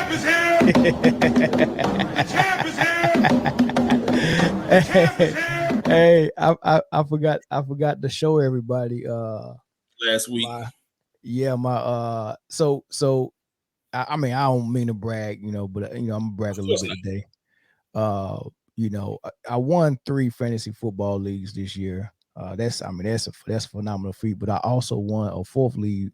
champ is here. The champ is here. The champ is here. Hey, I forgot to show everybody last week. So I mean, I don't mean to brag, but I'm gonna brag a little bit today. I won 3 fantasy football leagues this year. That's a phenomenal feat. But I also won a 4th league,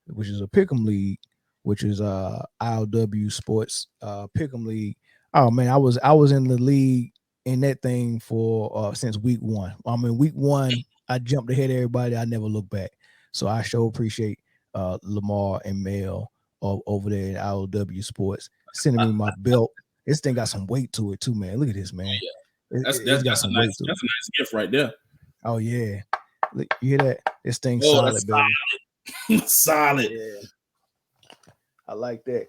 which is a pick'em league, which is ILW Sports pick'em league. Oh man, I was in the league in that thing for since week 1. I mean, week 1, I jumped ahead of everybody. I never looked back. So I sure appreciate Lamar and Mel over there at ILW Sports sending me my belt. This thing got some weight to it too, man. Look at this, man. That's a nice gift right there. Oh yeah, look, you hear that? This thing solid, baby. Solid. Yeah. I like that.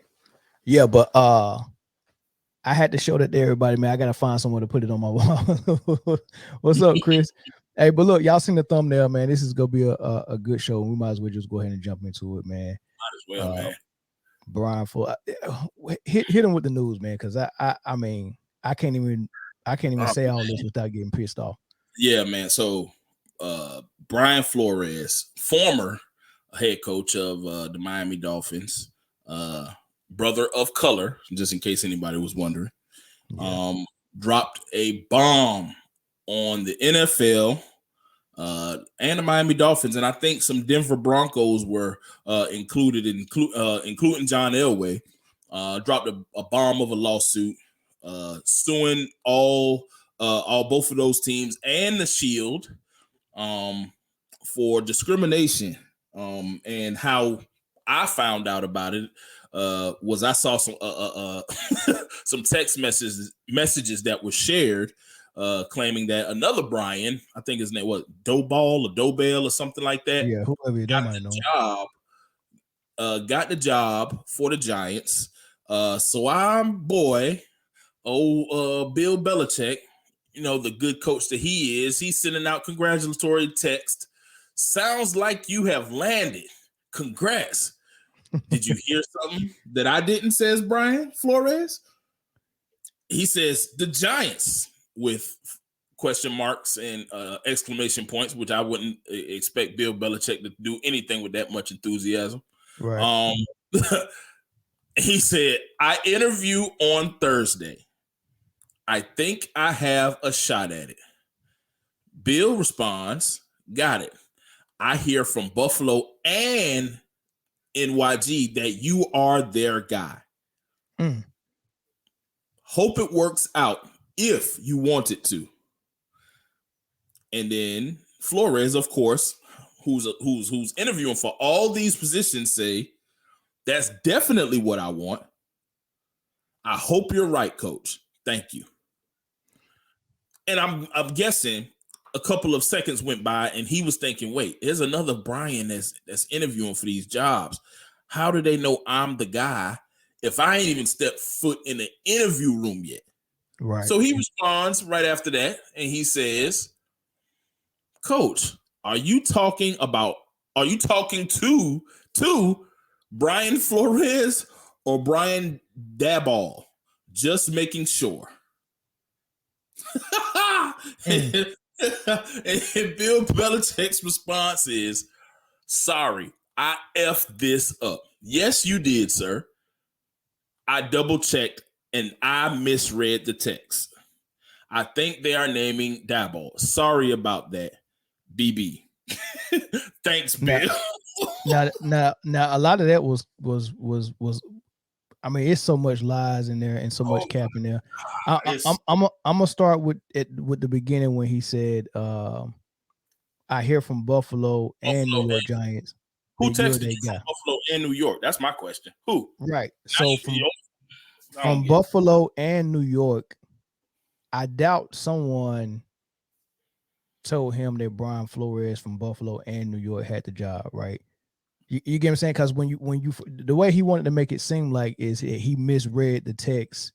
Yeah, but I had to show that to everybody, man. I gotta find somewhere to put it on my wall. What's up, Chris? Hey, but look, y'all seen the thumbnail, man. This is gonna be a good show. We might as well just go ahead and jump into it, man. Might as well, man. Brian Flores, hit him with the news, man, because I mean I can't even say all this without getting pissed off. Yeah, man. So Brian Flores, former head coach of the Miami Dolphins, brother of color, just in case anybody was wondering, dropped a bomb on the NFL and the Miami Dolphins, and I think some Denver Broncos were included, including John Elway. Dropped a bomb of a lawsuit suing all both of those teams and the Shield for discrimination. And how I found out about it was I saw some some text messages that were shared claiming that another Brian, I think his name was Dobell or Dobell or something like that. Yeah, whoever you might know. Got the job for the Giants. So I'm Bill Belichick, the good coach that he is, he's sending out congratulatory text. Sounds like you have landed. Congrats. Did you hear something that I didn't, says Brian Flores? He says the Giants with question marks and exclamation points, which I wouldn't expect Bill Belichick to do anything with that much enthusiasm. Right. He said, I interview on Thursday. I think I have a shot at it. Bill responds, got it. I hear from Buffalo and NYG that you are their guy. Hope it works out if you want it to. And then Flores, of course, who's interviewing for all these positions, say, that's definitely what I want. I hope you're right, coach. Thank you. And I'm guessing a couple of seconds went by and he was thinking, wait, there's another Brian that's interviewing for these jobs. How do they know I'm the guy if I ain't even stepped foot in the interview room yet? Right. So he responds right after that and he says, Coach, are you talking to Brian Flores or Brian Daboll? Just making sure. And Bill Belichick's response is, sorry, I effed this up. Yes, you did, sir. I double checked and I misread the text. I think they are naming Daboll. Sorry about that, BB. Thanks, Bill. Now, a lot of that was. I mean, it's so much lies in there and so much cap in there. I'm gonna start with the beginning when he said, "I hear from Buffalo and New York Giants." Who texted you from Buffalo and New York? That's my question. Who? Right. So from Buffalo and New York, I doubt someone told him that Brian Flores from Buffalo and New York had the job, right? You get what I'm saying? Because when you the way he wanted to make it seem like is he misread the text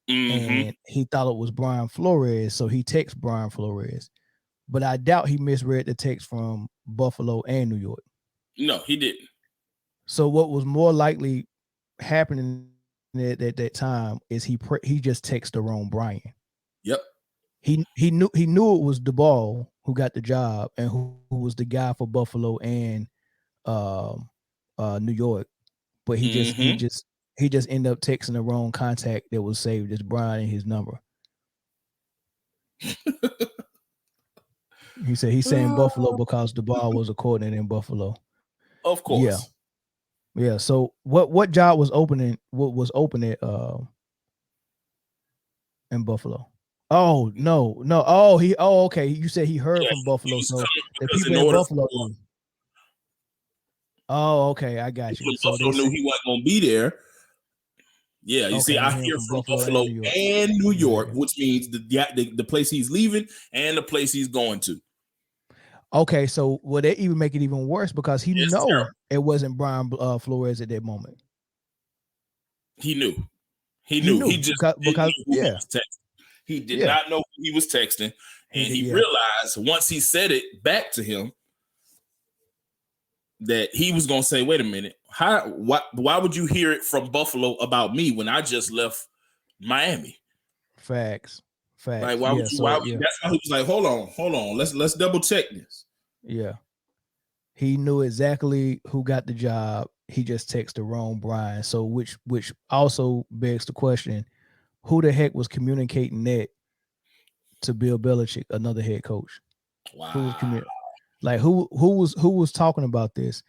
and he thought it was Brian Flores, so he texted Brian Flores. But I doubt he misread the text from Buffalo and New York. No, he didn't. So what was more likely happening at that time is he just texted the wrong Brian. Yep. He knew it was DeBall who got the job and who was the guy for Buffalo and New York, but he just ended up texting the wrong contact that was saved as Brian in his number. He said he's saying Buffalo because DeBall was a coordinator in Buffalo. Of course. Yeah. So what job was opening? What was open at in Buffalo? Oh no. Oh okay. You said he heard from Buffalo, so the people in Buffalo knew. Oh, okay, I got you. So Buffalo knew he wasn't gonna be there. Yeah, you see, I hear from Buffalo and New York, which means the place he's leaving and the place he's going to. Okay, so will that even make it even worse because he knew it wasn't Brian Flores at that moment. He knew. He just because he did not know who he was texting, and he realized once he said it back to him that he was gonna say, "Wait a minute, why would you hear it from Buffalo about me when I just left Miami?" Facts. Like, why would you? That's why he was like, "Hold on, let's double check this." Yeah, he knew exactly who got the job. He just texted the wrong Brian. So which also begs the question: who the heck was communicating that to Bill Belichick, another head coach? Wow. Who was talking about this?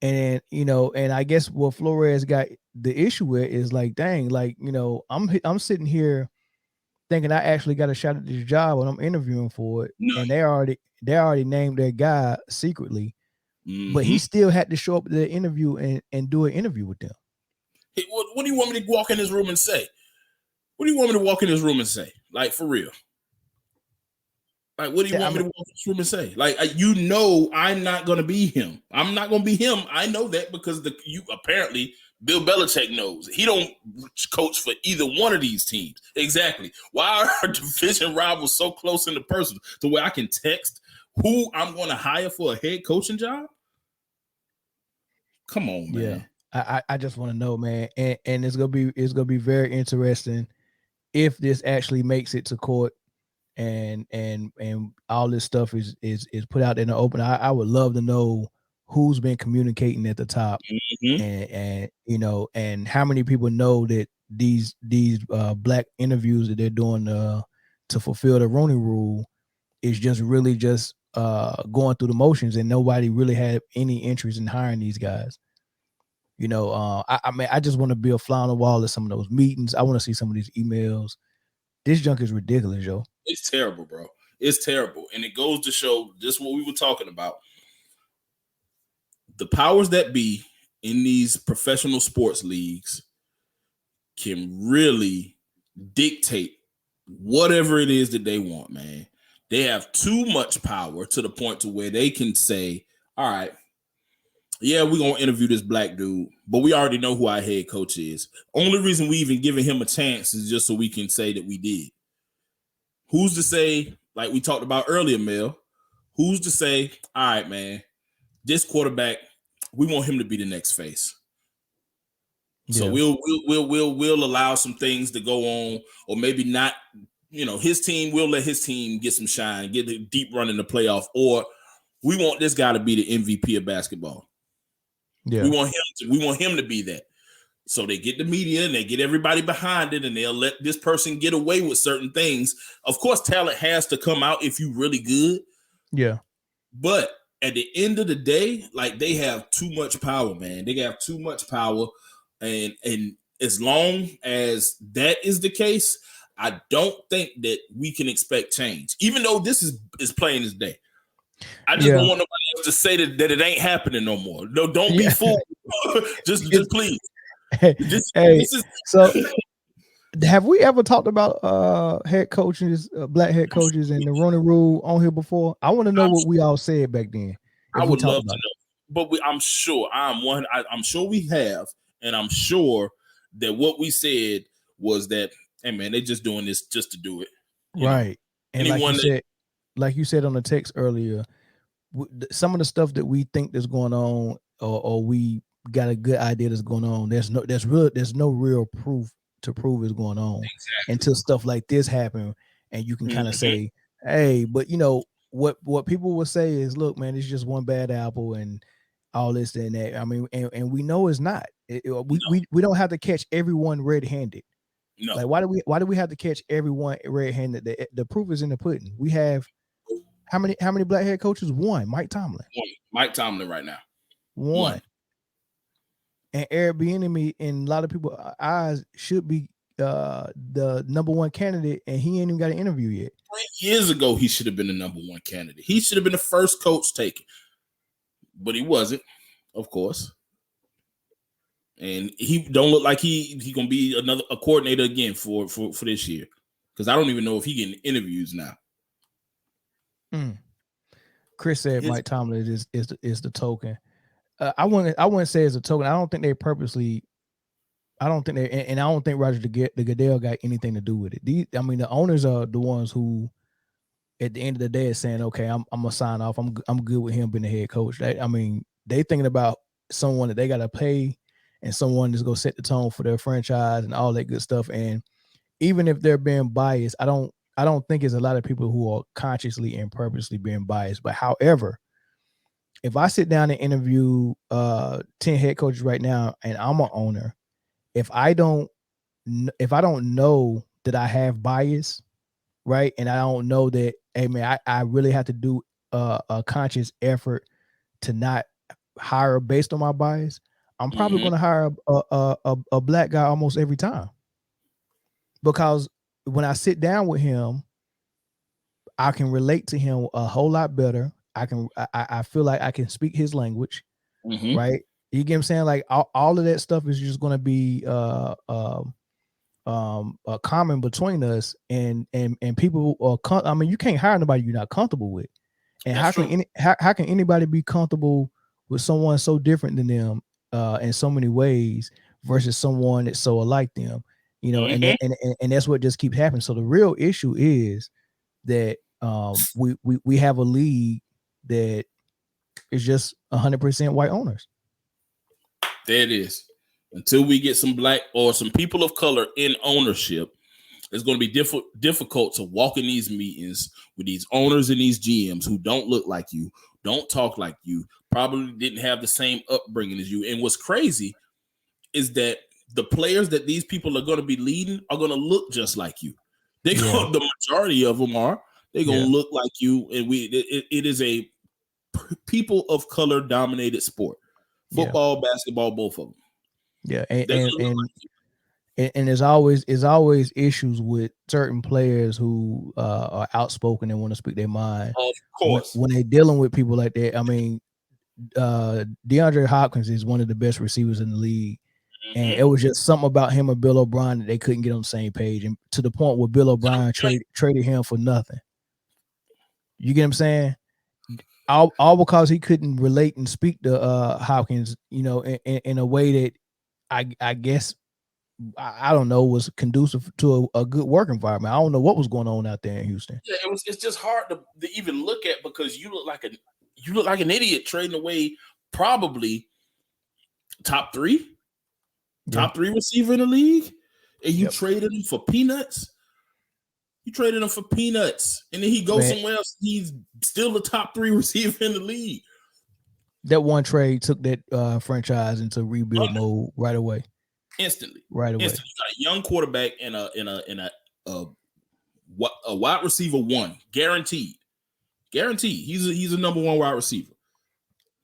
And and I guess what Flores got the issue with is like, dang, like, I'm sitting here thinking I actually got a shot at this job when I'm interviewing for it, and they already named their guy secretly, but he still had to show up to the interview and do an interview with them. Hey, what do you want me to walk in his room and say? What do you want me to walk in his room and say? Like, for real? Like, what do you want me to walk in his room and say? Like, I'm not going to be him. I'm not going to be him. I know that because apparently Bill Belichick knows. He don't coach for either one of these teams. Exactly. Why are our division rivals so close in the person to where I can text who I'm going to hire for a head coaching job? Come on, man. Yeah. I just want to know, man. And it's gonna be very interesting if this actually makes it to court and all this stuff is put out in the open. I would love to know who's been communicating at the top, and how many people know that these black interviews that they're doing to fulfill the Rooney Rule is just really just going through the motions, and nobody really had any interest in hiring these guys. I mean, I just want to be a fly on the wall at some of those meetings. I want to see some of these emails. This junk is ridiculous, yo. It's terrible, bro. It's terrible. And it goes to show just what we were talking about. The powers that be in these professional sports leagues can really dictate whatever it is that they want, man. They have too much power to the point to where they can say, all right, yeah, we're going to interview this black dude, but we already know who our head coach is. Only reason we even giving him a chance is just so we can say that we did. Who's to say, like we talked about earlier, Mel, who's to say, all right, man, this quarterback, we want him to be the next face. So we'll allow some things to go on, or maybe not, his team, we'll let his team get some shine, get a deep run in the playoff, or we want this guy to be the MVP of basketball. Yeah. We want him to be that. So they get the media and they get everybody behind it, and they'll let this person get away with certain things. Of course, talent has to come out if you're really good. Yeah. But at the end of the day, like, they have too much power, man. They have too much power. And as long as that is the case, I don't think that we can expect change, even though this is plain as day. I just don't want nobody else to say that it ain't happening no more. No, don't be fooled. just please. So have we ever talked about head coaches, black head coaches, and the Rooney Rule on here before? I want to know what we all said back then. I would love to know, but I'm sure I'm sure we have, and I'm sure that what we said was that, hey man, they're just doing this just to do it, right? And like you said on the text earlier, some of the stuff that we think that's going on, or we got a good idea that's going on. There's no real proof to prove it's going on until stuff like this happen, and you can kind of say, hey, but you know what people will say is, look, man, it's just one bad apple and all this and that. I mean, and we know it's not. We don't have to catch everyone red-handed. No. Like why do we have to catch everyone red-handed? The proof is in the pudding. We have how many black head coaches? One, Mike Tomlin. Mike Tomlin right now. One. And Eric Bieniemy in a lot of people's eyes should be the number one candidate, and he ain't even got an interview yet. 3 years ago, he should have been the number one candidate. He should have been the first coach taken, but he wasn't, of course. And he don't look like he gonna be a coordinator again for this year, because I don't even know if he getting interviews now. Chris said Mike Tomlin is the token. I wouldn't say it's a token. I don't think they purposely. I don't think and I don't think Roger the Goodell got anything to do with it. The owners are the ones who, at the end of the day, is saying, okay, I'm gonna sign off. I'm good with him being the head coach. They thinking about someone that they gotta pay and someone that's gonna set the tone for their franchise and all that good stuff. And even if they're being biased, I don't think it's a lot of people who are consciously and purposely being biased. But however, if I sit down and interview 10 head coaches right now and I'm an owner, if I don't know that I have bias, right, and I don't know that, hey man, I really have to do a conscious effort to not hire based on my bias, I'm probably going to hire a black guy almost every time, because when I sit down with him, I can relate to him a whole lot better. I feel like I can speak his language, right? You get what I'm saying? Like all of that stuff is just going to be common between us, and people are. I mean, you can't hire nobody you're not comfortable with. And how can anybody be comfortable with someone so different than them in so many ways versus someone that's so alike them? You know, and that's what just keeps happening. So the real issue is that we have a league that is just 100% white owners. There it is. Until we get some black or some people of color in ownership, it's going to be difficult to walk in these meetings with these owners and these GMs who don't look like you, don't talk like you, probably didn't have the same upbringing as you. And what's crazy is that the players that these people are going to be leading are going to look just like you. The majority of them are. They're going to look like you. And it is a people of color dominated sport. Football, basketball, both of them. Yeah, and there's always issues with certain players who are outspoken and want to speak their mind. Of course, when they're dealing with people like that. I mean, DeAndre Hopkins is one of the best receivers in the league, and it was just something about him and Bill O'Brien that they couldn't get on the same page, and to the point where Bill O'Brien traded him for nothing. You get what I'm saying? All because he couldn't relate and speak to Hopkins, you know, in a way that I guess I don't know was conducive to a good work environment. I don't know what was going on out there in Houston. Yeah, it's just hard to even look at, because you look like an idiot trading away probably top three receiver in the league, and you traded him for peanuts. You traded him for peanuts, and then he goes somewhere else. He's still the top 3 receiver in the league. That one trade took that franchise into rebuild mode right away. Instantly. You got a young quarterback and a wide receiver 1, guaranteed. He's a number 1 wide receiver.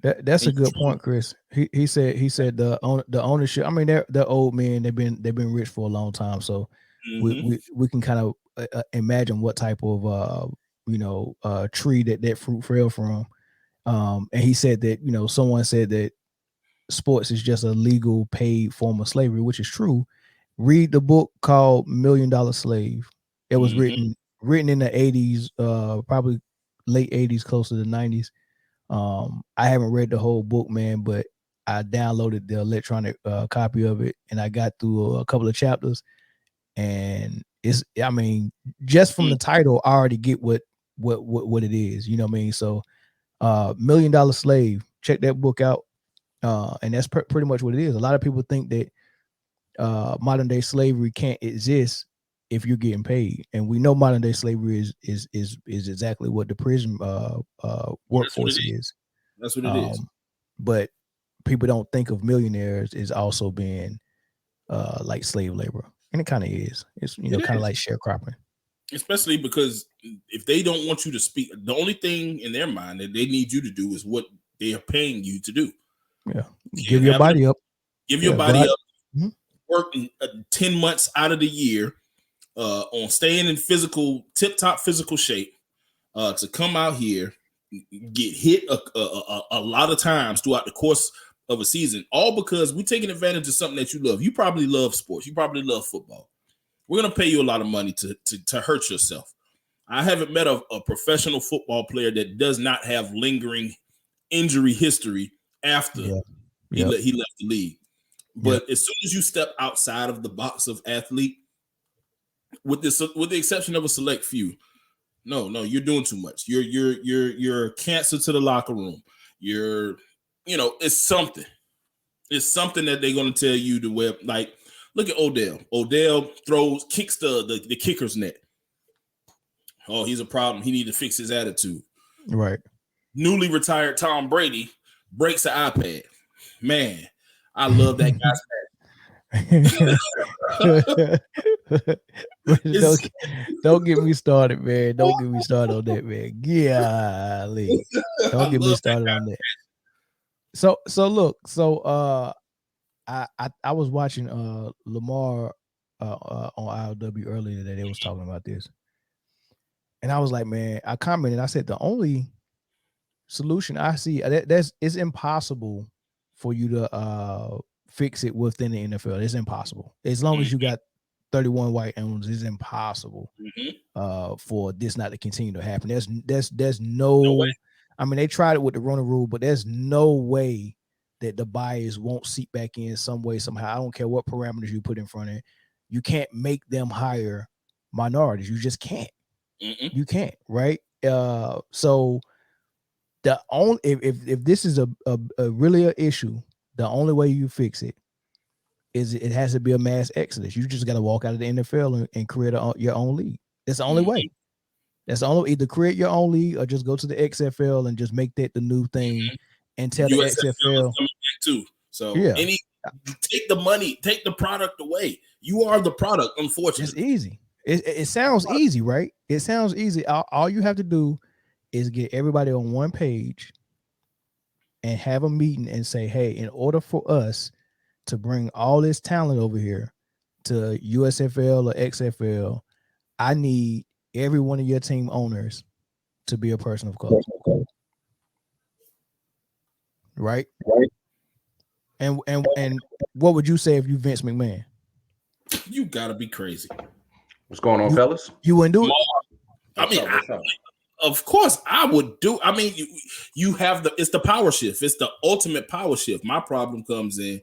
That's a good point, Chris. He said the ownership. I mean, they're old men. They've been rich for a long time, so we can kind of imagine what type of tree that fruit fell from. And he said that, you know, someone said that sports is just a legal paid form of slavery, which is true. Read the book called $1 Million Slave. It was written in the 80s, probably late 80s, close to the 90s. I haven't read the whole book, man, but I downloaded the electronic copy of it, and I got through a couple of chapters. And I mean, just from the title, I already get what it is. You know what I mean? So $1 Million Slave, check that book out. And that's pretty much what it is. A lot of people think that modern day slavery can't exist if you're getting paid, and we know modern day slavery is exactly what the prison workforce is. That's what it is. But people don't think of millionaires as also being like slave labor, and it kind of is. It's kind of like sharecropping. Especially because if they don't want you to speak, the only thing in their mind that they need you to do is what they are paying you to do. Yeah, give your body up. Give your body up. Mm-hmm. Work 10 months out of the year on staying in tip-top physical shape to come out here, get hit a lot of times throughout the course of a season, all because we're taking advantage of something that you love. You probably love sports. You probably love football. We're going to pay you a lot of money to hurt yourself. I haven't met a professional football player that does not have lingering injury history after he left the league. But as soon as you step outside of the box of athlete, with the exception of a select few, no, you're doing too much. You're cancer to the locker room. It's something. It's something that they're going to tell you to wear. Like, look at Odell. Odell kicks the kicker's net. Oh, he's a problem. He need to fix his attitude. Right. Newly retired Tom Brady breaks an iPad. Man, I love that guy's don't get me started, man. Don't get me started on that, man. Golly. Don't get me started on that. So look, I was watching Lamar on ILW earlier today. They was talking about this. And I was like, man, I commented, I said the only solution I see it's impossible for you to fix it within the NFL. It's impossible. As long as you got 31 white owners, it's impossible for this not to continue to happen. There's no way. I mean, they tried it with the Rona rule, but there's no way that the bias won't seep back in some way, somehow. I don't care what parameters you put in front of it. You can't make them hire minorities. You just can't. You can't, right? So the only if this is a really an issue, the only way you fix it is it has to be a mass exodus. You just got to walk out of the NFL and create your own league. That's the only way. That's the only, either create your own league or just go to the XFL and just make that the new thing and tell the XFL too. So take the money, take the product away. You are the product, unfortunately. It's easy. It sounds easy, right? It sounds easy. All you have to do is get everybody on one page and have a meeting and say, hey, in order for us to bring all this talent over here to USFL or XFL, I need every one of your team owners to be a person of color. Right? And what would you say if you Vince McMahon? You gotta be crazy. What's going on, fellas? You wouldn't do it? I mean, of course I would do. I mean, you have it's the power shift. It's the ultimate power shift. My problem comes in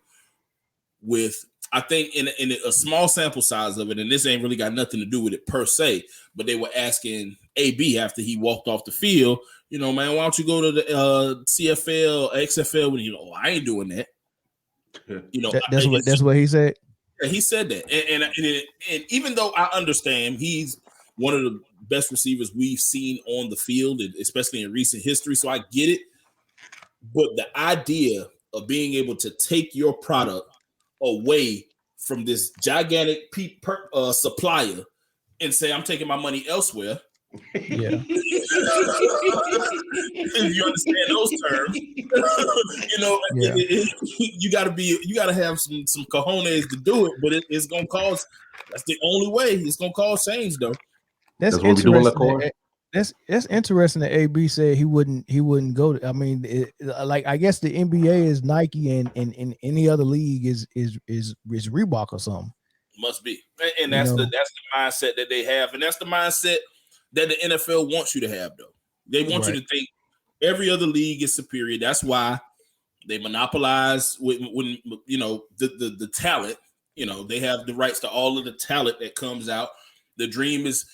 with, I think in a small sample size of it, and this ain't really got nothing to do with it per se, but they were asking AB after he walked off the field, man, why don't you go to the CFL, XFL? When I ain't doing that. That's what he said. Yeah, he said that, and even though I understand he's one of the best receivers we've seen on the field, especially in recent history, so I get it. But the idea of being able to take your product away from this gigantic supplier and say, I'm taking my money elsewhere. Yeah. If you understand those terms, you gotta have some cojones to do it, but it's gonna cause, that's the only way it's gonna cause change though. That's what we're doing. That's interesting that AB said he wouldn't go to. I mean, I guess the NBA is Nike and any other league is Reebok or something. Must be, and that's the mindset that they have, and that's the mindset that the NFL wants you to have. Though they want you to think every other league is superior. That's why they monopolize when the talent. They have the rights to all of the talent that comes out. The dream is.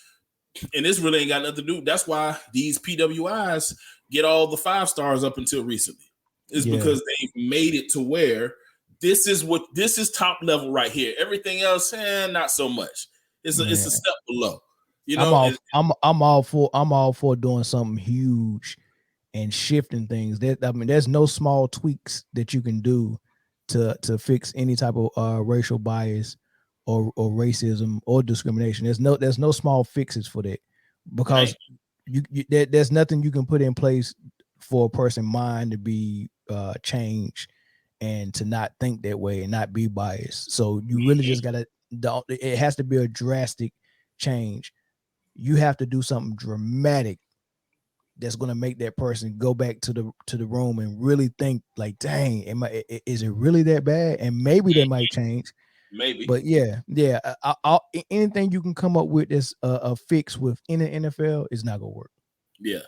And this really ain't got nothing to do. That's why these PWIs get all the 5 stars up until recently. is because they've made it to where this is top level right here. Everything else, not so much. It's a step below. You know, I'm all for doing something huge and shifting things. There's no small tweaks that you can do to fix any type of racial bias or racism or discrimination. There's no small fixes for that, because there's nothing you can put in place for a person's mind to be changed and to not think that way and not be biased. So you really just gotta. It has to be a drastic change. You have to do something dramatic that's going to make that person go back to the room and really think like, dang, is it really that bad? And maybe they might change. Maybe. But anything you can come up with that's a fix within the NFL is not going to work. Yeah.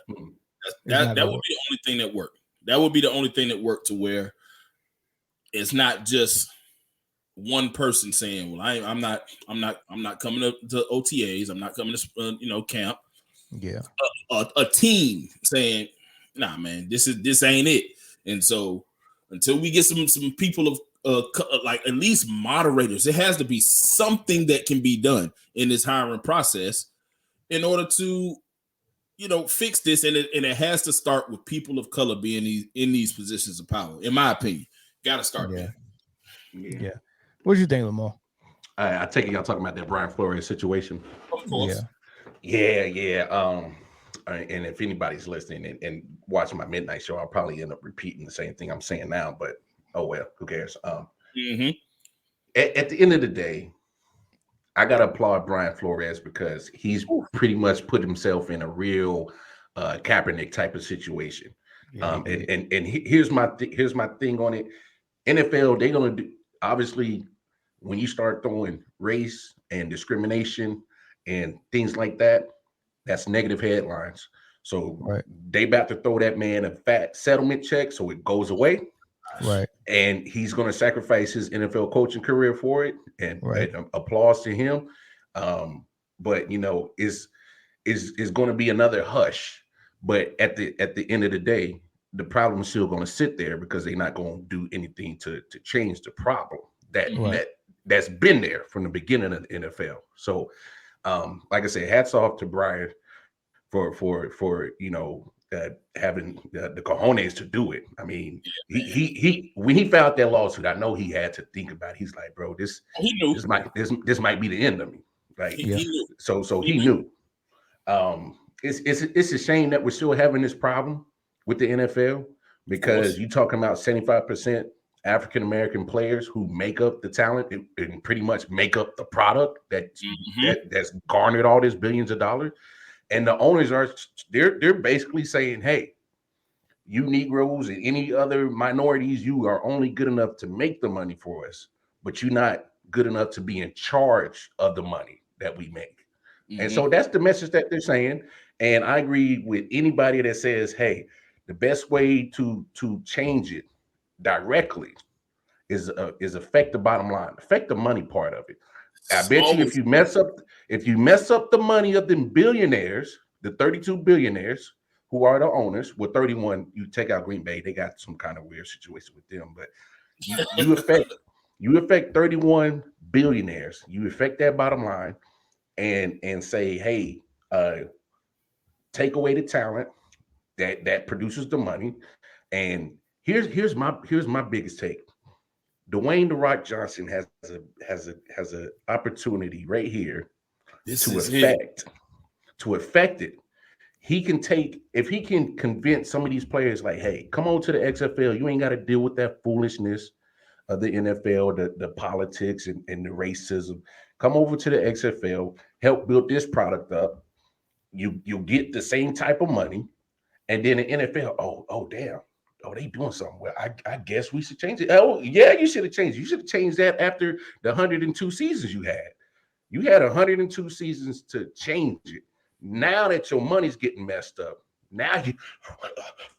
That would be the only thing that worked. That would be the only thing that worked, to where it's not just one person saying, well, I'm not coming up to OTAs. I'm not coming to camp. Yeah. A team saying, nah, man, this ain't it. And so until we get some people of like at least moderators, it has to be something that can be done in this hiring process in order to, fix this. And it has to start with people of color being in these positions of power. In my opinion, got to start there. Yeah. What do you think, Lamar? I take it y'all talking about that Brian Flores situation. Of course. Yeah. And if anybody's listening and watching my midnight show, I'll probably end up repeating the same thing I'm saying now, but oh well, who cares? At the end of the day, I gotta applaud Brian Flores, because he's pretty much put himself in a real Kaepernick type of situation. Here's my thing on it. NFL, they're gonna do, obviously, when you start throwing race and discrimination and things like that, that's negative headlines. So they about to throw that man a fat settlement check so it goes away. Right. And he's going to sacrifice his NFL coaching career for it. And applause to him. But is going to be another hush. But at the end of the day, the problem is still going to sit there, because they're not going to do anything to change the problem that's been there from the beginning of the NFL. So like I said, hats off to Brian for having the cojones to do it. I mean, he when he filed that lawsuit, I know he had to think about it. He's like, bro, this might be the end of me. Like, he knew. So he knew. It's a shame that we're still having this problem with the NFL, because you're talking about 75% African American players who make up the talent and pretty much make up the product that's garnered all this billions of dollars. And the owners they're basically saying, hey, you Negroes and any other minorities, you are only good enough to make the money for us, but you're not good enough to be in charge of the money that we make. And so that's the message that they're saying. And I agree with anybody that says, hey, the best way to change it directly is affect the bottom line, affect the money part of it. I bet you if you mess up the money of them billionaires, the 32 billionaires who are the owners, with 31, you take out Green Bay, they got some kind of weird situation with them, but you affect 31 billionaires, you affect that bottom line, and say, hey, take away the talent that produces the money. And here's my biggest take. Dwayne "The Rock" Johnson has a opportunity right here to affect it. He can if he can convince some of these players, like, hey, come on to the XFL. You ain't got to deal with that foolishness of the NFL, the politics and the racism. Come over to the XFL, help build this product up. You'll get the same type of money. And then the NFL, oh damn. Oh, they doing something. Well, I guess we should change it. Oh, yeah, you should have changed it. You should have changed that after the 102 seasons you had. You had 102 seasons to change it. Now that your money's getting messed up, now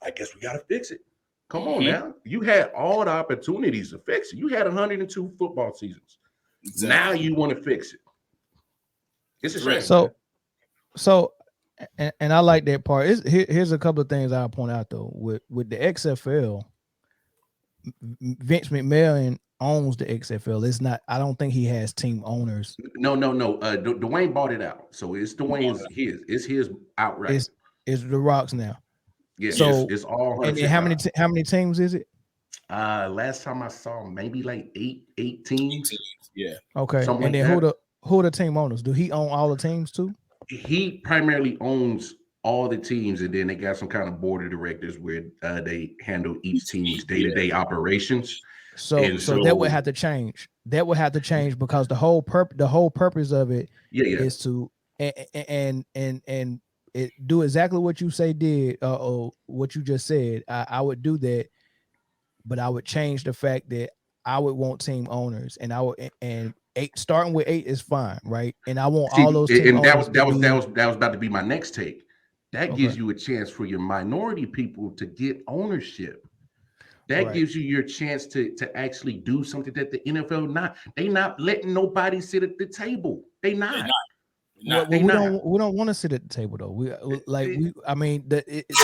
I guess we got to fix it. Come on now. You had all the opportunities to fix it. You had 102 football seasons. Exactly. Now you want to fix it. It's a shame. So, and I like that part. Here's a couple of things I'll point out though. With the XFL, Vince McMahon owns the XFL. It's not. I don't think he has team owners. No. Dwayne bought it out, so it's Dwayne's his. It's his outright. It's the Rock's now. Yeah. So it's all. And then how many teams is it? Last time I saw maybe like eight teams. Yeah. Okay. Something And like then that. who are the team owners? Do he own all the teams too? He primarily owns all the teams, and then they got some kind of board of directors where they handle each team's day-to-day operations. So that would have to change. That would have to change because the whole purpose of it is to and it do exactly what you did or what you just said. I would do that, but I would change the fact that I would want team owners, and I would starting with 8 is fine, right? And I want all those team owners. That was about to be my next take. That gives you a chance for your minority people to get ownership. That gives you your chance to actually do something that the NFL they not letting nobody sit at the table. They not. We don't want to sit at the table though.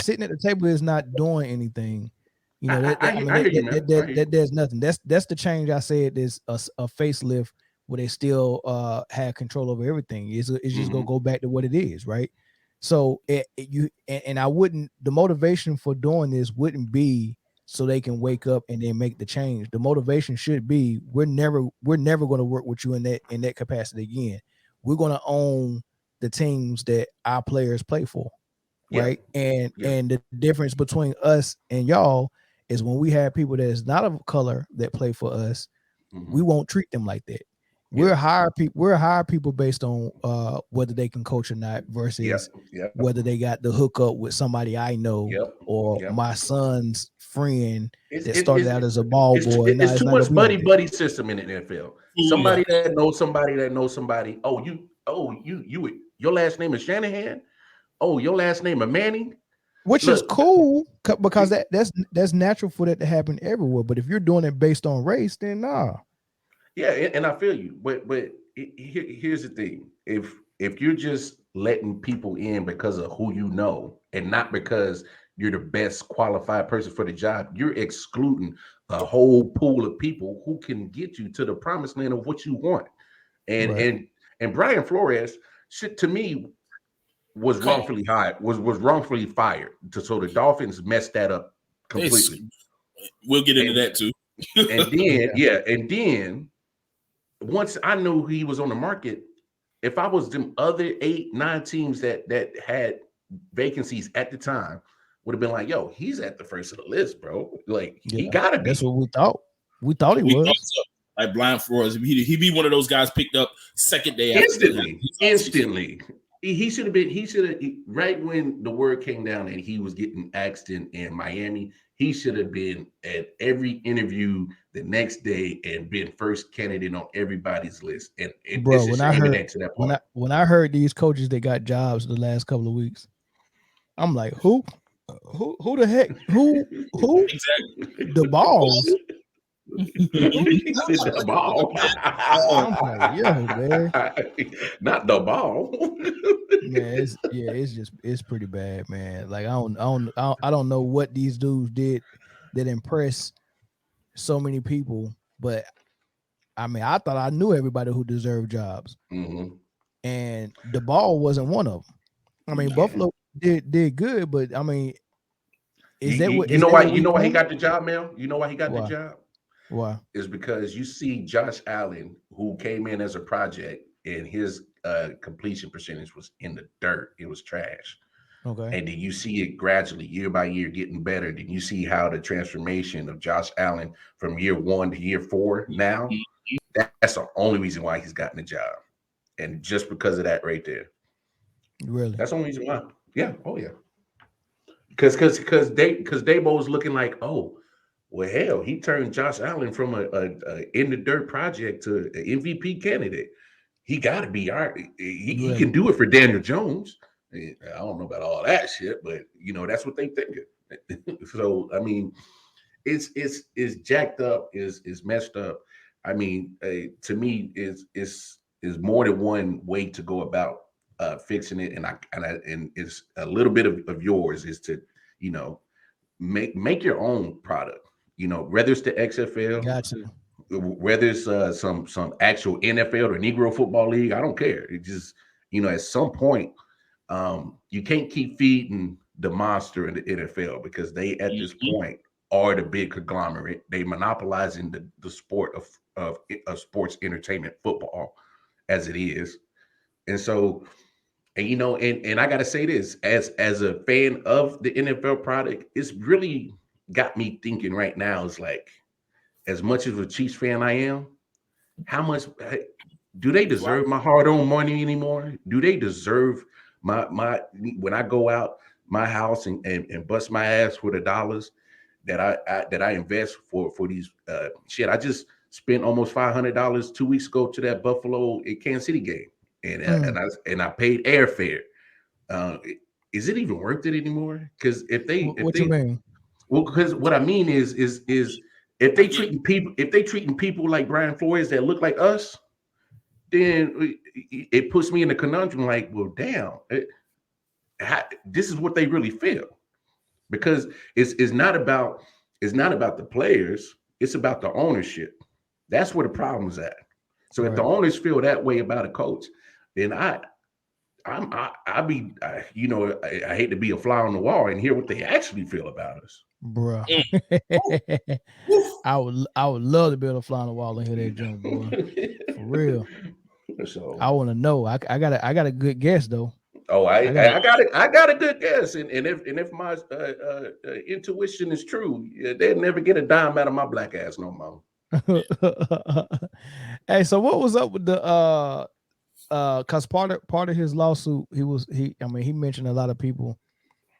Sitting at the table is not doing anything. You know, that there's nothing. That's the change I said is a facelift where they still have control over everything. It's just gonna go back to what it is, right? So I wouldn't. The motivation for doing this wouldn't be so they can wake up and then make the change. The motivation should be we're never going to work with you in that capacity again. We're going to own the teams that our players play for, right? And the difference between us and y'all is when we have people that is not of color that play for us, we won't treat them like that. We'll hire people based on whether they can coach or not versus whether they got the hookup with somebody I know or my son's friend that started out as a ball boy. It's too much buddy system in the NFL. Somebody that knows somebody that knows somebody. Your last name is Shanahan. Oh, your last name is Manning. Which is cool because that's natural for that to happen everywhere. But if you're doing it based on race, then nah. Yeah, and I feel you, but here's the thing: if you're just letting people in because of who you know and not because you're the best qualified person for the job, you're excluding a whole pool of people who can get you to the promised land of what you want. And Brian Flores, to me, was wrongfully hired, was wrongfully fired. So the Dolphins messed that up completely. We'll get into that too. And then. Once I knew he was on the market, if I was them other 8-9 teams that had vacancies at the time, would have been like, yo, he's at the first of the list, bro. Like he gotta be. That's what we thought. We thought he was. Like Brian Flores, he'd be one of those guys picked up second day instantly. He should have right when the word came down that he was getting axed in Miami. He should have been at every interview the next day and been first candidate on everybody's list. And bro, when I heard these coaches that got jobs the last couple of weeks, I'm like, who the heck? Who? Exactly. The balls. The ball. I'm like, yo, man. Not the ball. It's pretty bad, man. Like I don't know what these dudes did that impressed so many people, but I mean, I thought I knew everybody who deserved jobs, and the ball wasn't one of them. I mean, Buffalo did good, but I mean, you know why he got the job, Mel? You know why he got the job? Why? Is because you see Josh Allen, who came in as a project, and his completion percentage was in the dirt. It was trash. Okay. And then you see it gradually, year by year, getting better. Then you see how the transformation of Josh Allen from year 1 to year 4 now, that's the only reason why he's gotten the job. And just because of that right there. Really? That's the only reason why. Yeah. Oh, yeah. Because Dabo was looking like, oh, well, hell, he turned Josh Allen from a in the dirt project to an MVP candidate. He got to be all right. He can do it for Daniel Jones. I don't know about all that shit, but that's what they think. So I mean, it's jacked up, is messed up. I mean, to me, is more than one way to go about fixing it, and it's a little bit of yours is to make your own product. You know, whether it's the XFL, Gotcha. whether it's some actual NFL or Negro Football League, I don't care. It just, you know, at some point, you can't keep feeding the monster in the NFL because they, at this point, are the big conglomerate. They monopolizing the sport of sports entertainment, football, as it is. And so, and you know, and I gotta say this, as a fan of the NFL product, it's really got me thinking right now. It's like, as much as a Chiefs fan I am, how much do they deserve my hard-earned money anymore? Do they deserve my when I go out my house and bust my ass for the dollars that I invest for these shit? I just spent almost $500 2 weeks ago to that Buffalo and Kansas City game, and I paid airfare. Is it even worth it anymore? Because if they you mean? Well, because what I mean is if they treating people like Brian Flores that look like us, then it puts me in a conundrum. Like, well, damn, this is what they really feel, because it's not about the players, it's about the ownership. That's where the problem is at. So if the owners feel that way about a coach, then I hate to be a fly on the wall and hear what they actually feel about us. Bruh. I would love to be able to fly on the wall and hear that jump, boy. For real. So I want to know. I got a good guess though. Oh, I got a good guess, and if my intuition is true, they'll never get a dime out of my black ass no more. Hey, so what was up with the because part of his lawsuit, he mentioned a lot of people.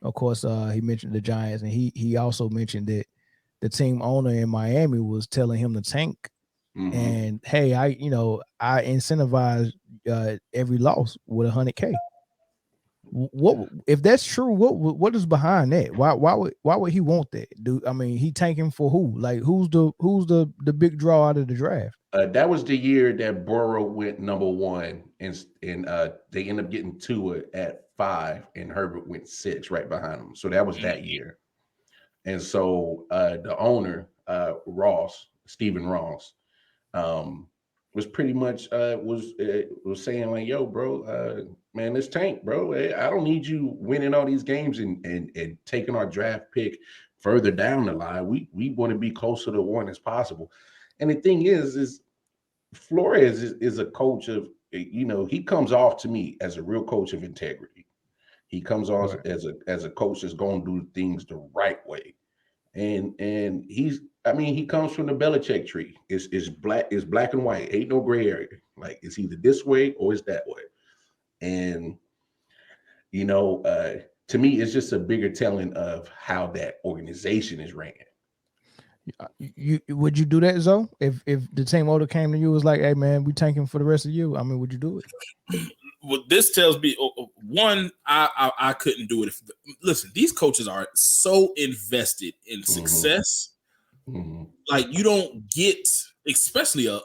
Of course, he mentioned the Giants, and he also mentioned that the team owner in Miami was telling him to tank. Mm-hmm. And hey, I incentivize every loss with $100K. What if that's true? What is behind that? Why would he want that? He tanking for who? Like who's the big draw out of the draft? That was the year that Burrow went number 1, and they ended up getting Tua at 5, and Herbert went 6 right behind him. So that was that year. And so the owner, Stephen Ross, was pretty much was saying like, yo, bro, man, this tank, bro. I don't need you winning all these games and taking our draft pick further down the line. We want to be closer to 1 as possible. And the thing is Flores is a coach of, he comes off to me as a real coach of integrity. He comes off as a coach that's going to do things the right way. And he comes from the Belichick tree. It's black and white. Ain't no gray area. Like it's either this way or it's that way. And to me, it's just a bigger telling of how that organization is ran. Would you do that, Zoe? If the team owner came to you and was like, "Hey, man, we tanking for the rest of you," would you do it? Well, this tells me one, I couldn't do it. Listen, these coaches are so invested in success. Mm-hmm. Like you don't get, especially a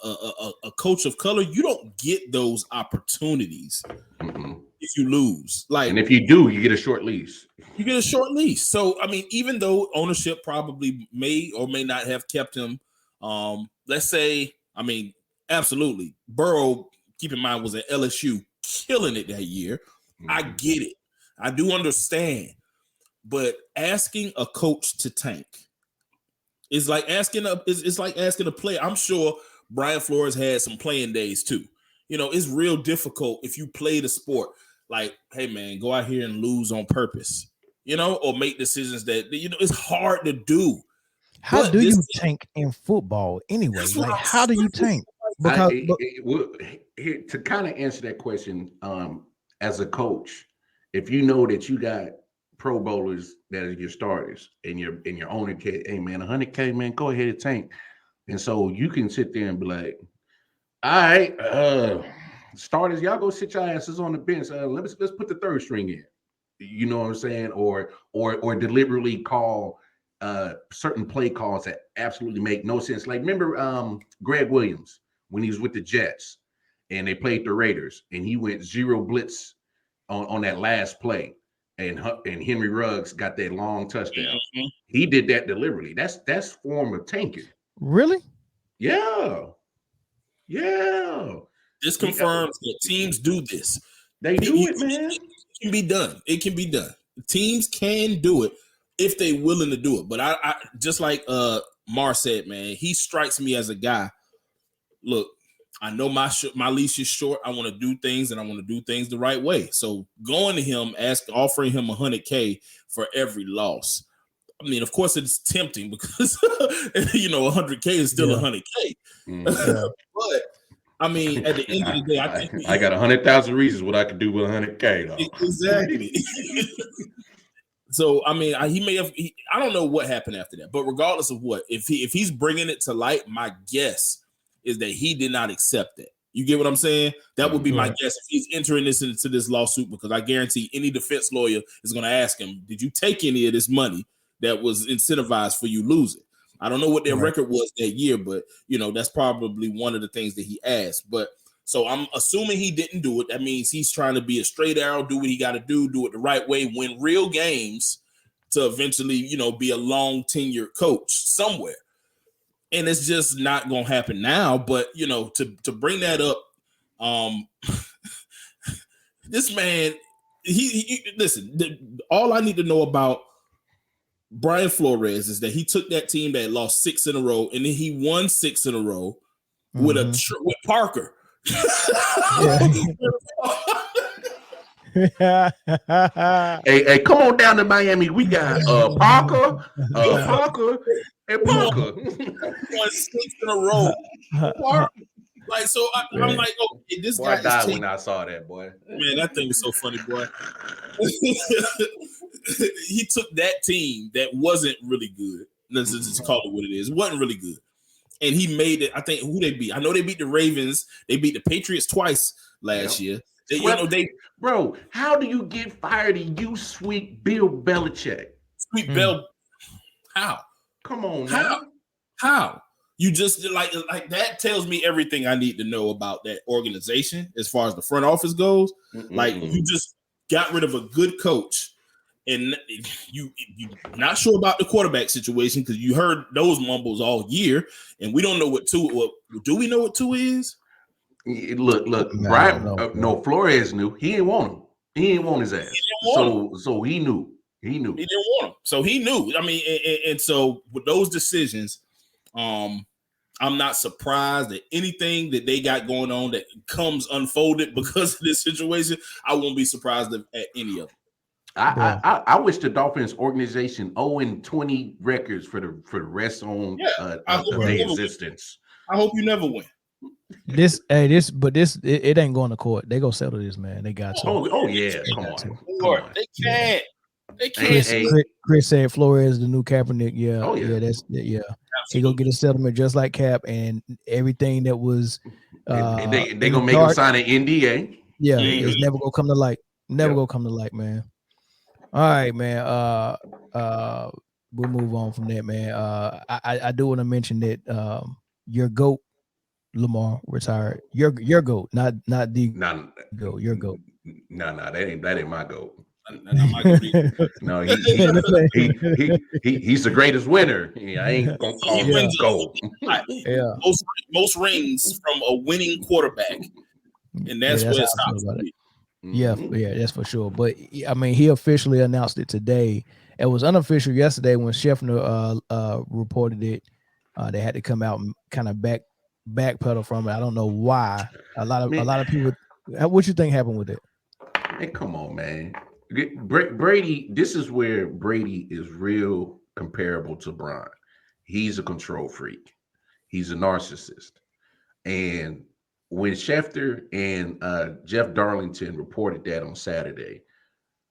coach of color, you don't get those opportunities if you lose. Like, and if you do, you get a short lease. You get a short lease. So even though ownership probably may or may not have kept him, let's say, absolutely, Burrow, keep in mind, was at LSU, killing it that year. Mm-hmm. I get it. I do understand. But asking a coach to tank is like asking a player. I'm sure Brian Flores had some playing days too. It's real difficult if you play the sport. Like, hey man, go out here and lose on purpose, or make decisions that it's hard to do. How do you tank in football anyway? Like, how do you tank? Because to kind of answer that question, as a coach, if you know that you got Pro Bowlers that are your starters, and your owner, hey man, $100K, man, go ahead and tank, and so you can sit there and be like, all right, starters, y'all go sit your asses on the bench. Let's put the third string in. You know what I'm saying? Or deliberately call certain play calls that absolutely make no sense. Like remember Greg Williams when he was with the Jets and they played the Raiders and he went 0 blitz on that last play. and Henry Ruggs got that long touchdown. Mhm. He did that deliberately. That's form of tanking. Really? Yeah. This confirms that teams do this. They do it, man. It can be done. It can be done. Teams can do it if they're willing to do it. But I just like Mar said, man, he strikes me as a guy. Look, I know my leash is short. I want to do things, and I want to do things the right way. So going to him, offering him $100K for every loss. I mean, of course, it's tempting because $100K is still $100K. But I mean, at the end of the day, I think I got 100,000 reasons what I could do with $100K. Though. Exactly. So I mean, he may have. I don't know what happened after that, but regardless of what, if he's bringing it to light, my guess is that he did not accept that. You get what I'm saying? That would be my guess if he's entering this into this lawsuit, because I guarantee any defense lawyer is going to ask him, "Did you take any of this money that was incentivized for you losing?" I don't know what their record was that year, but that's probably one of the things that he asked. But so I'm assuming he didn't do it. That means he's trying to be a straight arrow, do what he got to do it the right way, win real games to eventually, be a long tenured coach somewhere. And it's just not going to happen now. But, to bring that up, this man, listen, all I need to know about Brian Flores is that he took that team that lost 6 in a row, and then he won 6 in a row with Parker. Hey, come on down to Miami. We got Parker, and Parker. Won 6 in a row. Like, so I'm like, okay, this guy died when I saw that, boy. Man, that thing is so funny, boy. He took that team that wasn't really good. Let's just call it what it is. It wasn't really good. And he made it. I think who they beat. I know they beat the Ravens. They beat the Patriots twice last year. Bro, how do you get fired and you sweep Bill Belichick? Sweep Bill? How? Come on, how? You just like that tells me everything I need to know about that organization as far as the front office goes. Like, you just got rid of a good coach, and you're not sure about the quarterback situation because you heard those mumbles all year, and we don't know what Tua. Do we know what Tua is? Look, Brian. Flores knew. He didn't want him. He didn't want his ass. So he knew. He didn't want him. So he knew. I mean, and so with those decisions, I'm not surprised at anything that they got going on that comes unfolded because of this situation. I won't be surprised at any of them. I wish the Dolphins organization 0-20 records for the rest of their existence. I hope you never win. It ain't going to court. They go settle this, man. They got to. Oh yeah, come on. They can't. They can't. Chris said Flores the new Kaepernick. Yeah. Oh yeah. Yeah. He gonna get a settlement just like Cap, and everything that was. They gonna make him sign an NDA. Yeah, it's never gonna come to light. Gonna come to light, man. All right, man. We'll move on from that, man. I do want to mention that your GOAT, Lamar, retired. Your GOAT, not the GOAT. Your GOAT. No, that ain't my GOAT. No, he's the greatest winner. I ain't gonna call him GOAT. Yeah, most rings from a winning quarterback, and that's where it stops. Yeah, that's for sure. But I mean, he officially announced it today. It was unofficial yesterday when Scheffner reported it. They had to come out and kind of backpedal from it. I don't know why. A lot of people. What you think happened with it? Hey, come on, man. Brady. This is where Brady is real comparable to Brian. He's a control freak. He's a narcissist, and when Schefter and Jeff Darlington reported that on Saturday,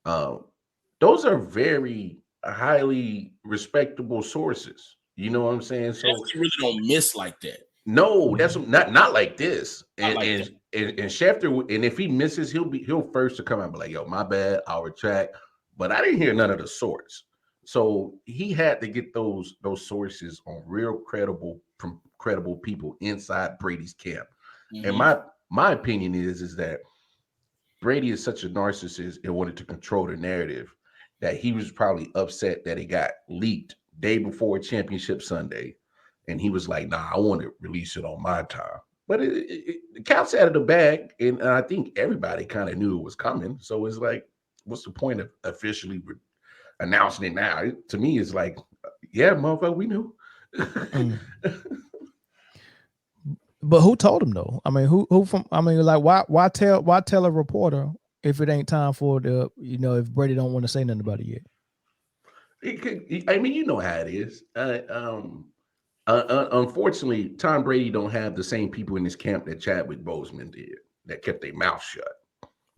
those are very highly respectable sources. You know what I'm saying? So you really don't miss like that. No, that's not like this. And Schefter, and if he misses, he'll first to come out and be like, "Yo, my bad, I'll retract." But I didn't hear none of the source, so he had to get those sources on real credible people inside Brady's camp. Mm-hmm. And my opinion is that Brady is such a narcissist and wanted to control the narrative that he was probably upset that it got leaked day before Championship Sunday, and he was like, "Nah, I want to release it on my time." But the cat's out of the bag, and I think everybody kind of knew it was coming. So it's like, what's the point of officially announcing it now? To me, it's like, yeah, motherfucker, we knew. But who told him though? I mean, who from? I mean, like, why tell a reporter if it ain't time for the, if Brady don't want to say nothing about it yet? I mean, you know how it is. Unfortunately, Tom Brady don't have the same people in his camp that Chadwick Boseman did, that kept their mouth shut.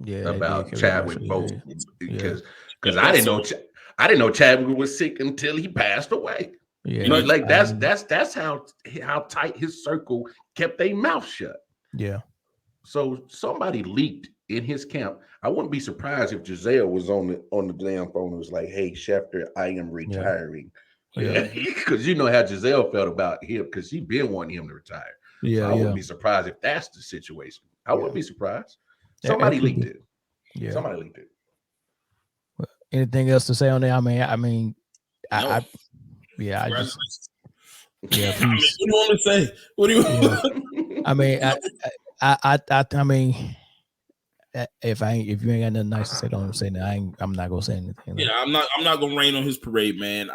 Yeah, about Chadwick Boseman, because I didn't know Chadwick was sick until he passed away. Yeah, like that's how tight his circle kept their mouth shut. Yeah. So somebody leaked in his camp. I wouldn't be surprised if Giselle was on the damn phone and was like, "Hey, Schefter, I am retiring." Yeah, because you know how Giselle felt about him, because she been wanting him to retire. Yeah, so I wouldn't be surprised if that's the situation. I wouldn't be surprised. Somebody leaked it. Yeah, somebody leaked it. Anything else to say on that? I mean, No. Yeah. What do you want to say? What do you want? I mean, I mean, if you ain't got nothing nice to say, don't say that. I'm not gonna say anything. Yeah, I'm not gonna rain on his parade, man.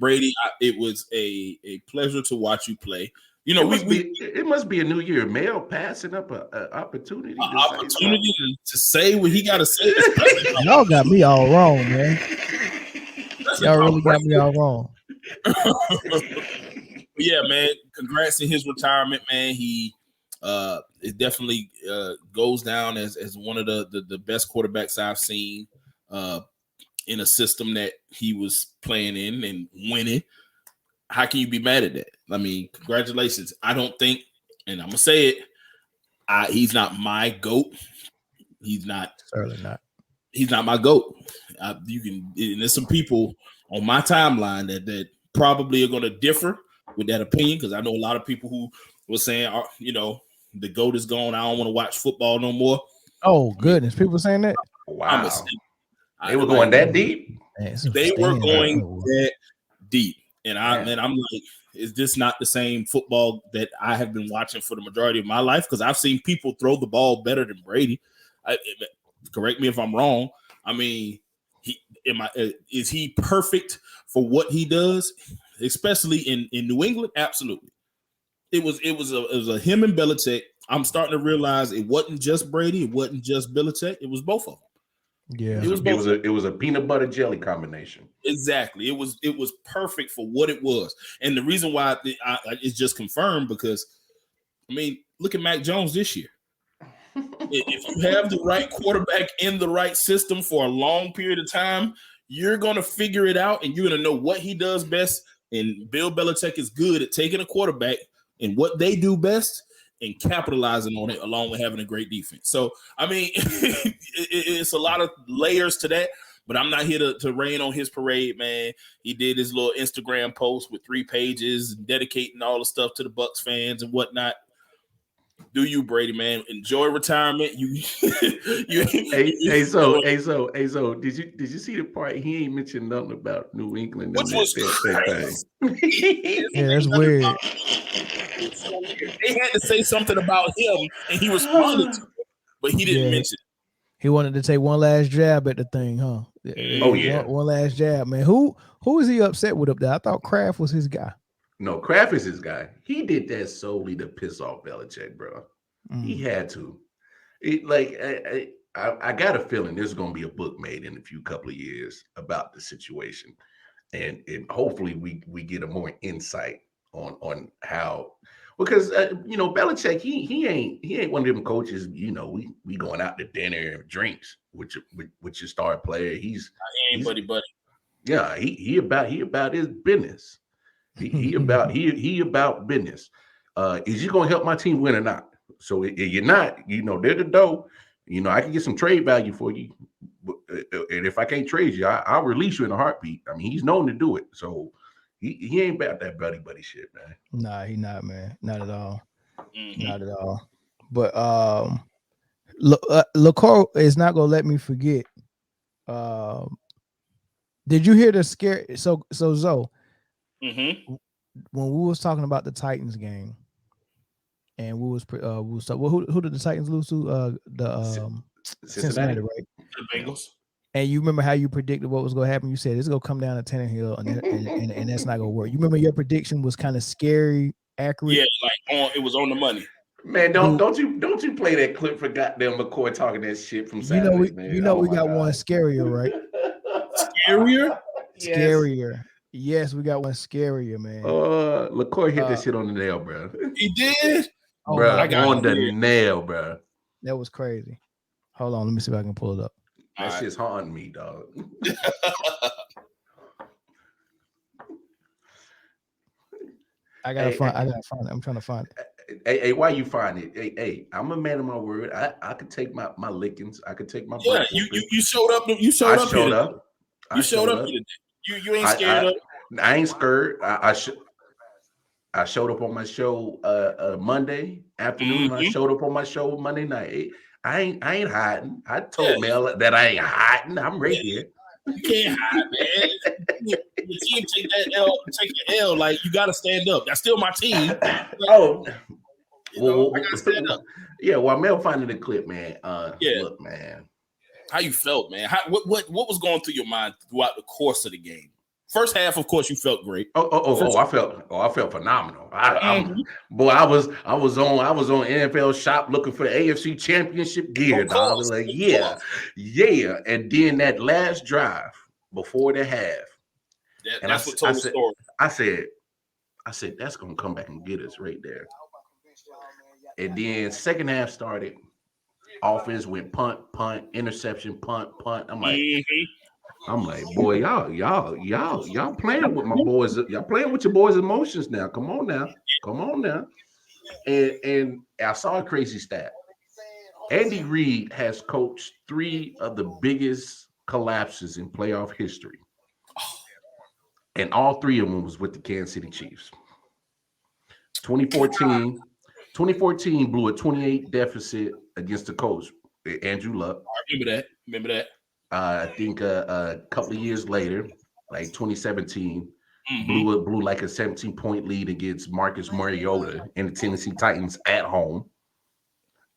Brady, it was a pleasure to watch you play. It must be a new year. Mel passing up an opportunity. To say what he got to say. Y'all got me all wrong, man. Y'all really got me all wrong. Yeah, man. Congrats to his retirement, man. He it definitely goes down as one of the best quarterbacks I've seen in a system that he was playing in and winning. How can you be mad at that? I mean, congratulations. I don't think, and I'm gonna say it, he's not my GOAT. He's not. Certainly not. He's not my GOAT. And there's some people on my timeline that probably are going to differ with that opinion, because I know a lot of people who were saying, the GOAT is gone. I don't want to watch football no more. Oh, goodness. People saying that? Wow. They were going that deep? They were going that deep. And I'm like, is this not the same football that I have been watching for the majority of my life? Because I've seen people throw the ball better than Brady. Correct me if I'm wrong. I mean, is he perfect for what he does, especially in New England? Absolutely. It was a him and Belichick. I'm starting to realize it wasn't just Brady. It wasn't just Belichick. It was both of them. Yeah, it was a peanut butter jelly combination. Exactly. It was perfect for what it was, and the reason why it's just confirmed because, I mean, look at Mac Jones this year. If you have the right quarterback in the right system for a long period of time, you're gonna figure it out, and you're gonna know what he does best. And Bill Belichick is good at taking a quarterback and what they do best and capitalizing on it, along with having a great defense. So, I mean, it's a lot of layers to that, but I'm not here to rain on his parade, man. He did his little Instagram post with 3 pages, dedicating all the stuff to the Bucs fans and whatnot. Do you, Brady, man? Enjoy retirement. So did you see the part he ain't mentioned nothing about New England? Which was crazy. Yeah, that's weird. They had to say something about him, and he responded to it, but he didn't mention it. He wanted to take one last jab at the thing, huh? Oh yeah, one last jab, man. Who is he upset with up there? I thought Kraft was his guy. No, Kraft is his guy. He did that solely to piss off Belichick, bro. He had to. I got a feeling there's going to be a book made in a couple of years about the situation, and hopefully we get a more insight on how, because Belichick he ain't one of them coaches. We going out to dinner and drinks with your star player. He ain't buddy. Yeah, he about his business. He about business. Is you gonna help my team win or not? So if you're not, they're the dough. I can get some trade value for you, and if I can't trade you, I'll release you in a heartbeat. I mean, he's known to do it, so he ain't about that buddy shit, man. Nah, he not, man, not at all, not at all. But LaCour is not gonna let me forget Did you hear the scare? So Zoe, Mm-hmm. when we was talking about the Titans game, and we was who did the Titans lose to? Cincinnati, right? The Bengals. And you remember how you predicted what was going to happen? You said it's going to come down to Tannehill, and that's not going to work. You remember your prediction was kind of scary, accurate. Yeah, like it was on the money. Man, don't you play that clip for goddamn McCoy talking that shit from Saturday, man. We got one scarier, right? Scarier? Yes. Scarier. Yes, we got one scarier, man. LaCoy hit this shit on the nail, bro. He did? Bro, on the nail, bro. That was crazy. Hold on, let me see if I can pull it up. That shit's haunting me, dog. I gotta find it. I'm trying to find it. Hey, why you find it? Hey, I'm a man of my word. I could take my lickings. I could take my you showed up. You showed up. You showed up. You ain't scared of. I ain't scared. I showed up on my show Monday afternoon. Mm-hmm. I showed up on my show Monday night. I ain't hiding. I told Mel that I ain't hiding. I'm right here. You can't hide, man. The team take the L. Like, you got to stand up. That's still my team. Like, I got to stand up. Yeah, while Mel finding the clip, man. Look, man. How you felt, man? What was going through your mind throughout the course of the game? First half, of course, you felt great. I felt phenomenal. I was on NFL Shop looking for the AFC Championship gear. I was like, yeah. And then that last drive before the half, that's what told the story. I said that's gonna come back and get us right there. And then second half started. Offense went punt, interception, punt. I'm like, boy, y'all playing with my boys. Y'all playing with your boys' emotions now. Come on now. And I saw a crazy stat. Andy Reid has coached 3 of the biggest collapses in playoff history. And all 3 of them was with the Kansas City Chiefs. 2014 blew a 28 deficit against the Colts. Andrew Luck. I remember that. I think a couple of years later, like 2017, blew like a 17-point lead against Marcus Mariota and the Tennessee Titans at home.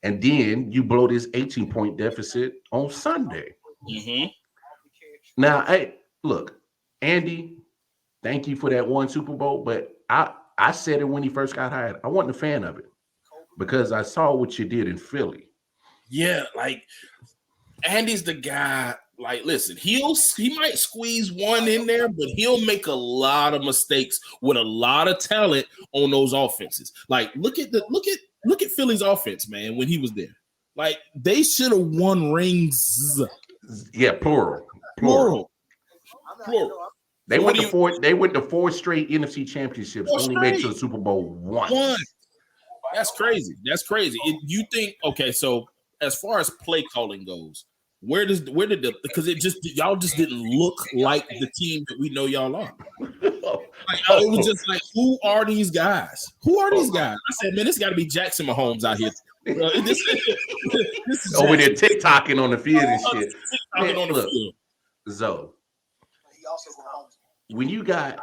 And then you blow this 18-point deficit on Sunday. Mm-hmm. Now, hey, look, Andy, thank you for that one Super Bowl, but I said it when he first got hired. I wasn't a fan of it because I saw what you did in Philly. Yeah, like Andy's the guy. Like, listen, he might squeeze one in there, but he'll make a lot of mistakes with a lot of talent on those offenses. Like, look at Philly's offense, man, when he was there. Like, they should have won rings. Yeah, plural. They went to 4 straight NFC championships, only made it to the Super Bowl once. That's crazy. You think, okay, so as far as play calling goes, because y'all just didn't look like the team that we know y'all are. It was just like, who are these guys? I said, man, this got to be Jackson Mahomes out here. This is over there TikToking on the field and shit. Man, on the field. Zoe, when you got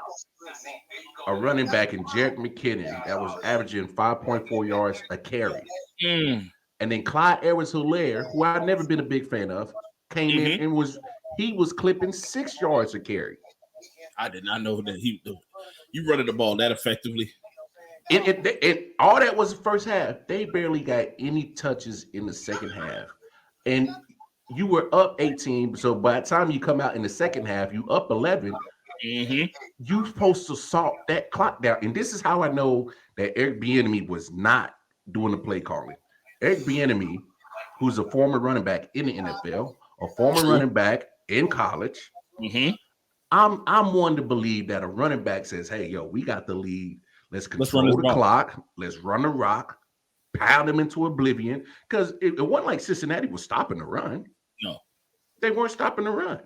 a running back in Jerick McKinnon that was averaging 5.4 yards a carry, and then Clyde Edwards-Helaire, who I've never been a big fan of, came in and was clipping 6 yards a carry. I did not know that you running the ball that effectively. And all that was the first half. They barely got any touches in the second half. And you were up 18. So by the time you come out in the second half, you up 11. You're supposed to salt that clock down. And this is how I know that Eric Bieniemy was not doing the play calling. Eric Bieniemy, who's a former running back in the NFL, a former running back in college. I'm one to believe that a running back says, hey, yo, we got the lead. Let's control the clock. Let's run the rock, pound them into oblivion. Because it wasn't like Cincinnati was stopping the run. No. They weren't stopping the run.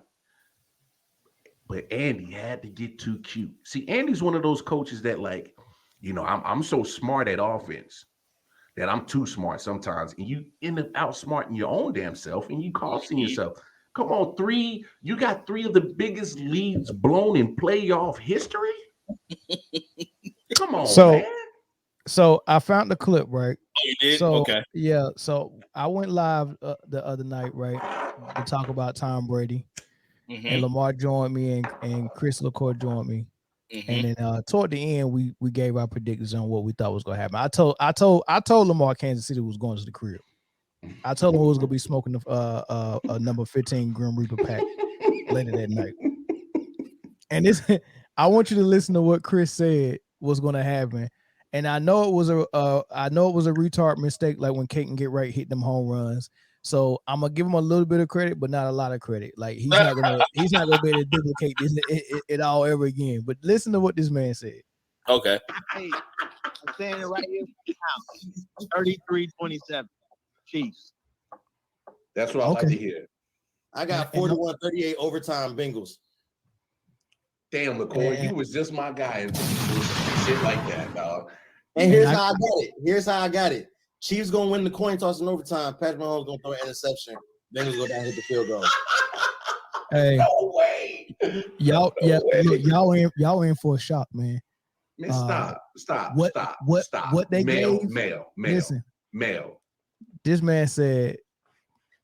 But Andy had to get too cute. See, Andy's one of those coaches that, like, I'm so smart at offense that I'm too smart sometimes. And you end up outsmarting your own damn self and you costing yourself. Come on, you got 3 of the biggest leads blown in playoff history. Come on, man. So I found the clip, right? Oh, you did? So Okay. yeah, so I went live the other night, right, to talk about Tom Brady, and Lamar joined me, and Chris LaCour joined me, and then toward the end we gave our predictions on what we thought was going to happen. I told Lamar Kansas City was going to the crib. I told him we was going to be smoking a number 15 Grim Reaper pack later that night. And this, I want you to listen to what Chris said was going to happen. And I know it was a retard mistake, like when Caton get right hit them home runs. So I'm gonna give him a little bit of credit, but not a lot of credit. Like he's not gonna be able to duplicate this it all ever again. But listen to what this man said. Okay. Hey, I'm saying it right here now. 33-27. Chiefs. That's what I like to hear. I got 41-38 overtime Bengals. Damn, LaCour, you was just my guy. And shit like that, dog. And here's how I got it. Chiefs gonna win the coin toss in overtime. Patrick Mahomes gonna throw an interception. Bengals go down and hit the field goal. Hey, no way. Y'all in for a shock, man. Man, stop. What they gave? Listen, this man said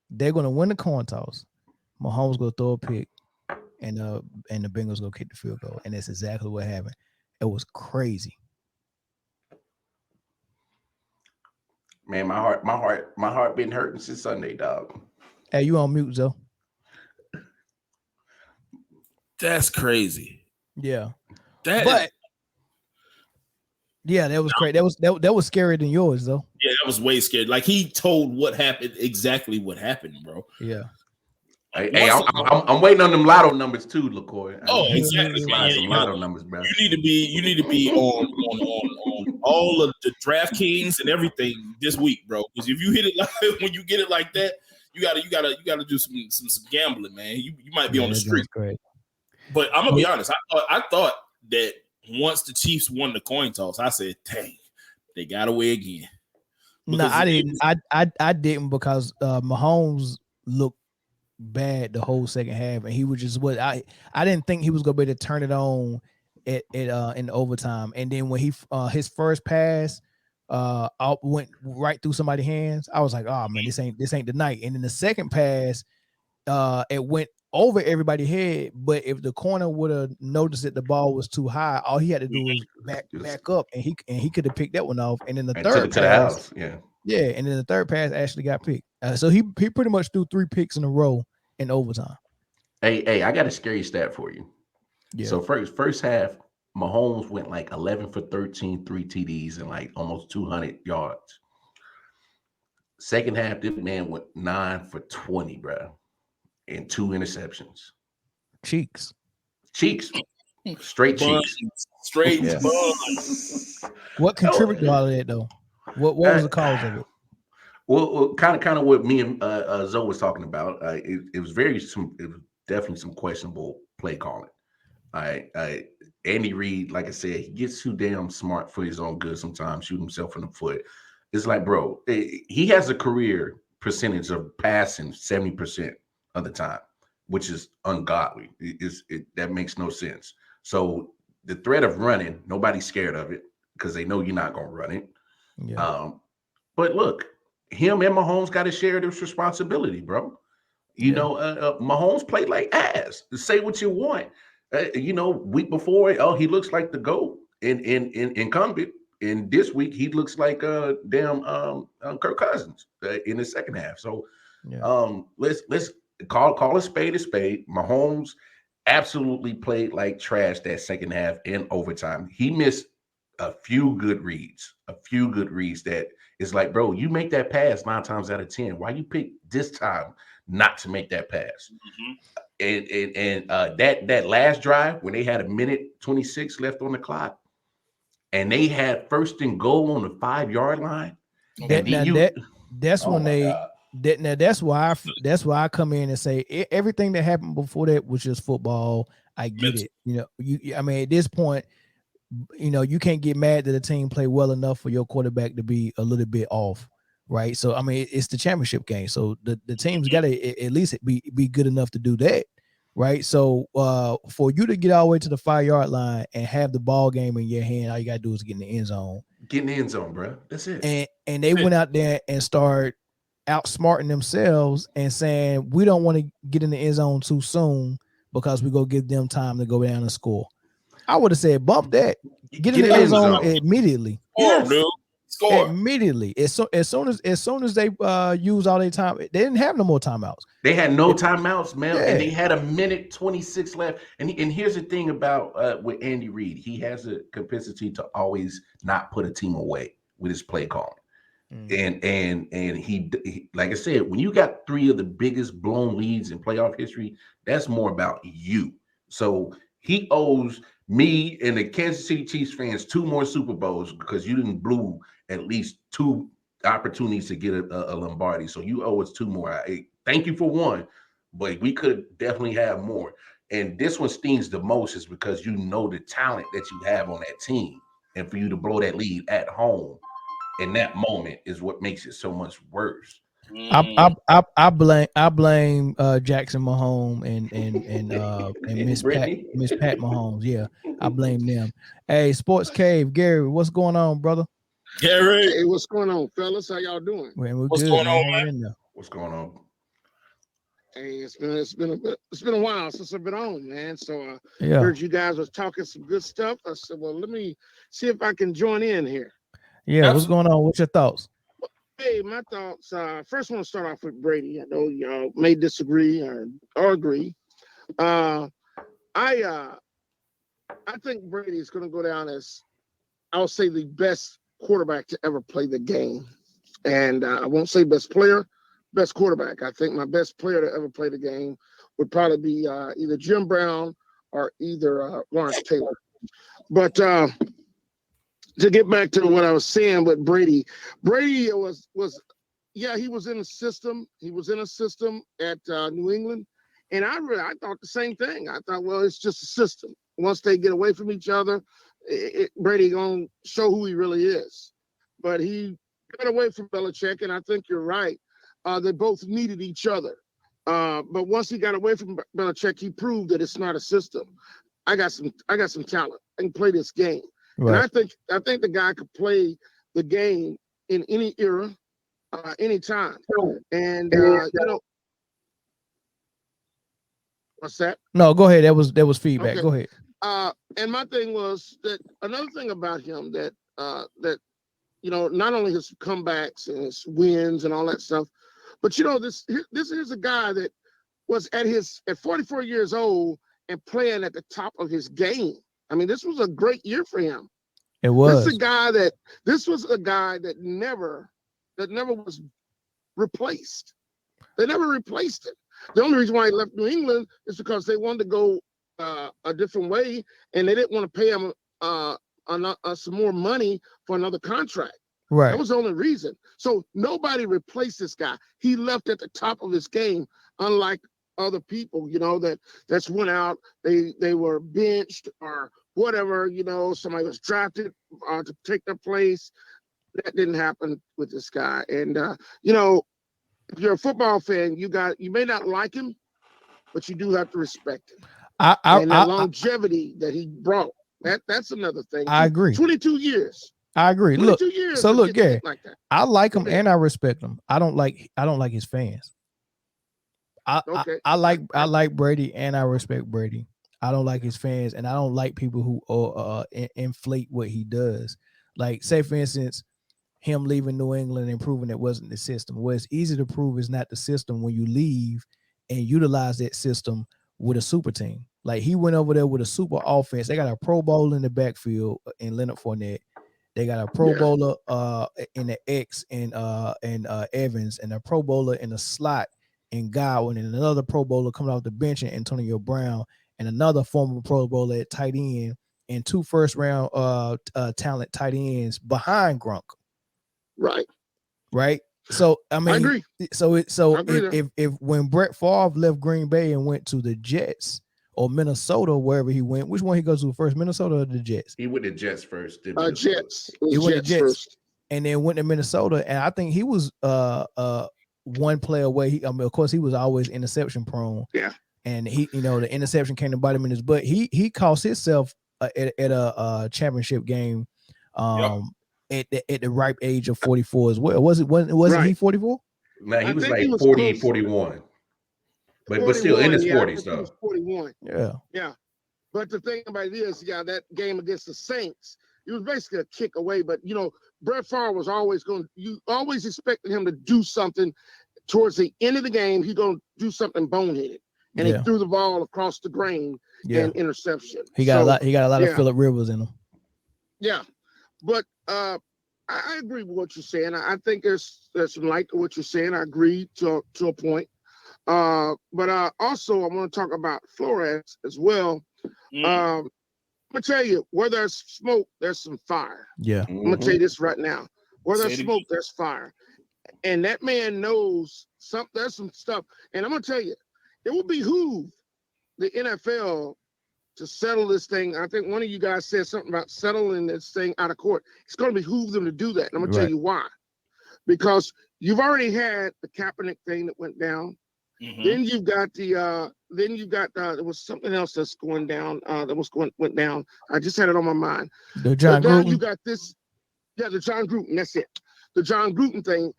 they're gonna win the coin toss. Mahomes gonna throw a pick, and the Bengals gonna kick the field goal, and that's exactly what happened. It was crazy. Man, my heart been hurting since Sunday, dog. Hey, you on mute, Zoe? That's crazy. Yeah. That was crazy. That was scarier than yours, though. Yeah, that was way scared. Like he told what happened, exactly what happened, bro. Yeah. Hey, I'm waiting on them lotto numbers too, LaCour. Oh, exactly. Some lotto numbers, bro. You need to be on all of the DraftKings and everything this week, bro. Because if you hit it like when you get it like that, you gotta do some gambling, man. You might be on the street. But I'm gonna be honest. I thought that once the Chiefs won the coin toss, I said, "Dang, they got away again." No, I didn't. I didn't because Mahomes looked bad the whole second half, and he was just what I didn't think he was gonna be able to turn it on at in overtime. And then when he his first pass went right through somebody's hands, I was like, oh man, this ain't the night. And then the second pass it went over everybody's head, but if the corner would have noticed that the ball was too high, all he had to do was back up, and he could have picked that one off. And then the third pass, and then the third pass actually got picked. So he pretty much threw 3 picks in a row in overtime. Hey, I got a scary stat for you. Yeah. So first half, Mahomes went like 11 for 13, 3 TDs and like almost 200 yards. Second half, this man went 9 for 20, bro, and 2 interceptions. Cheeks. Straight cheeks. Straight Yeah. buns. What contributed to all of that though? What was the cause of it? Well, kind of what me and Zoe was talking about. It was definitely some questionable play calling. Andy Reid, like I said, he gets too damn smart for his own good sometimes, shoot himself in the foot. It's like, bro, he has a career percentage of passing 70% of the time, which is ungodly. That makes no sense. So the threat of running, nobody's scared of it because they know you're not going to run it. Yeah. But look, him and Mahomes got to share this responsibility, bro. You know, Mahomes played like ass. Say what you want. Week before, he looks like the GOAT in incumbent. And this week, he looks like Kirk Cousins in the second half. So let's call a spade a spade. Mahomes absolutely played like trash that second half in overtime. He missed a few good reads that is like, bro, you make that pass 9 times out of 10. Why you pick this time not to make that pass? And that last drive when they had 1:26 left on the clock and they had 1st and goal on the 5-yard line. That's why I come in and say everything that happened before that was just football. I get it. At this point, you can't get mad that the team played well enough for your quarterback to be a little bit off right? So I mean, it's the championship game. So the team's got to at least be good enough to do that, right? So for you to get all the way to the 5-yard line and have the ball game in your hand, all you got to do is get in the end zone. Get in the end zone, bro. That's it. And they went out there and start outsmarting themselves and saying, we don't want to get in the end zone too soon because we go give them time to go down and score. I would have said, bump that. Get in the end zone immediately. Score, dude. Score. Immediately. As soon as they use all their time, they didn't have no more timeouts. They had no timeouts, man, and they had 1:26 left. And here's the thing about with Andy Reid, he has a capacity to always not put a team away with his play calling. And he, like I said, when you got 3 of the biggest blown leads in playoff history, that's more about you. So he owes me and the Kansas City Chiefs fans 2 more Super Bowls because you didn't blew at least 2 opportunities to get a Lombardi. So you owe us 2 more. Thank you for 1, but we could definitely have more. And this one stings the most is because you know the talent that you have on that team, and for you to blow that lead at home in that moment is what makes it so much worse. I blame Jackson Mahomes and Miss Pat Mahomes. Yeah, I blame them. Hey, Sports Cave, Gary, what's going on, brother? Gary, hey, what's going on, fellas? How y'all doing? What's going on, man? What's going on? Hey, it's been a while since I've been on, man. So Yeah. heard you guys was talking some good stuff. I said, well, let me see if I can join in here. Yeah, what's going on? What's your thoughts? Hey, my thoughts. First, I want to start off with Brady. I know y'all may disagree or agree. I think Brady is going to go down as, I'll say, the best quarterback to ever play the game. And I won't say best player, best quarterback. I think my best player to ever play the game would probably be either Jim Brown or either Lawrence Taylor. But to get back to what I was saying with Brady was he was in a system. He was in a system at New England, and I thought the same thing. I thought, well, it's just a system. Once they get away from each other, Brady gonna show who he really is. But he got away from Belichick, and I think you're right. They both needed each other. But once he got away from Belichick, he proved that it's not a system. I got some talent. I can play this game. Right. And I think the guy could play the game in any era, any time. And what's that? No, go ahead. That was feedback. Okay. Go ahead. And my thing was that another thing about him that not only his comebacks and his wins and all that stuff, but this is a guy that was at 44 years old and playing at the top of his game. I mean, this was a great year for him. It was. This was a guy that never was replaced. They never replaced him. The only reason why he left New England is because they wanted to go a different way, and they didn't want to pay him some more money for another contract. Right. That was the only reason. So nobody replaced this guy. He left at the top of his game, unlike other people, that's went out. They were benched or whatever, somebody was drafted to take their place. That didn't happen with this guy. And if you're a football fan, you may not like him, but you do have to respect him. And the longevity that he brought, that's another thing. I agree. 22 years. I agree. Look, Gary, like that. I like him and I respect him. I don't like his fans. I like Brady and I respect Brady. I don't like his fans, and I don't like people who inflate what he does. Like, say for instance, him leaving New England and proving it wasn't the system. Well, it's easy to prove it's not the system when you leave and utilize that system with a super team. Like, he went over there with a super offense. They got a Pro Bowl in the backfield in Leonard Fournette. They got a Pro Bowler in the X and Evans, and a Pro Bowler in the slot in Godwin, and another Pro Bowler coming off the bench in Antonio Brown, and another former Pro Bowler at tight end, and 2 first-round talent tight ends behind Gronk. Right. So I mean, I agree. If when Brett Favre left Green Bay and went to the Jets or Minnesota, wherever he went, which one he goes to first, Minnesota or the Jets? He went to Jets first. Jets. He went to Jets. First. and then went to Minnesota, and I think he was one play away. Of course, he was always interception prone. Yeah. And he, the interception came to bite him in his butt. He cost himself at a championship game at the ripe age of 44 as well. Wasn't he 44? Man, he I was think like he was 40, close. 41. But still in his 40s, He though. was 41. Yeah. Yeah. But the thing about it is, that game against the Saints, it was basically a kick away. But, Brett Favre was you always expected him to do something towards the end of the game. He's going to do something boneheaded. And he threw the ball across the grain and interception. He got a lot of Phillip Rivers in him. Yeah. But I agree with what you're saying. I think there's some light to what you're saying. I agree to a point. But also I want to talk about Flores as well. I'm gonna tell you, where there's smoke, there's some fire. Yeah. I'm gonna tell you this right now. Where there's smoke, there's fire. And that man knows there's some stuff. And I'm gonna tell you, it will behoove the NFL to settle this thing. I think one of you guys said something about settling this thing out of court. It's going to behoove them to do that. And I'm going to tell you why. Because you've already had the Kaepernick thing that went down. Mm-hmm. Then you've got there was something else that's going down. Went down. I just had it on my mind. The John Gruden. You got this. Yeah, the John Gruden. That's it. The John Gruden thing.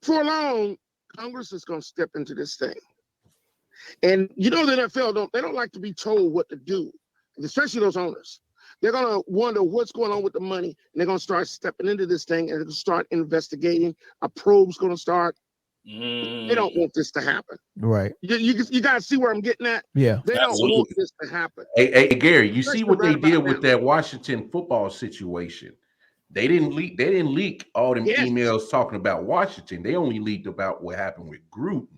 For long, Congress is going to step into this thing. And the NFL don't like to be told what to do, especially those owners. They're gonna wonder what's going on with the money, and they're gonna start stepping into this thing and they're gonna start investigating. A probe's gonna start. They don't want this to happen. Right. You gotta see where I'm getting at. Yeah. They don't want this to happen. Hey, Gary, you see what they did with that Washington football situation? They didn't leak all them emails talking about Washington. They only leaked about what happened with Gruden.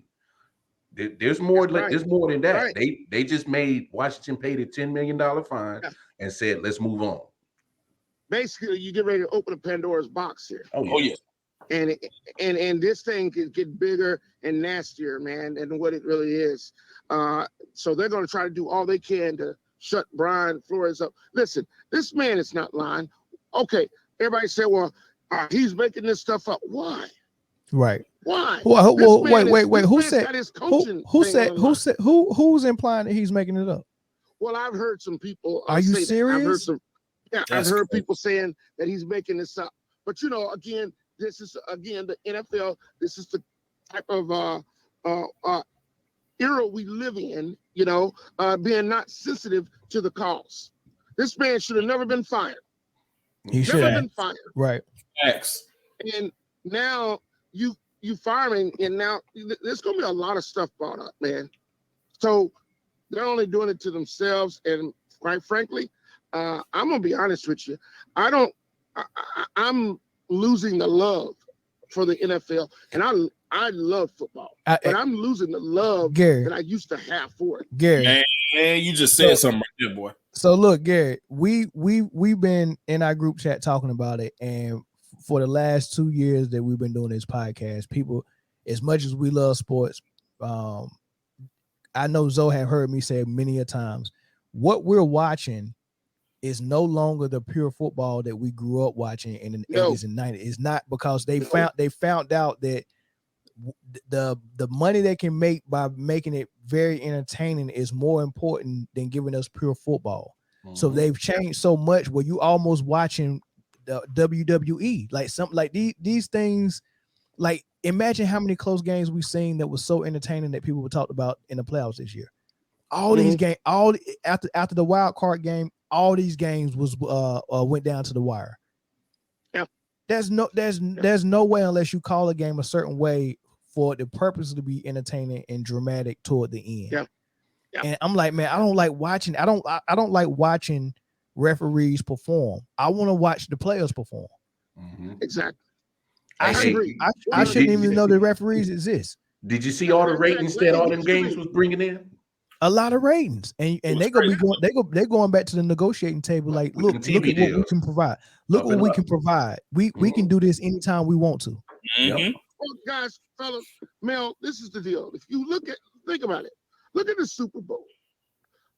There's more. There's more than that. Right. They just made Washington pay the $10 million fine and said, "Let's move on." Basically, you get ready to open a Pandora's box here. Oh yeah. And this thing could get bigger and nastier, man, than what it really is. So they're going to try to do all they can to shut Brian Flores up. Listen, this man is not lying. Okay, everybody said, "Well, he's making this stuff up." Why? Right. Why? Well, wait. Who's implying that he's making it up? Well, I've heard some people. Are you serious? I've heard people saying that he's making this up. But again, this is the NFL. This is the type of era we live in. Being not sensitive to the cause. This man should have never been fired. He should have been fired. Right. X. And now you fire him, and now there's gonna be a lot of stuff brought up, man. So they're only doing it to themselves, and quite frankly, I'm gonna be honest with you. I'm losing the love for the NFL, and I love football, but I'm losing the love that I used to have for it. Gary, man, you just said something right there, boy. So look, Gary, we've been in our group chat talking about it, and for the last 2 years that we've been doing this podcast, people, as much as we love sports, I know Zoe have heard me say many a times, what we're watching is no longer the pure football that we grew up watching in the 80s and 90s. It's not, because they found out that the money they can make by making it very entertaining is more important than giving us pure football. Mm-hmm. So they've changed so much where you almost watching the WWE, like something like these things. Like, imagine how many close games we've seen that was so entertaining that people were talked about in the playoffs this year. All these games, after the wild card game, all these games went down to the wire. Yeah, there's no way, unless you call a game a certain way, for the purpose to be entertaining and dramatic toward the end. Yeah. And I'm like, man, I don't like watching referees perform. I want to watch the players perform. Mm-hmm. Exactly. I shouldn't even know the referees exist. Did you see all the ratings that all them games was bringing in? A lot of ratings, and they're going back to the negotiating table. Like, look at what we can provide. Look what we can provide. We can do this anytime we want to. Mm-hmm. Well, guys, fellas, Mel, this is the deal. If you think about it. Look at the Super Bowl.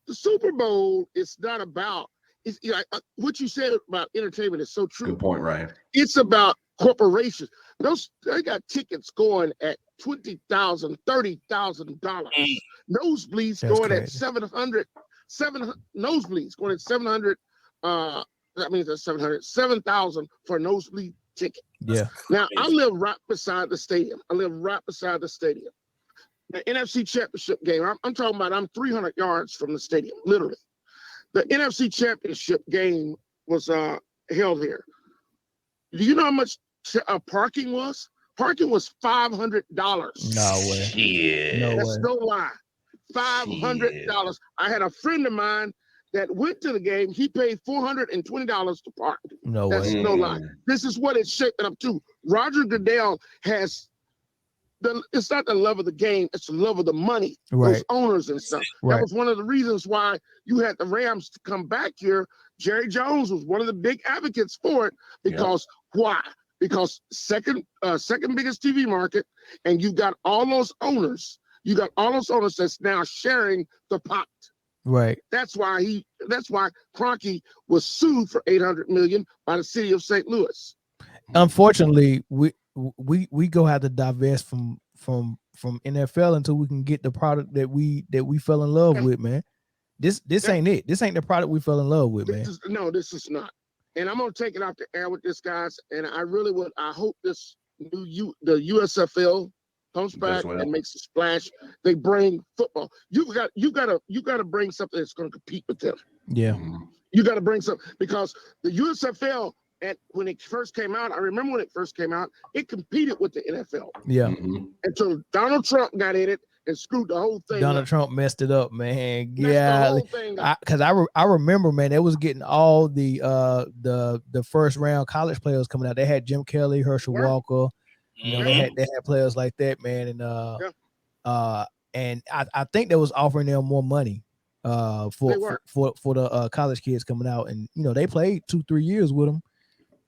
The Super Bowl is not about. What you said about entertainment is so true. Good point, Ryan. It's about corporations. They got tickets going at $20,000, $30,000. Nosebleeds That's going at crazy. 700. Nosebleeds going at 700. That means that's 7,000 for a nosebleed ticket. Yeah. Now I live right beside the stadium. The NFC Championship game. I'm talking about. I'm 300 yards from the stadium, literally. The NFC Championship game was held here. Do you know how much parking was? Parking was $500. No way. Shit. No That's way. no lie. $500. I had a friend of mine that went to the game. He paid $420 to park. No That's way. no lie. This is what it's shaping up to. Roger Goodell has it's not the love of the game, it's the love of the money, Right. those owners and stuff. Right. That was one of the reasons why you had the Rams to come back here. Jerry Jones was one of the big advocates for it because why? Because second biggest TV market, and you got all those owners. You got all those owners that's now sharing the pot. Right. That's why Kroenke was sued for $800 million by the city of St. Louis. Unfortunately, we go have to divest from NFL until we can get the product that we fell in love with, man. This ain't it. This ain't the product we fell in love with, man. This is not. And I'm gonna take it off the air with this, guys. And I really would. I hope this the USFL comes back and makes a splash. They bring football. You gotta bring something that's gonna compete with them. Yeah. You gotta bring something because the USFL. When it first came out, I remember when it first came out, it competed with the NFL. Yeah. Until Donald Trump got in it and screwed the whole thing Donald up. Trump messed it up, man. Yeah. Because I remember, man, they was getting all the first round college players coming out. They had Jim Kelly, Herschel Walker. You know, they had players like that, man. And I think they was offering them more money for the college kids coming out. And you know, they played 2-3 years with them.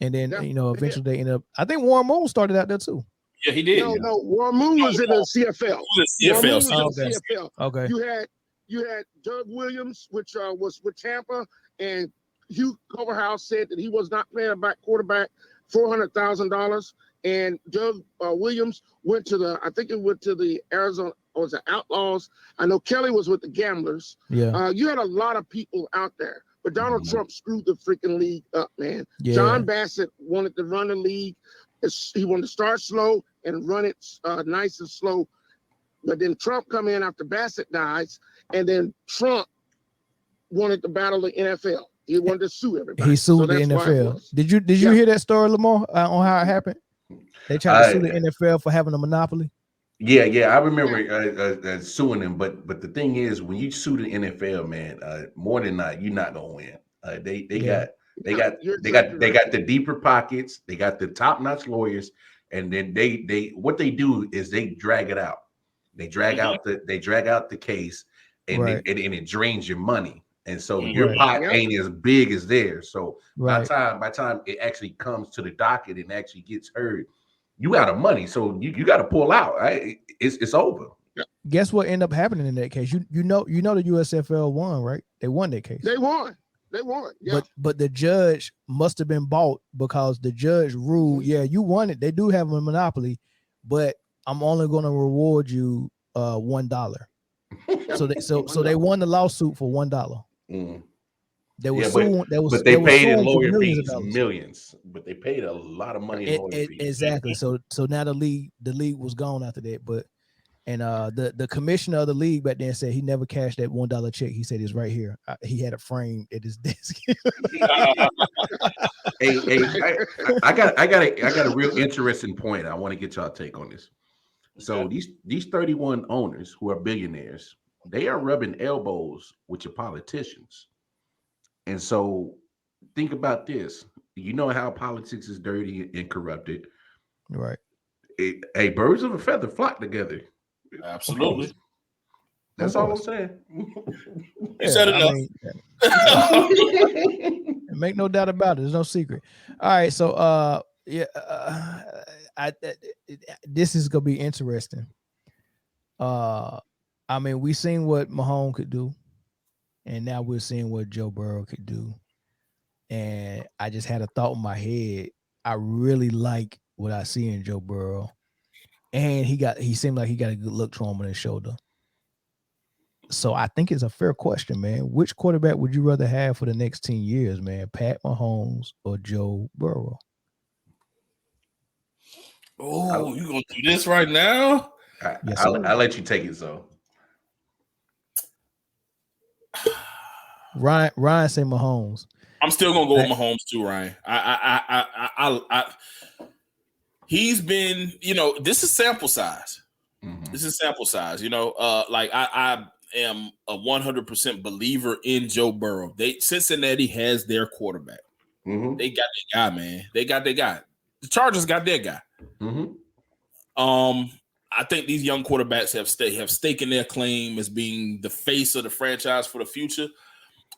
And then, eventually they ended up. I think Warren Moon started out there too. Yeah, he did. No, Warren Moon was in the CFL. CFL. Okay. You had Doug Williams, which was with Tampa, and Hugh Overhouse said that he was not playing a back quarterback, $400,000. And Doug Williams went to the Arizona, or was it Outlaws? I know Kelly was with the Gamblers. Yeah. You had a lot of people out there. But Donald Trump screwed the freaking league up, man. Yeah. John Bassett wanted to run the league. He wanted to start slow and run it nice and slow. But then Trump come in after Bassett dies, and then Trump wanted to battle the NFL. He wanted to sue everybody. He sued the NFL. Did you hear that story, Lamar, on how it happened? They tried to sue the NFL for having a monopoly. Yeah, I remember suing them, but the thing is, when you sue the NFL, man, more than not, you're not gonna win. They got the deeper pockets, they got the top-notch lawyers, and then they what they do is they drag it out. They drag out the case, and it drains your money, and so your pot ain't as big as theirs. So by time it actually comes to the docket and actually gets heard, you out of money, so you got to pull out. Right? It's over. Guess what ended up happening in that case? You know the USFL won, right? They won that case. They won. Yeah. But the judge must have been bought because the judge ruled, you won it. They do have a monopoly, but I'm only going to reward you $1. So they won the lawsuit for $1. They were suing, but they paid in lawyer fees millions. But they paid a lot of money in lawyer fees. Exactly. So now the league was gone after that. But the commissioner of the league back then said he never cashed that $1 check. He said it's right here. He had a frame at his desk. I got a real interesting point. I want to get y'all take on this. So these 31 owners who are billionaires, they are rubbing elbows with your politicians. And so think about this. You know how politics is dirty and corrupted. Right. Birds of a feather flock together. Absolutely. That's all I'm saying. You said enough. Make no doubt about it. There's no secret. All right. So this is gonna be interesting. We seen what Mcmahon could do. And now we're seeing what Joe Burrow could do. And I just had a thought in my head. I really like what I see in Joe Burrow, and he seemed like he got a good look to him on his shoulder. So I think it's a fair question, man. Which quarterback would you rather have for the next 10 years, man? Pat Mahomes or Joe Burrow? Oh, you gonna do this right now? Yes, I'll sir. let you take it. So Ryan say Mahomes. I'm still gonna go with Mahomes too, Ryan. He's been, this is sample size. mhm. This is sample size. Like I am a 100% believer in Joe Burrow. Cincinnati has their quarterback. Mhm. They got their guy, man. They got their guy. The Chargers got their guy. Mhm. I think these young quarterbacks have staken their claim as being the face of the franchise for the future.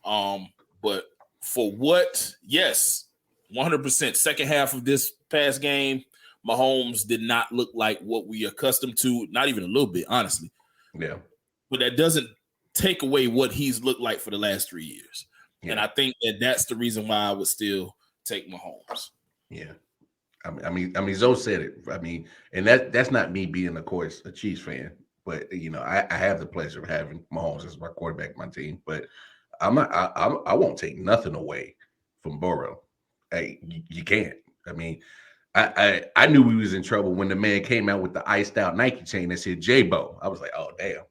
But for what? Yes, 100%. Second half of this past game, Mahomes did not look like what we are accustomed to, not even a little bit, honestly. Yeah. But that doesn't take away what he's looked like for the last 3 years. Yeah. And I think that's the reason why I would still take Mahomes. Yeah. I mean, Zoe said it. I mean, and that's not me being, of course, a Chiefs fan, but I have the pleasure of having Mahomes as my quarterback, on my team. But I won't take nothing away from Burrow. Hey, you can't. I mean, I knew we was in trouble when the man came out with the iced out Nike chain that said J-Bo. I was like, oh damn,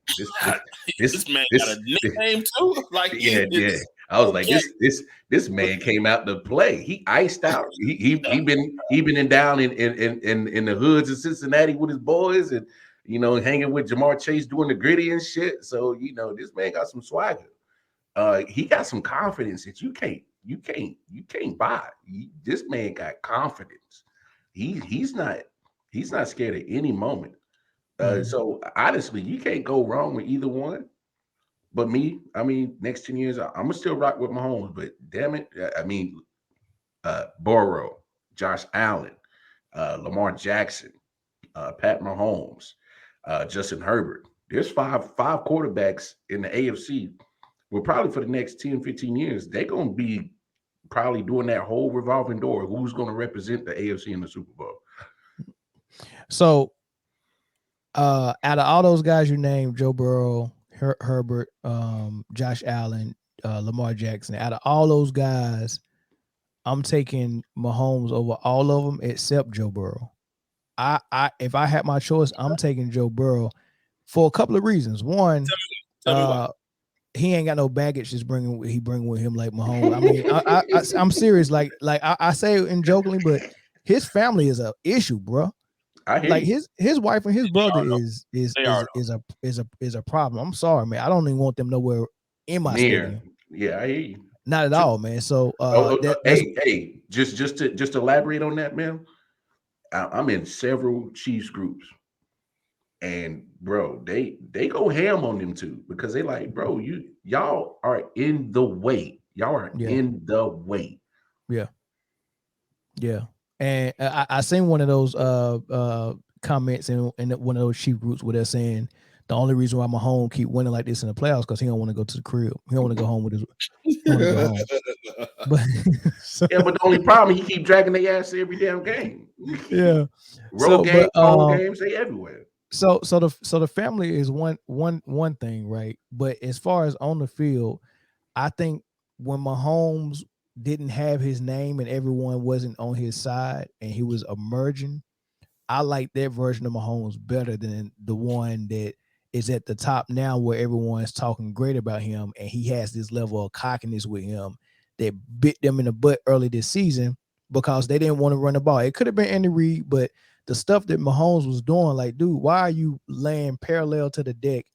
this man got a nickname too. Like yeah. I was like, this man came out to play. He iced out. He been in down in the hoods of Cincinnati with his boys, and hanging with Jamar Chase doing the gritty and shit. So this man got some swagger. He got some confidence that you can't buy. This man got confidence. He's not scared at any moment. So honestly, you can't go wrong with either one. But next 10 years, I'm gonna still rock with Mahomes. But damn it, Burrow, Josh Allen, Lamar Jackson, Pat Mahomes, Justin Herbert. There's five quarterbacks in the AFC. Well, probably for the next 10, 15 years, they're gonna be probably doing that whole revolving door. Who's gonna represent the AFC in the Super Bowl? So, out of all those guys you named, Joe Burrow, Herbert, Josh Allen, Lamar Jackson, out of all those guys, I'm taking Mahomes over all of them except Joe Burrow. If I had my choice, I'm taking Joe Burrow for a couple of reasons. One, Tell me why. he ain't got no baggage he bring with him like Mahomes. I mean, I'm serious. Like I say it jokingly, but his family is a issue, bro. Like his wife and his brother is a problem. I'm sorry, man. I don't even want them nowhere in my stadium. Yeah, I hear you. Not at all, man. So hey, just to elaborate on that, man. I'm in several Chiefs groups, and bro, they go ham on them too, because they like, bro, y'all are in the way. Y'all are in the way. Yeah. And I seen one of those comments in one of those Chief groups where they're saying the only reason why Mahomes keep winning like this in the playoffs because he don't want to go to the crib. He don't want to go home with his. But but the only problem, he keep dragging their ass every damn game. Yeah, road games, home games, they everywhere. So the family is one thing, right? But as far as on the field, I think when Mahomes didn't have his name and everyone wasn't on his side and he was emerging, I like that version of Mahomes better than the one that is at the top now where everyone's talking great about him and he has this level of cockiness with him that bit them in the butt early this season because they didn't want to run the ball. It could have been Andy Reid, but the stuff that Mahomes was doing, like, dude, why are you laying parallel to the deck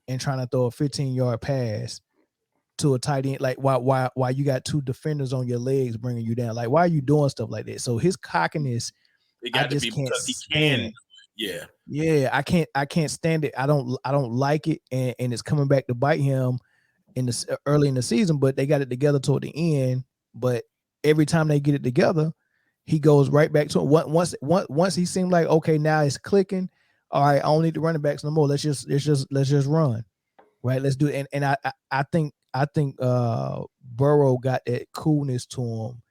and trying to throw a 15-yard pass to a tight end? Like, why you got two defenders on your legs bringing you down? Like, why are you doing stuff like that? So his cockiness, I just can't stand it. Yeah, I can't stand it. I don't like it, and it's coming back to bite him in the early in the season. But they got it together toward the end. But every time they get it together, he goes right back to it. Once he seemed like, okay, now it's clicking. All right, I don't need the running backs no more. Let's just run, right? Let's do it. And I think Burrow got that coolness to him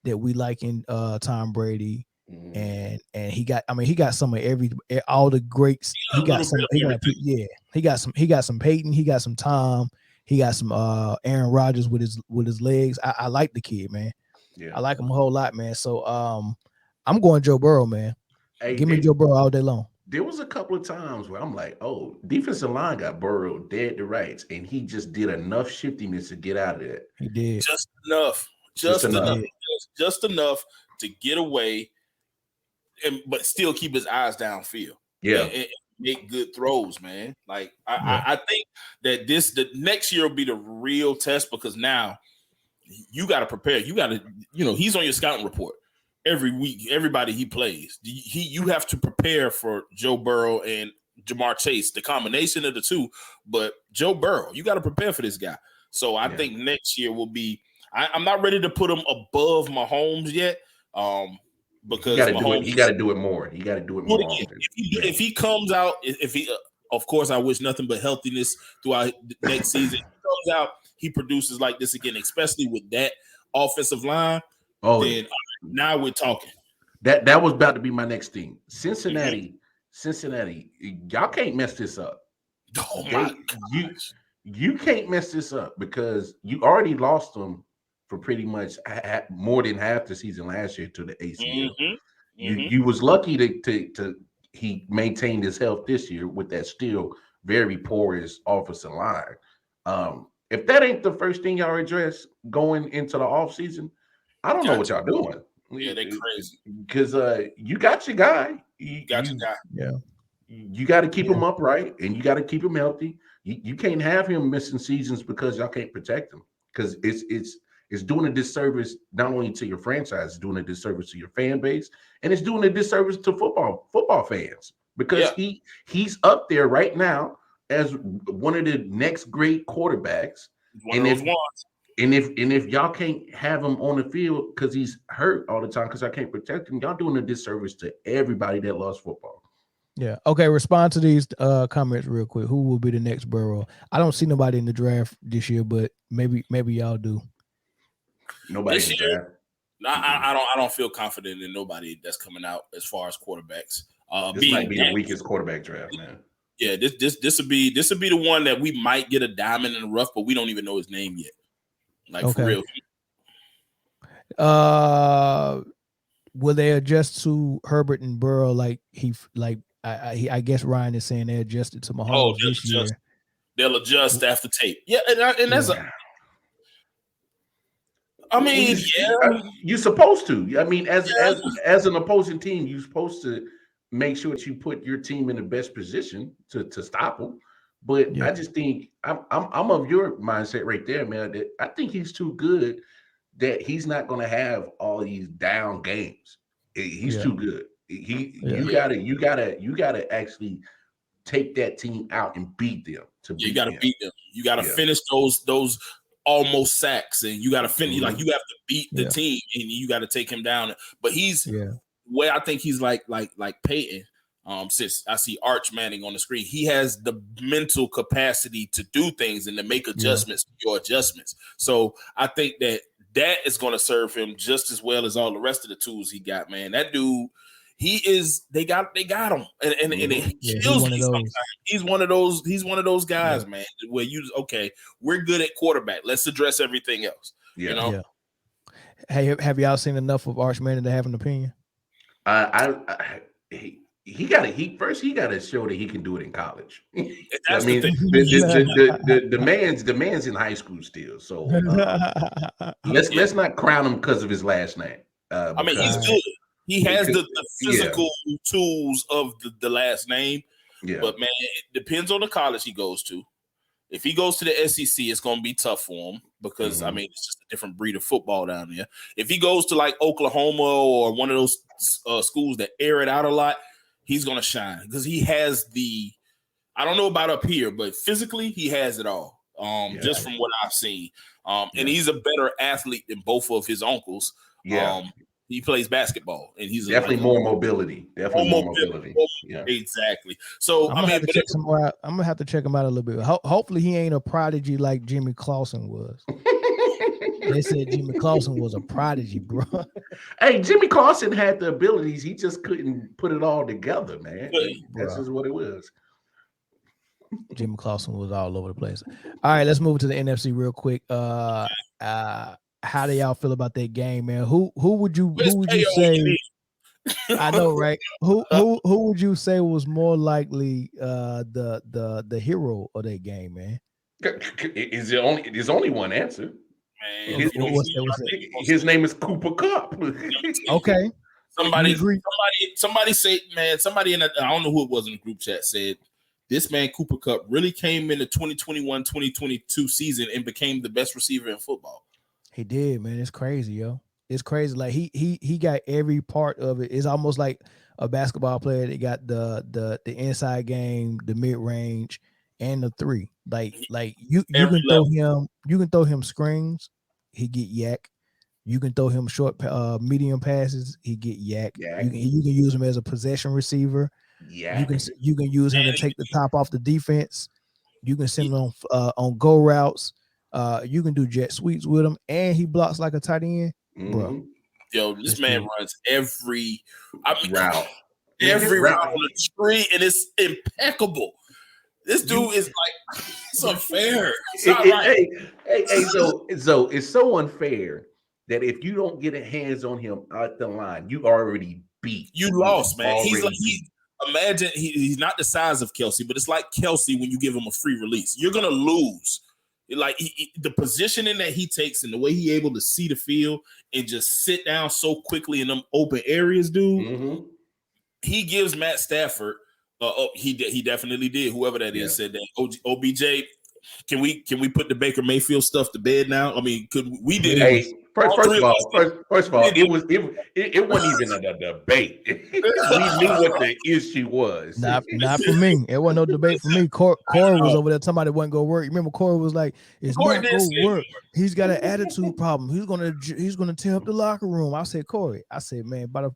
that we like in Tom Brady. Mhm. And he got some of all the greats. He got some he got some Peyton, he got some Tom, he got some Aaron Rodgers with his legs. I like the kid, man. Yeah. I like him a whole lot, man. So I'm going Joe Burrow, man. Hey, Give me Joe Burrow all day long. There was a couple of times where I'm like, oh, defensive line got Burrow dead to rights, and he just did enough shiftiness to get out of it. He did. Just enough to get away, but still keep his eyes downfield. Yeah. And make good throws, man. Like I think that the next year will be the real test, because now you got to prepare. You got to, he's on your scouting report every week. Everybody he plays, you have to prepare for Joe Burrow and Jamar Chase, the combination of the two. But Joe Burrow, you got to prepare for this guy. So I think next year will be. I'm not ready to put him above Mahomes yet. Because you got to do it more. You got to do it more often. If he comes out, of course, I wish nothing but healthiness throughout the next season. If he comes out, he produces like this again, especially with that offensive line. Oh, then now we're talking. That was about to be my next thing. Cincinnati, y'all can't mess this up. Oh my gosh. You can't mess this up, because you already lost them for pretty much more than half the season last year to the ACL. You was lucky to he maintained his health this year with that still very porous offensive line. If that ain't the first thing y'all address going into the offseason, I don't know what y'all doing. Yeah, they crazy. Because you got your guy. You got your guy. Yeah. You got to keep him upright, and you got to keep him healthy. You can't have him missing seasons because y'all can't protect him. Because it's doing a disservice not only to your franchise, it's doing a disservice to your fan base, and it's doing a disservice to football fans, because he's up there right now as one of the next great quarterbacks. And if y'all can't have him on the field because he's hurt all the time because I can't protect him, y'all doing a disservice to everybody that loves football. Yeah. Okay. Respond to these comments real quick. Who will be the next Burrow? I don't see nobody in the draft this year, but maybe y'all do. Nobody in the draft. I don't feel confident in nobody that's coming out as far as quarterbacks. This might be the weakest quarterback draft, man. Yeah, this would be the one that we might get a diamond in the rough, but we don't even know his name yet. Like, for real. Will they adjust to Herbert and Burrow I guess Ryan is saying they adjusted to Mahomes this year. They'll adjust after tape. Yeah, and that's you're supposed to. I mean, as an opposing team, you're supposed to make sure that you put your team in the best position to stop them. But I just think I'm of your mindset right there, man. That I think he's too good that he's not going to have all these down games. He's too good. You gotta actually take that team out and beat them. You gotta beat them. You gotta finish those almost sacks, and you gotta finish. Like, you have to beat the team, and you gotta take him down. But he's where I think he's like Peyton. Since I see Arch Manning on the screen, he has the mental capacity to do things and to make adjustments, your adjustments. So I think that is going to serve him just as well as all the rest of the tools he got, man. That dude, they got him. And it kills me sometimes. He's one of those guys, man, where we're good at quarterback. Let's address everything else. Hey, have y'all seen enough of Arch Manning to have an opinion? He got to show that he can do it in college. That's the man's in high school still. So let's not crown him because of his last name. He's good. He has the physical tools of the last name. Yeah. But man, it depends on the college he goes to. If he goes to the SEC, it's going to be tough for him because it's just a different breed of football down there. If he goes to like Oklahoma or one of those schools that air it out a lot, he's going to shine because he has I don't know about up here, but physically he has it all. Just from what I've seen. And he's a better athlete than both of his uncles. Yeah. He plays basketball and he's definitely more mobility. Definitely more mobility. Yeah. Exactly. So I'm gonna have to check him out a little bit. Hopefully he ain't a prodigy like Jimmy Clausen was. They said Jimmy Clausen was a prodigy, bro. Hey, Jimmy Clausen had the abilities. He just couldn't put it all together, man. But- That's just what it was. Jimmy Clausen was all over the place. All right, let's move to the NFC real quick. How do y'all feel about that game, man? Who would you say? I know, right? Who would you say was more likely the hero of that game, man? There's only one answer. Man, What's that? His name is Cooper Kupp. Okay. Somebody say, man, somebody in I don't know who it was in the group chat said this man Cooper Kupp really came in the 2021-2022 season and became the best receiver in football. He did, man. It's crazy, yo. It's crazy. Like he got every part of it. It's almost like a basketball player that got the inside game, the mid range, and the three. Like you can throw him screens, he get yak. You can throw him short medium passes, he get yak. You can use him as a possession receiver. Yeah. You can use him to take the top off the defense. You can send him on go routes. You can do jet sweeps with him, and he blocks like a tight end, bro. Yo, this man runs every route. Every route on the tree, and it's impeccable. This dude is like, it's unfair. It's not right. So it's so unfair that if you don't get a hands on him at the line, you already beat. You lost, man. Imagine he's not the size of Kelsey, but it's like Kelsey when you give him a free release. You're gonna lose. Like the positioning that he takes and the way he able to see the field and just sit down so quickly in them open areas, dude. He gives Matt Stafford. He definitely did. Whoever that is said that. OBJ. Can we put the Baker Mayfield stuff to bed now? I mean, could we did it? First of all, it wasn't even a debate. We knew what the issue was. Not for me. It wasn't no debate for me. Corey was over there. Somebody wasn't gonna work. Remember, Corey was like, "It's not gonna work. He's got an attitude problem. He's gonna tear up the locker room." I said, Corey. I said, man, but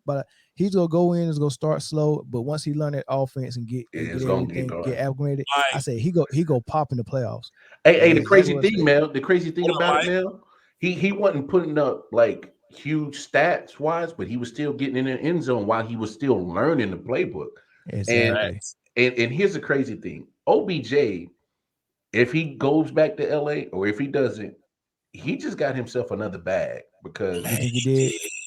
he's gonna go in. He's gonna start slow, but once he learn that offense and get acclimated, I said he go pop in the playoffs. Hey, the crazy thing, man. The crazy thing about it, man. He wasn't putting up like huge stats wise, but he was still getting in the end zone while he was still learning the playbook. Exactly. And here's the crazy thing: OBJ, if he goes back to LA or if he doesn't, he just got himself another bag because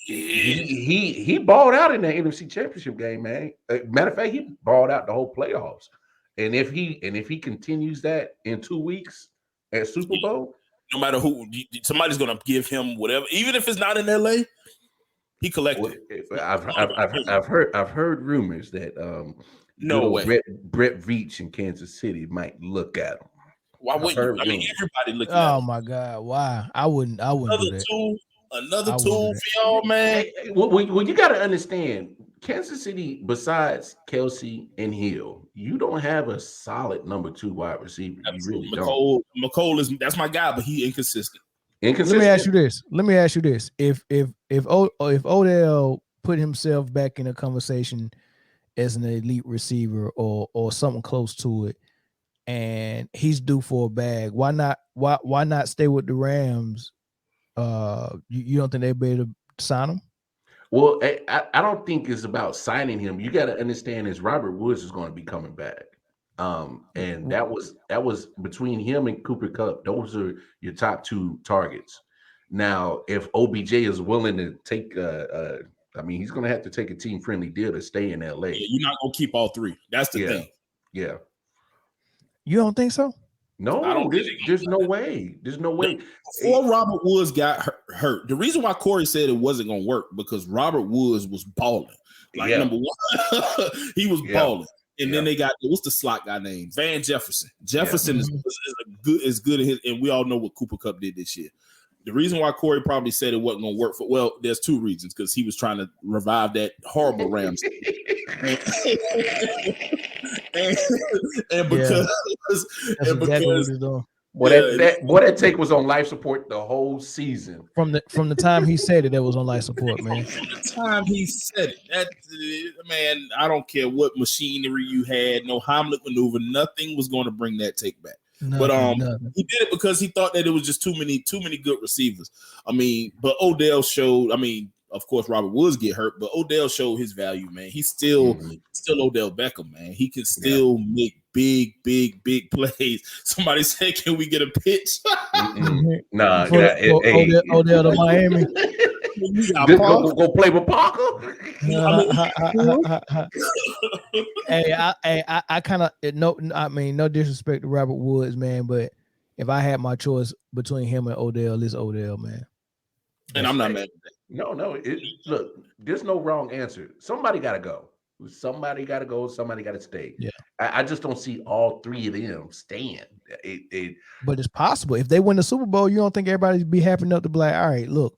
he balled out in that NFC Championship game, man. Matter of fact, he balled out the whole playoffs. And if he continues that in 2 weeks at Super Bowl. No matter who, somebody's gonna give him whatever, even if it's not in LA. He collected. I've heard rumors that no way Brett Veach in Kansas City might look at him. Why wouldn't you? I mean, everybody looking. Oh my God, why? I wouldn't do that. Another tool for y'all, man. Well, you got to understand, Kansas City, besides Kelsey and Hill, you don't have a solid number 2 wide receiver. Absolutely. You really don't. McCole that's my guy, but he inconsistent. Let me ask you this: If Odell put himself back in a conversation as an elite receiver or something close to it, and he's due for a bag, why not stay with the Rams? You don't think they'd be able to sign him? Well, I don't think it's about signing him. You got to understand is Robert Woods is going to be coming back. And that was between him and Cooper Kupp. Those are your top 2 targets. Now, if OBJ is willing to take he's going to have to take a team-friendly deal to stay in LA. Yeah, you're not going to keep all 3. That's the thing. Yeah. You don't think so? No, I don't. There's no way. There's no way. Before Robert Woods got hurt, the reason why Corey said it wasn't going to work because Robert Woods was balling. Number one, he was balling. And then they got what's the slot guy named Van Jefferson. Jefferson is as good as his, and we all know what Cooper Kupp did this year. The reason why Corey probably said it wasn't going to work there's 2 reasons because he was trying to revive that horrible Rams. and because that take was on life support the whole season. From the time he said it, that was on life support, man. From the time he said it, man, I don't care what machinery you had, no Heimlich maneuver, nothing was going to bring that take back. But he did it because he thought that it was just too many good receivers. I mean, but Odell showed. I mean, of course, Robert Woods get hurt, but Odell showed his value, man. He's still Odell Beckham, man. He can still make big plays. Somebody said, "Can we get a pitch?" Nah, Odell to Miami. Go play with Parker. Hey, I kind of no disrespect to Robert Woods, man, but if I had my choice between him and Odell, it's Odell, man. And I'm not mad at that. No. Look, there's no wrong answer. Somebody got to go. Somebody got to go. Somebody got to stay. Yeah. I just don't see all three of them staying. But it's possible. If they win the Super Bowl, you don't think everybody'd be happy enough to be like, all right, look,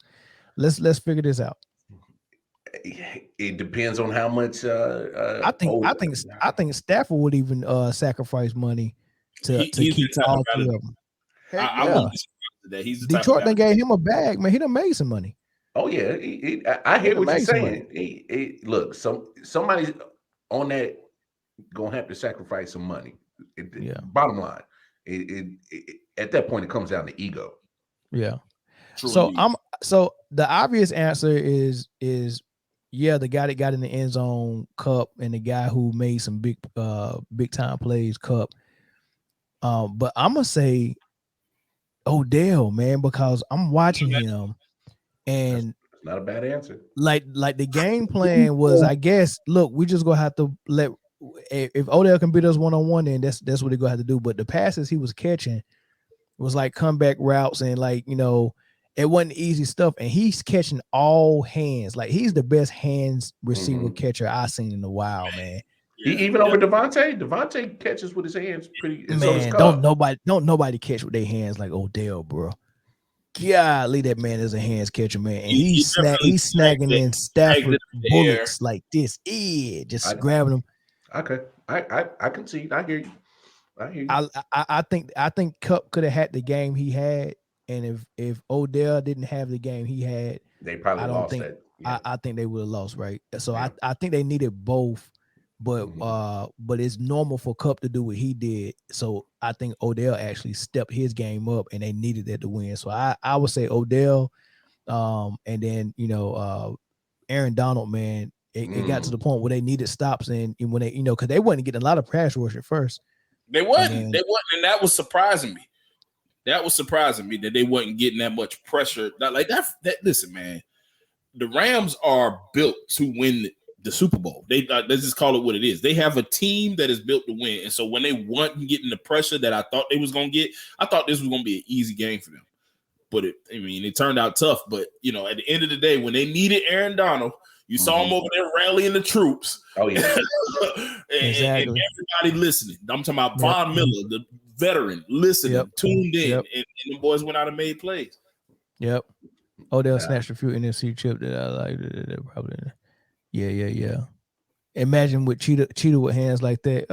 let's figure this out. It depends on how much. I think Stafford would even sacrifice money to keep all three of them. I wouldn't be surprised that he's the Detroit done gave him a bag, man. He done made some money. Oh yeah, I hear what you're saying. Look, somebody's on that gonna have to sacrifice some money. Bottom line, at that point it comes down to ego. Yeah. Truly. So the obvious answer is the guy that got in the end zone Cup and the guy who made some big time plays Cup. But I'm gonna say Odell, man, because I'm watching him. And that's not a bad answer. Like the game plan was, I guess, look, we just gonna have to let if Odell can beat us one-on-one, then that's what they're gonna have to do. But the passes he was catching was like comeback routes and it wasn't easy stuff. And he's catching all hands. Like he's the best hands receiver catcher I've seen in a while, man. Even over Devontae. Devontae catches with his hands pretty. Man, don't nobody catch with their hands like Odell, bro. Golly, that man is a hands catcher, man. And he's snagging in Stafford bullets like this. Just grabbing them. Okay. I can see it. I hear you. I think Cup could have had the game he had, and if Odell didn't have the game he had, they probably lost that. Yeah. I think they would have lost, right? So yeah. I think they needed both, but it's normal for Cup to do what he did. So I think Odell actually stepped his game up, and they needed that to win. So I would say Odell, and then Aaron Donald, man. It got to the point where they needed stops, and when they because they wasn't getting a lot of pass rush at first. They wasn't, and that was surprising me. That was surprising me that they wasn't getting that much pressure. Like that. Listen, man, the Rams are built to win the Super Bowl. Let's just call it what it is. They have a team that is built to win, and so when they weren't getting the pressure that I thought they was going to get, I thought this was going to be an easy game for them. But it turned out tough. But at the end of the day, when they needed Aaron Donald, you saw him over there rallying the troops. Oh yeah, exactly. And everybody listening. I'm talking about Von Miller, the veteran, listening, tuned in, and the boys went out and made plays. Yep. Odell snatched a few NFC chip that I like. Probably. Yeah. Imagine with Cheetah with hands like that.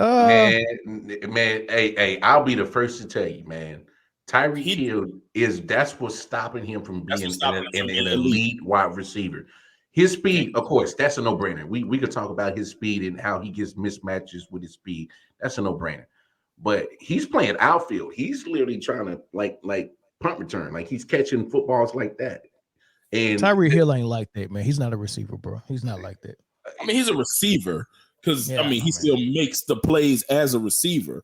Man, hey, I'll be the first to tell you, man. Tyreek Hill that's what's stopping him from being an elite wide receiver. His speed, of course, that's a no-brainer. We could talk about his speed and how he gets mismatches with his speed. That's a no-brainer. But he's playing outfield. He's literally trying to like punt return. Like he's catching footballs like that. And Tyreek Hill ain't like that, man. He's not a receiver, bro. He's not like that. I mean, he's a receiver because he still makes the plays as a receiver.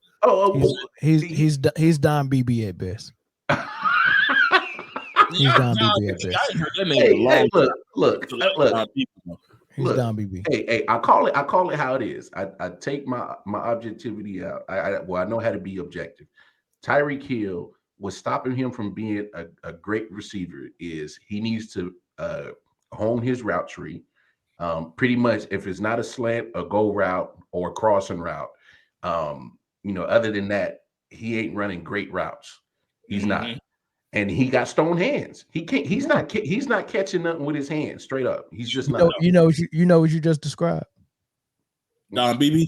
He's Don BB at best. He's Don BB at best. Look. He's Don BB. Hey, I call it how it is. I take my objectivity out. I know how to be objective. Tyreek Hill, what's stopping him from being a great receiver is he needs to hone his route tree. Pretty much, if it's not a slant, a go route, or a crossing route, other than that, he ain't running great routes. He's not. And he got stone hands. He's not catching nothing with his hands straight up. He's just not. You know what you just described. Don BB,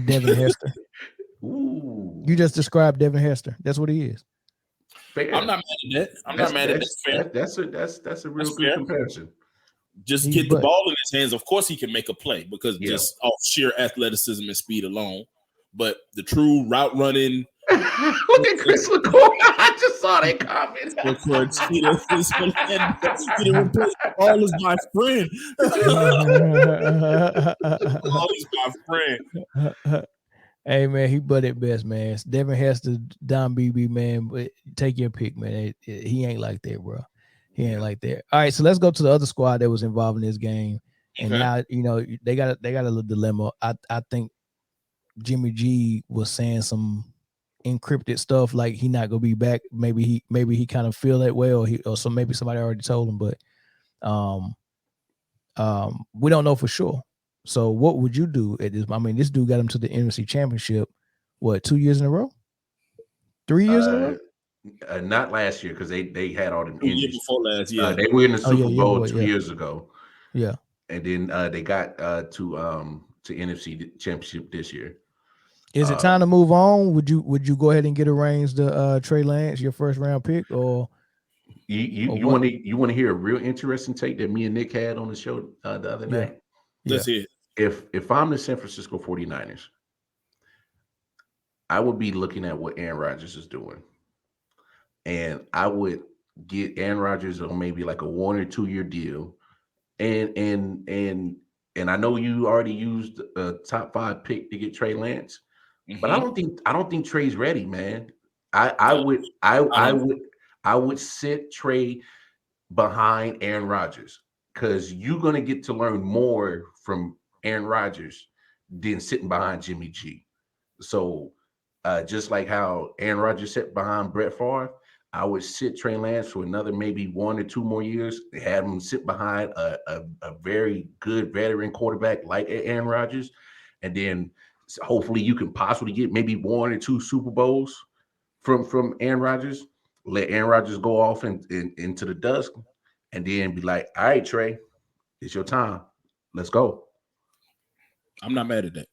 Devin Hester. Ooh. You just described Devin Hester. That's what he is. Fair. I'm not mad at that. I'm not mad at that. That's a real good comparison. Just get the ball in his hands. Of course, he can make a play because just off sheer athleticism and speed alone. But the true route running, What did Chris LaCour? I just saw that comment. He didn't replace all is my friend. All is my friend. Hey man, he but at best, man. Devin Hester, Don BB, man. But take your pick, man. He ain't like that, bro. He ain't like that. All right, so let's go to the other squad that was involved in this game. And now, they got a little dilemma. I think Jimmy G was saying some encrypted stuff like he not gonna be back. Maybe he kind of feel that way, or so maybe somebody already told him, but we don't know for sure. So what would you do at this? I mean, this dude got him to the NFC Championship, what, 2 years in a row? 3 years in a row? Not last year because they had all the injuries. Before last year. They were in the Super Bowl 2 years ago. Yeah. And then they got to NFC Championship this year. Is it time to move on? Would you go ahead and get arranged to Trey Lance, your first round pick, or you want to hear a real interesting take that me and Nick had on the show the other night? Let's hear it. If I'm the San Francisco 49ers, I would be looking at what Aaron Rodgers is doing. And I would get Aaron Rodgers on maybe like a 1 or 2 year deal. And I know you already used a top 5 pick to get Trey Lance, but I don't think Trey's ready, man. I would sit Trey behind Aaron Rodgers because you're gonna get to learn more from Aaron Rodgers than sitting behind Jimmy G. So just like how Aaron Rodgers sat behind Brett Favre, I would sit Trey Lance for another maybe 1 or 2 more years, have him sit behind a very good veteran quarterback like Aaron Rodgers, and then hopefully you can possibly get maybe 1 or 2 Super Bowls from Aaron Rodgers. Let Aaron Rodgers go off into the dusk, and then be like, all right, Trey, it's your time. Let's go. I'm not mad at that.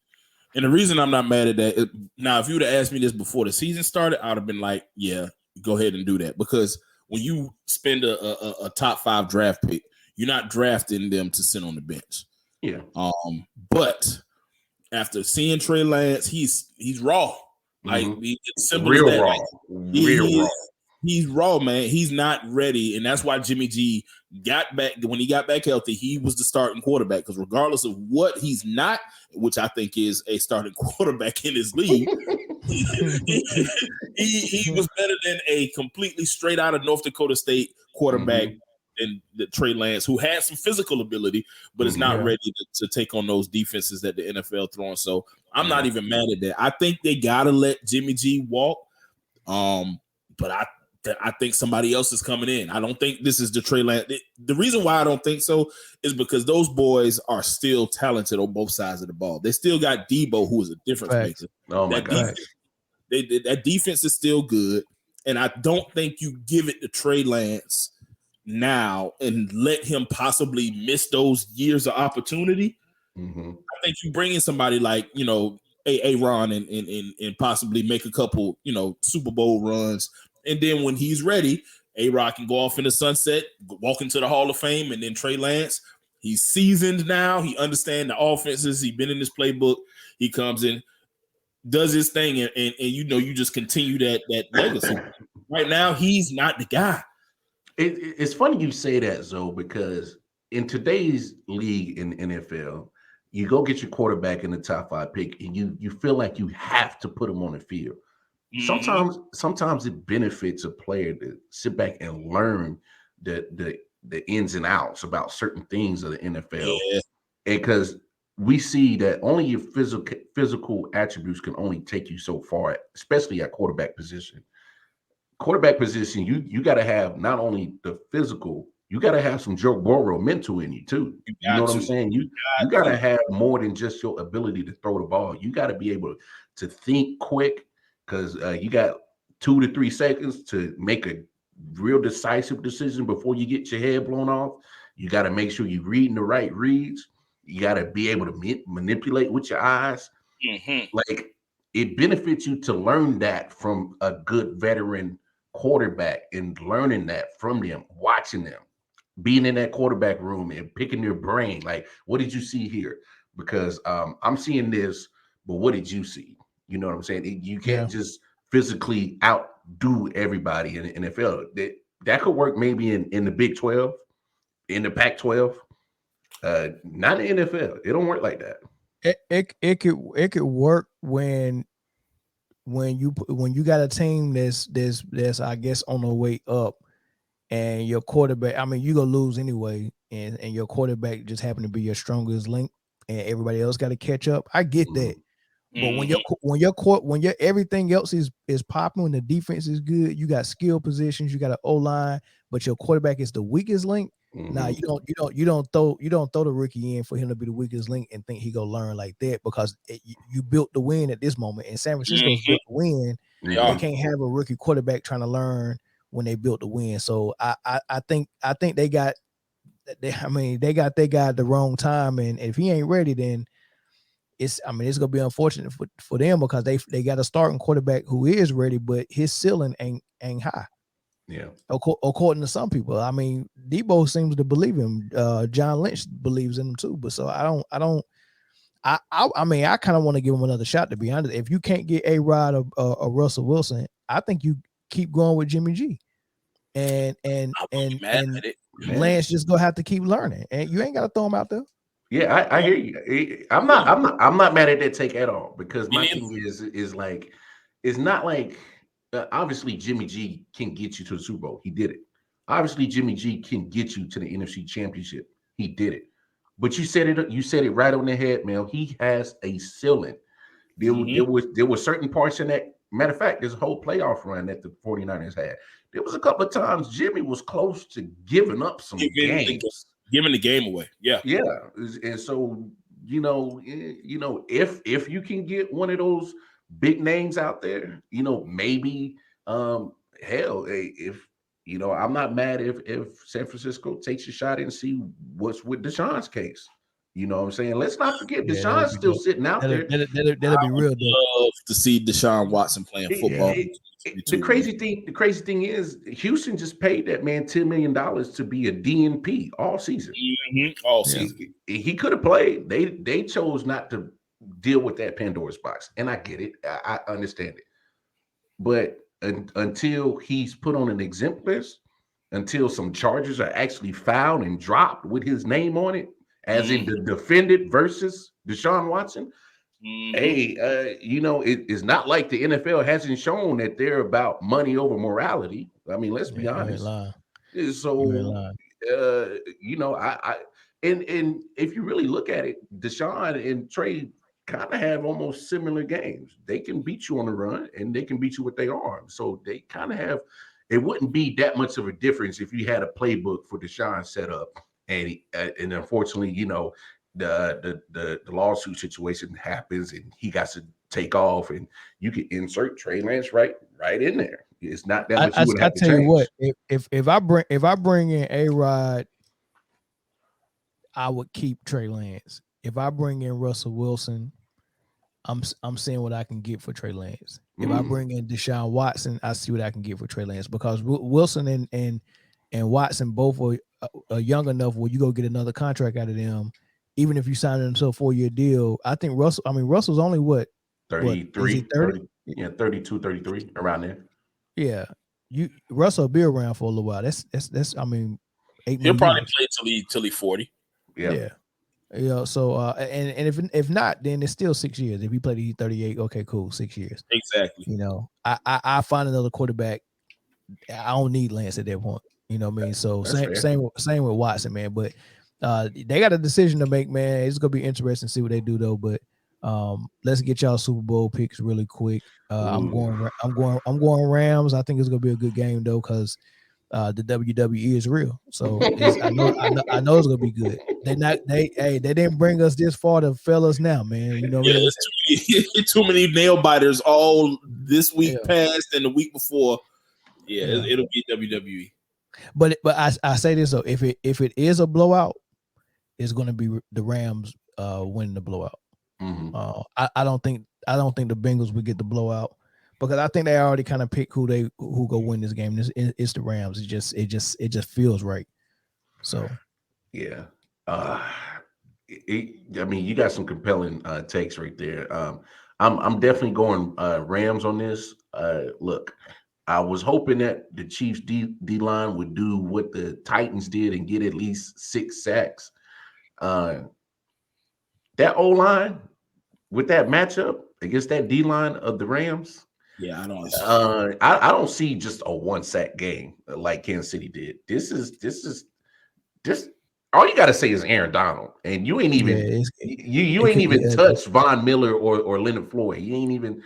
And the reason I'm not mad at that, now, if you would have asked me this before the season started, I would have been like, yeah, go ahead and do that. Because when you spend a top 5 draft pick, you're not drafting them to sit on the bench. Yeah. But after seeing Trey Lance, he's raw. Like, it's simple real as that. raw. Like, Real raw. He's raw, man. He's not ready. And that's why Jimmy G got back. When he got back healthy, he was the starting quarterback. Because regardless of what he's not, which I think is a starting quarterback in his league, he was better than a completely straight out of North Dakota State quarterback than the Trey Lance, who had some physical ability, but is not ready to take on those defenses that the NFL throwing. So I'm not even mad at that. I think they gotta let Jimmy G walk. But I think somebody else is coming in. I don't think this is the Trey Lance. The reason why I don't think so is because those boys are still talented on both sides of the ball. They still got Debo, who is a difference maker. Oh my God. That defense is still good. And I don't think you give it to Trey Lance now and let him possibly miss those years of opportunity. I think you bring in somebody like, Aaron and possibly make a couple, Super Bowl runs. And then when he's ready, A-Rod can go off in the sunset, walk into the Hall of Fame, and then Trey Lance, he's seasoned now. He understands the offenses. He's been in this playbook. He comes in, does his thing, and you just continue that legacy. Right now, he's not the guy. It's funny you say that, Zoe, because in today's league in NFL, you go get your quarterback in the top 5 pick, and you feel like you have to put him on the field. Sometimes it benefits a player to sit back and learn the ins and outs about certain things of the NFL. Yeah. Because we see that only your physical attributes can only take you so far, especially at quarterback position. Quarterback position, you got to have not only the physical, you got to have some Joe Burrow mental in you too. You know what I'm saying? You got to have more than just your ability to throw the ball. You got to be able to think quick, because you got 2 to 3 seconds to make a real decisive decision before you get your head blown off. You got to make sure you're reading the right reads. You got to be able to manipulate with your eyes. Like, it benefits you to learn that from a good veteran quarterback and learning that from them, watching them, being in that quarterback room and picking their brain. Like, what did you see here? Because I'm seeing this, but what did you see? You know what I'm saying? You can't just physically outdo everybody in the NFL. That could work maybe in the Big 12, in the Pac-12. Not in the NFL. It don't work like that. It could work when you got a team that's I guess on the way up, and your quarterback. I mean, you gonna lose anyway, and your quarterback just happen to be your strongest link, and everybody else got to catch up. I get that. But when your everything else is popping, when the defense is good, you got skill positions, you got an O line, but your quarterback is the weakest link. Nah, you don't throw the rookie in for him to be the weakest link and think he gonna learn like that, because you built the win at this moment, and San Francisco's built the win. They can't have a rookie quarterback trying to learn when they built the win. So I think they got they got their guy at the wrong time, and if he ain't ready, then it's gonna be unfortunate for them, because they got a starting quarterback who is ready, but his ceiling ain't high. Yeah, according to some people. I mean, Debo seems to believe him. John Lynch believes in him too. But so I mean, I kind of want to give him another shot, to be honest. If you can't get A-Rod or Russell Wilson, I think you keep going with Jimmy G. And Lance just gonna have to keep learning, and you ain't got to throw him out there. Yeah, I hear you. I'm not mad at that take at all, because my thing is like, it's not like obviously Jimmy G can get you to the Super Bowl. He did it. Obviously Jimmy G can get you to the NFC Championship. He did it. But you said it right on the head, man. He has a ceiling. There were certain parts in that. Matter of fact, there's a whole playoff run that the 49ers had. There was a couple of times Jimmy was close to giving up some games. Giving the game away. Yeah. And so, if you can get one of those big names out there, maybe hell, if I'm not mad if San Francisco takes a shot and see what's with Deshaun's case. You know what I'm saying? Let's not forget Deshaun's still sitting out there. That'll be real. Love to see Deshaun Watson playing football. The crazy thing is, Houston just paid that man $10 million to be a DNP all season. All season. He could have played. They chose not to deal with that Pandora's box, and I get it. I understand it. But until he's put on an exempt list, until some charges are actually filed and dropped with his name on it, as in the defendant versus Deshaun Watson. Hey, it's not like the NFL hasn't shown that they're about money over morality. I mean, let's be honest. So, and if you really look at it, Deshaun and Trey kind of have almost similar games. They can beat you on the run, and they can beat you with their arms. So they kind of have. It wouldn't be that much of a difference if you had a playbook for Deshaun set up. And unfortunately, the lawsuit situation happens, and he got to take off, and you can insert Trey Lance right in there. It's not that much. I tell you what, if I bring in A-Rod, I would keep Trey Lance. If I bring in Russell Wilson, I'm seeing what I can get for Trey Lance. If I bring in Deshaun Watson, I see what I can get for Trey Lance, because Wilson and Watson both are young enough where you go get another contract out of them, even if you sign them to a 4-year deal. I think Russell's only what, 33, 30? Yeah, 32, 33, around there. Yeah, Russell will be around for a little while. That's 8 He'll probably play till he's 40. Yeah. So and if not, then it's still 6 years. If he played, he's 38. Okay, cool, 6 years. Exactly. I find another quarterback. I don't need Lance at that point. You know what I mean? So same with Watson, man. But they got a decision to make, man. It's gonna be interesting to see what they do, though. But let's get y'all Super Bowl picks really quick. I'm going Rams. I think it's gonna be a good game though, because the WWE is real. So I know it's gonna be good. They didn't bring us this far to fellas now, man. You know what I mean? Too many nail biters all this week past and the week before. It'll be WWE. But I say this though, if it is a blowout, it's going to be the Rams winning the blowout. I don't think the Bengals would get the blowout, because I think they already kind of pick who go win this game. It's the Rams. It just feels right. So yeah, you got some compelling takes right there. I'm definitely going Rams on this. Look, I was hoping that the Chiefs D line would do what the Titans did and get at least 6 sacks. That O line with that matchup against that D line of the Rams. Yeah, I don't. I don't see just a 1 sack game like Kansas City did. This is all you got to say is Aaron Donald, and you ain't even you ain't even touched Von Miller or Leonard Floyd. You ain't even.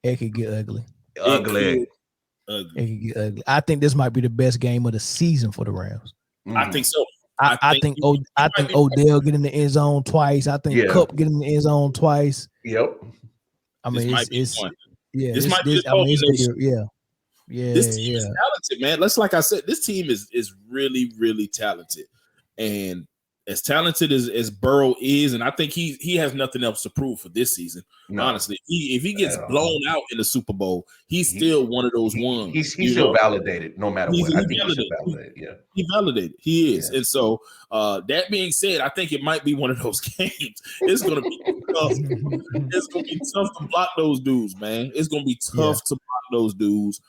It could get ugly. Ugly. It could get ugly. I think this might be the best game of the season for the Rams. I think so. I think Odell get in the end zone twice. I think Kupp get in the end zone twice. Yep. I mean, this this might be this team is yeah. talented, man. That's like I said, this team is really, really talented. And as talented as Burrow is, and I think he has nothing else to prove for this season. No. Honestly, if he gets blown out in the Super Bowl, he's still one of those ones. He's still validated, no matter what. I think he's still validated. Yeah, he validated. He is. Yeah. And so, that being said, I think it might be one of those games. It's going to be tough. It's going to be tough to block those dudes, man. It's going to be tough to block those dudes.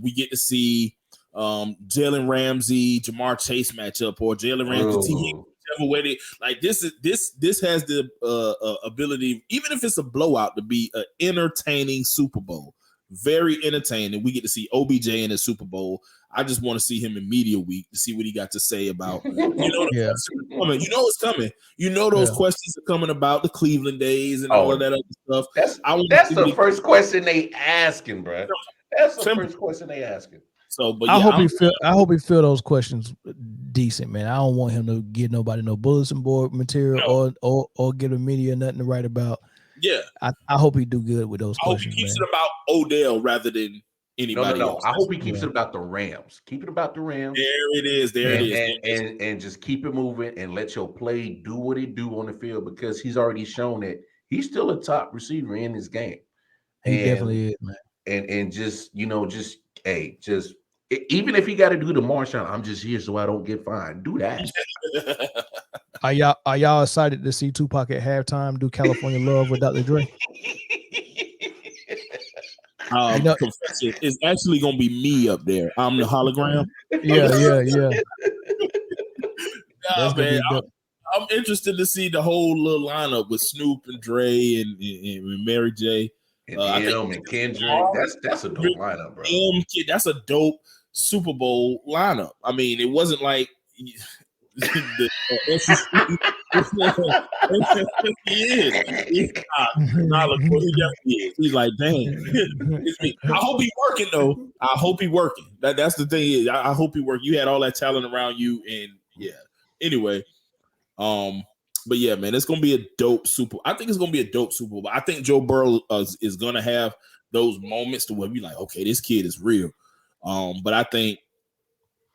We get to see Jalen Ramsey, Jamar Chase matchup, or Jalen Ramsey, whichever way they like. This has the ability, even if it's a blowout, to be an entertaining Super Bowl. Very entertaining. We get to see OBJ in the Super Bowl. I just want to see him in media week to see what he got to say about. You know it's coming. You know those questions are coming about the Cleveland days and all of that other stuff. That's the first question they asking, bro. That's the first question they asking. So, but I hope he feel those questions decent, man. I don't want him to give nobody no bulletin board material or give the media nothing to write about. Yeah, I hope he do good with those questions. I hope he keeps it about Odell rather than anybody else. I hope he keeps it about the Rams. Keep it about the Rams. There it is. And just keep it moving and let your play do what it do on the field, because he's already shown that he's still a top receiver in this game. He definitely is, man. And just even if he got to do the Marshawn, I'm just here so I don't get fined. Do that. Are y'all excited to see Tupac at halftime do California Love with Dr. Dre? Confession, it's actually gonna be me up there. I'm the hologram. Yeah. Man, I'm interested to see the whole little lineup with Snoop and Dre and Mary J. And Kendrick. That's a dope lineup, bro. That's a dope Super Bowl lineup. I mean, it wasn't like the He's like, dang. I hope he's working though. I hope he's working. That's the thing. I hope he work. You had all that talent around you, and yeah. Anyway, but yeah, man, it's gonna be a dope Super. I think it's gonna be a dope Super Bowl. I think Joe Burrow is gonna have those moments to where we like, okay, this kid is real. But I think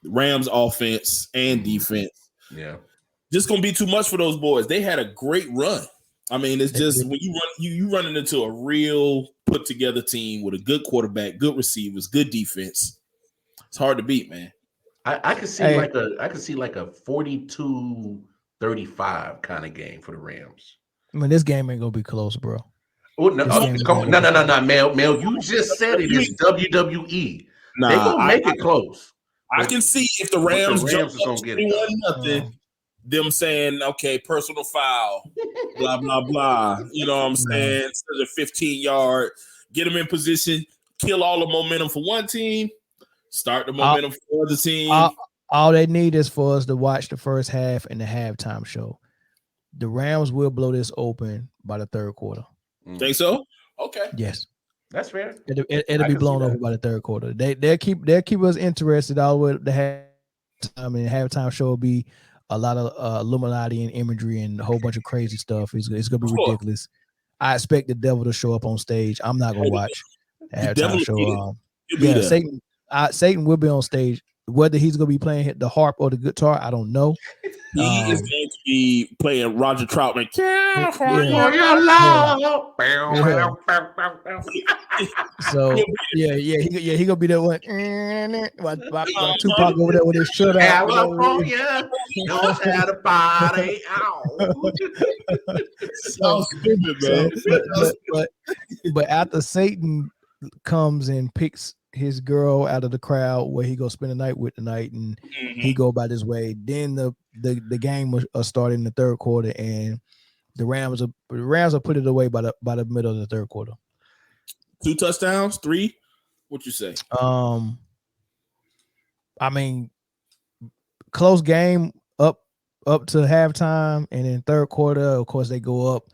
the Rams offense and defense, just gonna be too much for those boys. They had a great run. I mean, it's just when you running into a real put together team with a good quarterback, good receivers, good defense. It's hard to beat, man. I could see like a 42-35 kind of game for the Rams. I mean, this game ain't gonna be close, bro. Oh, no, Mel, you just said it is WWE. They gonna make it close. I can see if the Rams jump up 21-0, them saying, okay, personal foul, blah, blah, blah. You know what I'm saying? Instead of 15-yard, get them in position, kill all the momentum for one team, start the momentum for the team. All they need is for us to watch the first half and the halftime show. The Rams will blow this open by the third quarter. Think so? Okay. Yes. That's fair. It'll be blown over by the third quarter. They'll keep us interested all the way to the halftime, and halftime show will be a lot of Illuminati and imagery and a whole bunch of crazy stuff. It's gonna be ridiculous. I expect the devil to show up on stage. I'm not gonna watch the halftime show. Satan will be on stage. Whether he's gonna be playing the harp or the guitar, I don't know. He is going to be playing Roger Troutman. So he gonna be that one. Tupac over there with his shirt out. California, don't have a party. So stupid, man. But after Satan comes and picks his girl out of the crowd where he go spend the night with tonight, and he go about his way. Then the game will start in the third quarter, and the Rams will put it away by the middle of the third quarter. 2 touchdowns, 3. What you say? I mean, close game up to halftime, and then third quarter, of course, they go up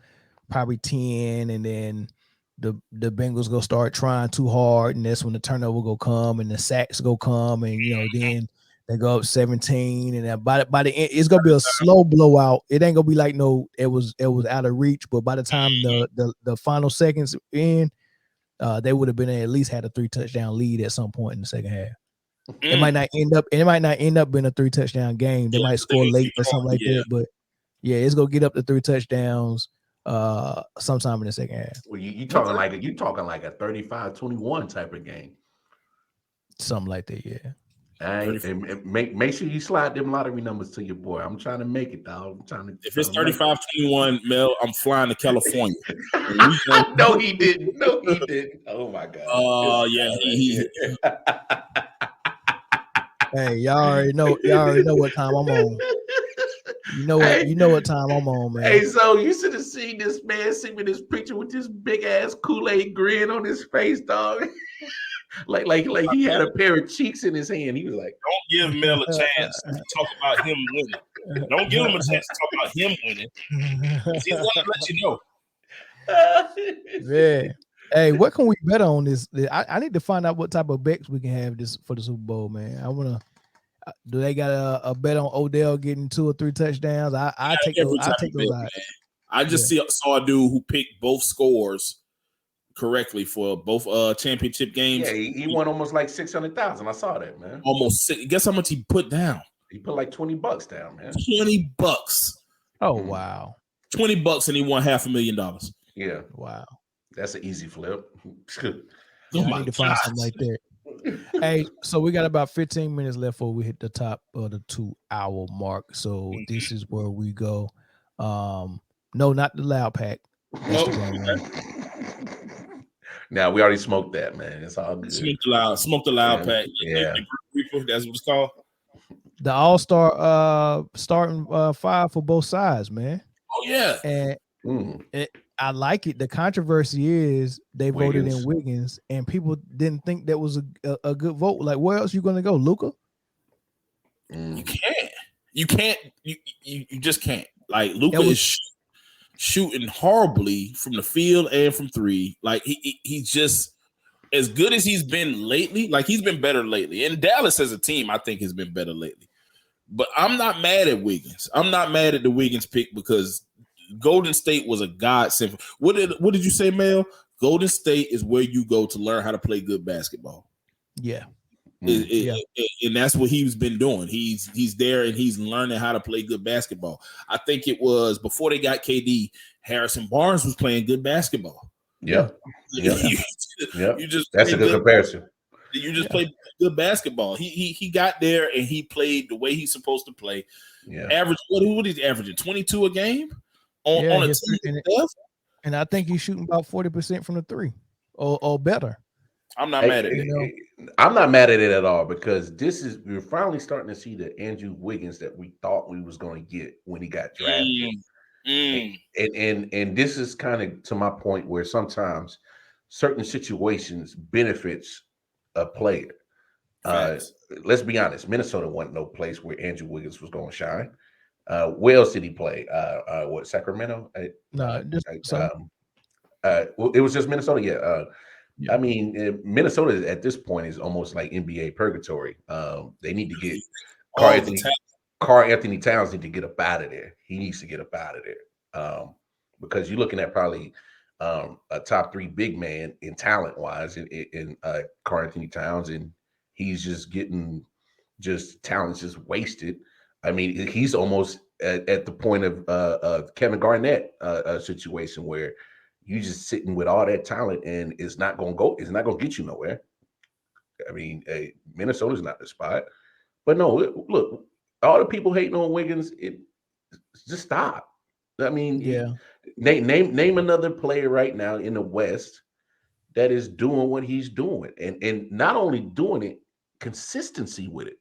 probably 10, and then the Bengals go start trying too hard, and that's when the turnover go come and the sacks go come, and then they go up 17, and then by the end it's gonna be a slow blowout. It ain't gonna be like it was out of reach, but by the time the final seconds in, they would have been at least had a 3 touchdown lead at some point in the second half. It might not end up being a 3 touchdown game. They might score late or something like that, but yeah, it's gonna get up to 3 touchdowns sometime in the second half. Well, you talking like a 35-21 type of game. Something like that, yeah. And make sure you slide them lottery numbers to your boy. I'm trying to make it, dog. If it's 35-21, Mel, I'm flying to California. No, he didn't. Oh my God. Oh yeah, he. Hey, y'all already know what time I'm on. You know what time I'm on, man. Hey, so you should have seen this man send me this picture with this big ass Kool-Aid grin on his face, dog. like he had a pair of cheeks in his hand. He was like, "Don't give Mel a chance to talk about him winning. Don't give him a chance to talk about him winning. He's gonna let you know." Yeah. Hey, what can we bet on this? I need to find out what type of bets we can have this for the Super Bowl, man. I wanna. Do they got a bet on Odell getting 2 or 3 touchdowns? I take those out. I just saw a dude who picked both scores correctly for both championship games. Yeah, he won almost like 600,000. I saw that, man. Almost. Guess how much he put down? He put like $20 down, man. $20. Oh wow. $20 and he won $500,000. Yeah. Wow. That's an easy flip. I need to find something like that. Hey, so we got about 15 minutes left before we hit the top of the 2-hour mark. So this is where we go. No, not the loud pack. Now we already smoked that, man. It's all good. Smoke the loud pack. Yeah. That's what it's called. The all-star starting 5 for both sides, man. Oh yeah. And I like it. The controversy is they voted in Wiggins, and people didn't think that was a good vote. Like, where else you going to go, Luka? You can't. You just can't. Like Luka is shooting horribly from the field and from 3. Like he's just as good as he's been lately. Like he's been better lately. And Dallas as a team, I think, has been better lately. But I'm not mad at Wiggins. I'm not mad at the Wiggins pick because Golden State was a godsend. What did you say, Mel? Golden State is where you go to learn how to play good basketball. Yeah. And that's what he's been doing. He's there and he's learning how to play good basketball. I think it was before they got KD, Harrison Barnes was playing good basketball. Yeah. You just that's a good comparison. You just played good basketball. He got there and he played the way he's supposed to play. Yeah. Average what is he averaging? 22 a game on a team. And I think he's shooting about 40% from the 3 or better. I'm not mad at it. I'm not mad at it at all because we're finally starting to see the Andrew Wiggins that we thought we was going to get when he got drafted. And this is kind of to my point where sometimes certain situations benefits a player. Let's be honest, Minnesota wasn't no place where Andrew Wiggins was going to shine. Where else did he play? What, Sacramento? No, it was just Minnesota. Yeah. I mean, Minnesota at this point is almost like NBA purgatory. They need to get Karl Anthony Towns need to get up out of there. He needs to get up out of there because you're looking at probably a top 3 big man in talent wise in Karl Anthony Towns, and he's just getting talent's just wasted. I mean, he's almost at the point of Kevin Garnett situation where you just sitting with all that talent and it's not going to get you nowhere. I mean, Minnesota's not the spot. But no, look, all the people hating on Wiggins, just stop. I mean, name another player right now in the West that is doing what he's doing, and not only doing it, consistency with it.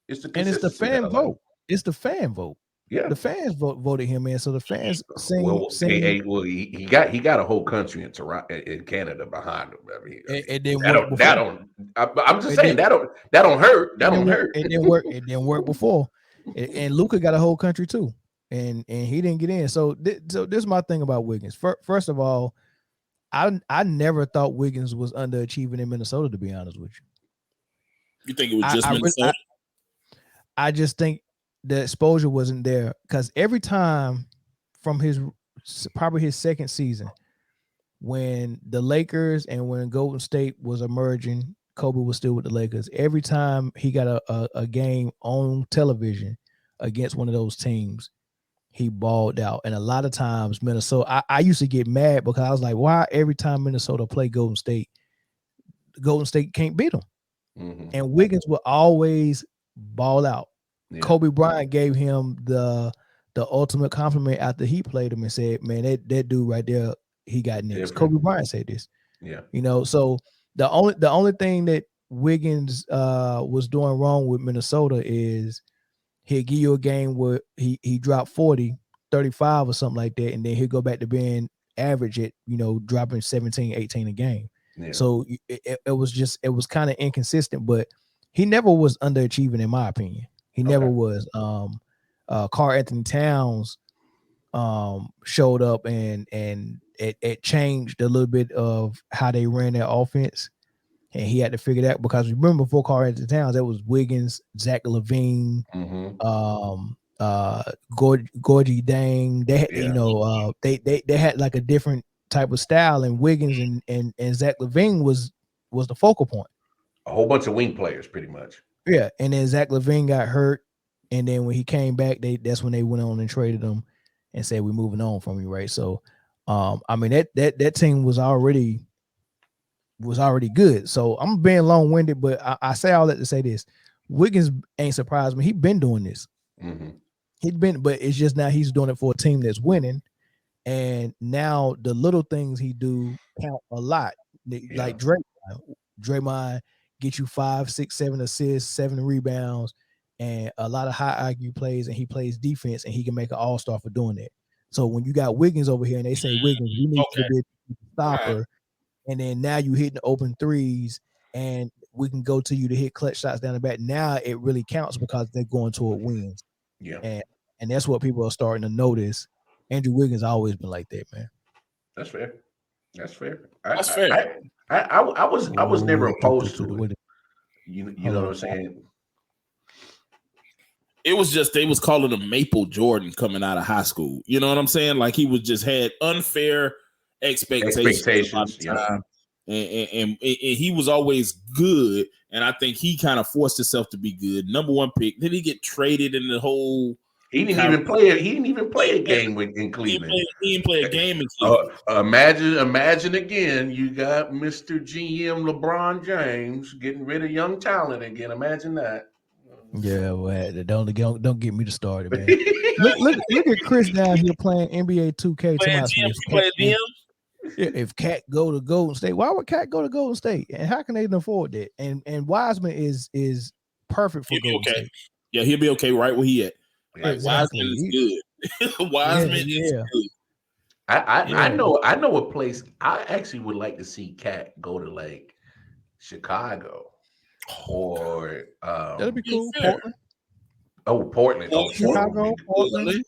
It's the and it's the consistency that I fan like. vote. It's the fan vote. Yeah. The fans voted him in, so the fans Well, he got a whole country in Toronto, in Canada behind him. I mean, it didn't work before. I'm just saying that don't hurt. That don't hurt. It didn't work. It didn't work before. And Luka got a whole country too, and he didn't get in. So this is my thing about Wiggins. First of all, I never thought Wiggins was underachieving in Minnesota. To be honest with you, You think it was just Minnesota? I just think the exposure wasn't there, because every time from probably his second season, when the Lakers and when Golden State was emerging, Kobe was still with the Lakers. Every time he got a game on television against one of those teams, he balled out. And a lot of times Minnesota, I used to get mad because I was like, why every time Minnesota play Golden State can't beat them? Mm-hmm. And Wiggins would always ball out. Yeah. Kobe Bryant gave him the ultimate compliment after he played him and said, man, that dude right there, he got next. Kobe Bryant said this. Yeah. You know, so the only thing that Wiggins was doing wrong with Minnesota is he'll give you a game where he dropped 40, 35 or something like that, and then he'll go back to being average at, dropping 17, 18 a game. Yeah. So it was kind of inconsistent, but he never was underachieving in my opinion. He never was. Karl Anthony Towns showed up and it changed a little bit of how they ran their offense, and he had to figure that, because remember before Karl Anthony Towns, that was Wiggins, Zach LaVine, Gorgie Dang. They had, they had like a different type of style, and Wiggins and Zach LaVine was the focal point. A whole bunch of wing players, pretty much. Yeah, and then Zach LaVine got hurt, and then when he came back, that's when they went on and traded him and said, we're moving on from you, right? So I mean that team was already good. So I'm being long-winded, but I say all that to say this. Wiggins ain't surprised me. He's been doing this. Mm-hmm. But it's just now he's doing it for a team that's winning. And now the little things he do count a lot. Like Draymond get you 5, 6, 7 assists, 7 rebounds, and a lot of high IQ plays, and he plays defense, and he can make an all-star for doing that. So when you got Wiggins over here and they say, Wiggins, you need to be a stopper, right, and then now you hitting open threes, and we can go to you to hit clutch shots down the back. Now it really counts because they're going toward wins. Yeah. And that's what people are starting to notice. Andrew Wiggins always been like that, man. That's fair. I was never opposed to it. You know what I'm saying? It was just they was calling him Maple Jordan coming out of high school. You know what I'm saying? Like he was just had unfair expectations. Yeah. And he was always good, and I think he kind of forced himself to be good. Number 1 pick. Then he get traded in the whole. He didn't even play a game in Cleveland. He didn't play a game in Cleveland. Imagine again. You got Mr. GM LeBron James getting rid of young talent again. Imagine that. Yeah, well, don't get me started, man. look at Chris down here playing NBA 2K. If Cat go to Golden State, why would Cat go to Golden State? And how can they afford that? And Wiseman is perfect for Golden State. Yeah, he'll be okay right where he at. Like, exactly. Wiseman is good. Wiseman is good. I know a place I actually would like to see Cat go to, like Chicago or that'd be cool. Portland. Chicago, Portland.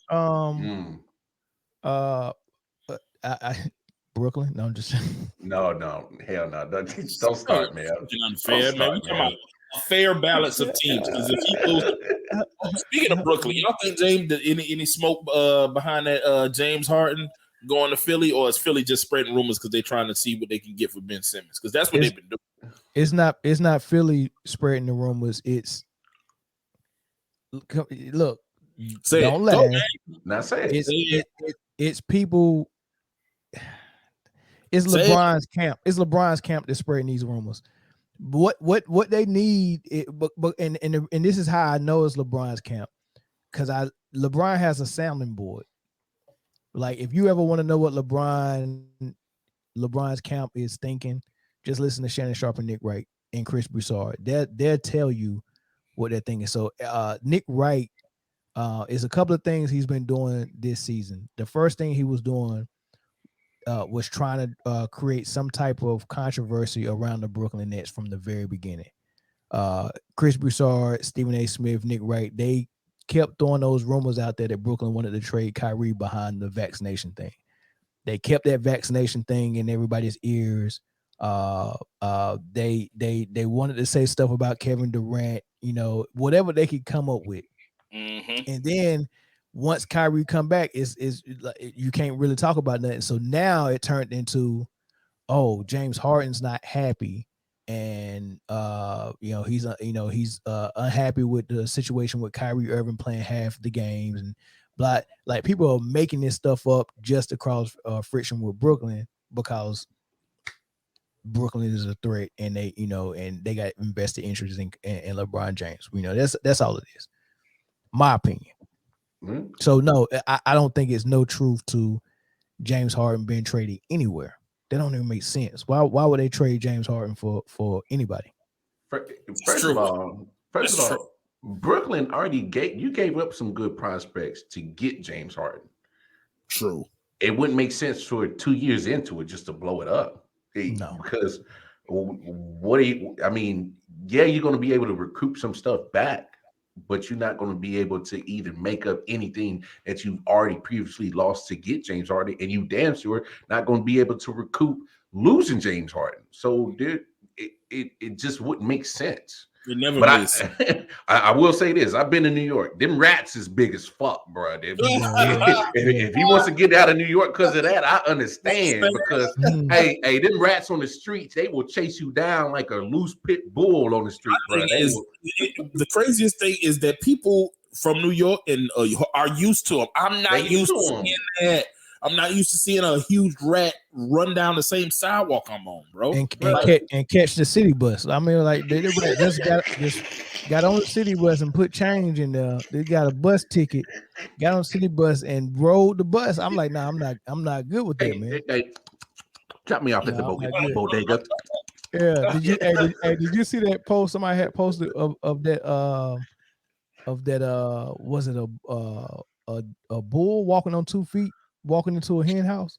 Brooklyn. No, I'm just no, hell no. Don't start, man. Unfair, man. We talking about a fair balance of teams. Because if he goes, speaking of Brooklyn, y'all think James any smoke behind that James Harden going to Philly, or is Philly just spreading rumors because they're trying to see what they can get for Ben Simmons? Because that's what they've been doing. It's not Philly spreading the rumors. It's look. Don't laugh. Not say it. It's people. It's LeBron's camp. It's LeBron's camp that's spreading these rumors. What they need, and this is how I know it's LeBron's camp, because LeBron has a sounding board. Like if you ever want to know what LeBron LeBron's camp is thinking, just listen to Shannon Sharp and Nick Wright and Chris Broussard. They'll tell you what they're thinking. So Nick Wright is a couple of things he's been doing this season. The first thing he was doing was trying to create some type of controversy around the Brooklyn Nets from the very beginning. Chris Broussard, Stephen A. Smith, Nick Wright, they kept throwing those rumors out there that Brooklyn wanted to trade Kyrie behind the vaccination thing. They kept that vaccination thing in everybody's ears. They wanted to say stuff about Kevin Durant, whatever they could come up with. Mm-hmm. And then once Kyrie come back, is you can't really talk about nothing. So now it turned into, James Harden's not happy, and he's unhappy with the situation with Kyrie Irving playing half the games, and blah. Like, people are making this stuff up just to cause friction with Brooklyn, because Brooklyn is a threat, and they got invested interest in LeBron James. That's all it is. My opinion. Mm-hmm. So no, I don't think it's no truth to James Harden being traded anywhere. That don't even make sense. Why would they trade James Harden for anybody? First of all, Brooklyn already gave up some good prospects to get James Harden. True. It wouldn't make sense for 2 years into it just to blow it up. No, because you're going to be able to recoup some stuff back, but you're not going to be able to even make up anything that you've already previously lost to get James Harden, and you damn sure not going to be able to recoup losing James Harden. So, dude, it just wouldn't make sense. It never But makes sense. I will say this: I've been in New York. Them rats is big as fuck, bro. If he wants to get out of New York because of that, I understand. Because hey, them rats on the streets, they will chase you down like a loose pit bull on the street, bro. The craziest thing is that people from New York and are used to them. I'm not used to seeing that. I'm not used to seeing a huge rat run down the same sidewalk I'm on, bro. And catch the city bus. I mean, like, they just got on the city bus and put change in there. They got a bus ticket, got on the city bus and rode the bus. I'm like, nah, I'm not good with that, man. Hey, drop me off at the bodega. Yeah. Did you see that post somebody had posted of that was it a bull walking on 2 feet? Walking into a hen house?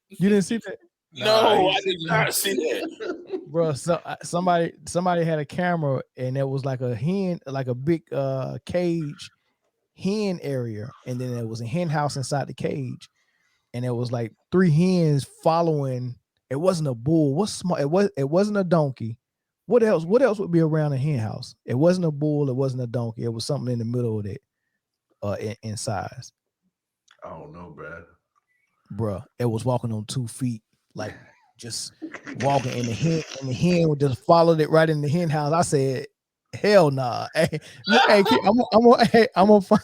You didn't see that? No, I did not see that, bro. So somebody had a camera, and it was like a hen, like a big cage hen area, and then there was a hen house inside the cage, and it was like 3 hens following. It wasn't a bull. What's small? It wasn't a donkey. What else would be around a hen house? It wasn't a bull. It wasn't a donkey. It was something in the middle of it, in size. I don't know, bro. Bruh, it was walking on 2 feet, like just walking, and the hen would just followed it right in the hen house. I said, hell nah. Hey, I'm gonna find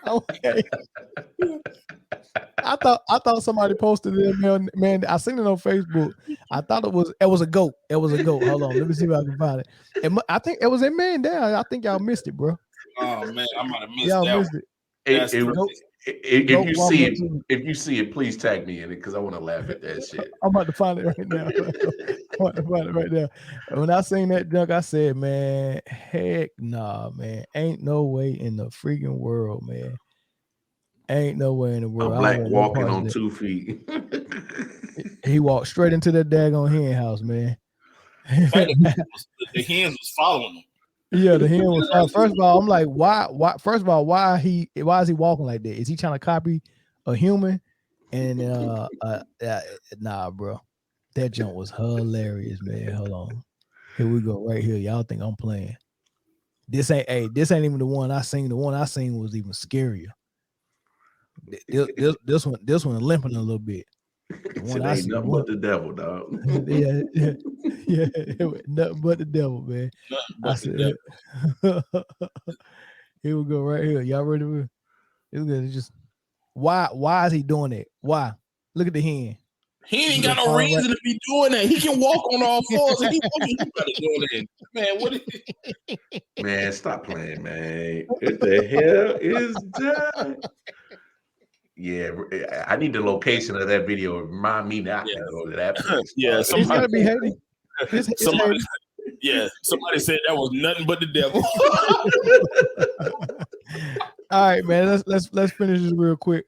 okay. I thought somebody posted it, man. I seen it on Facebook. I thought it was a goat. It was a goat. Hold on, let me see if I can find it. I think it was a man down. I think y'all missed it, bro. Oh man, I might have missed y'all that. Missed it. If you see it, please tag me in it because I want to laugh at that shit. I'm about to find it right now. I'm about to find it right now. When I seen that junk, I said, man, heck nah, man. Ain't no way in the freaking world, man. Ain't no way in the world. A black walking on 2 feet. He walked straight into the daggone hen house, man. The hens was following him. Yeah, the hen was. First of all, I'm like, why? First of all, why is he walking like that? Is he trying to copy a human? And nah, bro, that junk was hilarious, man. Hold on, here we go, right here. Y'all think I'm playing? This ain't even the one I seen. The one I seen was even scarier. This one limping a little bit. It ain't nothing but the devil, dog. Yeah, nothing but the devil, man. I said, here we go, right here. Y'all ready? It's just why is he doing that? Why? Look at the hen. He ain't got no reason to be doing that. He can walk on all fours. And he doing that. Man, what is Man, stop playing, man. What the hell is that? Yeah, I need the location of that video. Remind me not to go to that place. Yeah, It's gotta be Haiti. Somebody, somebody said that was nothing but the devil. All right, man. Let's finish this real quick.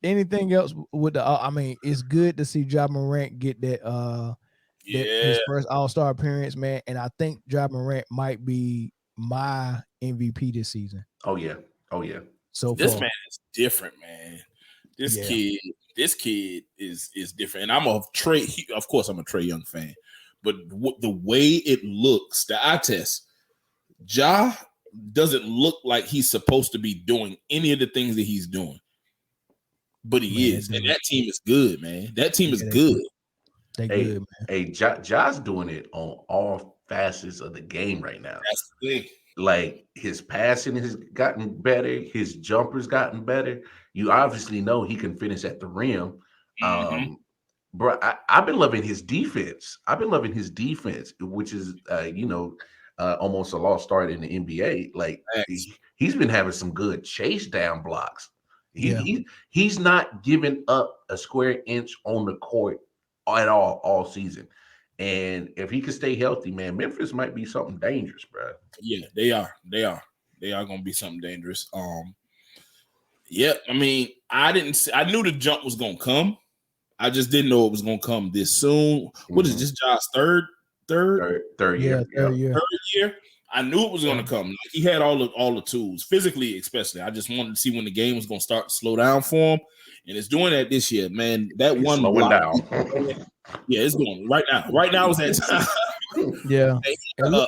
Anything else with the? I mean, it's good to see Ja Morant get that. His first All-Star appearance, man. And I think Ja Morant might be my MVP this season. Oh yeah. So this far. man is different, man. This kid is different. And I'm a Trey. Of course, I'm a Trey Young fan, but the way it looks, the eye test, Ja doesn't look like he's supposed to be doing any of the things that he's doing, but he is. And that team is good, man. That team is good. They good, man. Hey, Ja's doing it on all facets of the game right now. That's the thing. Like his passing has gotten better, his jumper's gotten better. You obviously know he can finish at the rim. Bro, I've been loving his defense. Which is almost a lost start in the NBA. Like he's been having some good chase down blocks. He's not giving up a square inch on the court at all season. And if he can stay healthy, man, Memphis might be something dangerous, bro. Yeah, they are. They are going to be something dangerous. Yeah, I mean, I knew the jump was going to come. I just didn't know it was going to come this soon. What is this, Josh? Third year? Third year. I knew it was going to come. Like, he had all the tools, physically especially. I just wanted to see when the game was going to start to slow down for him. And it's doing that this year, man. That one slowing down. Yeah, it's going right now. Right now is that time. Yeah. A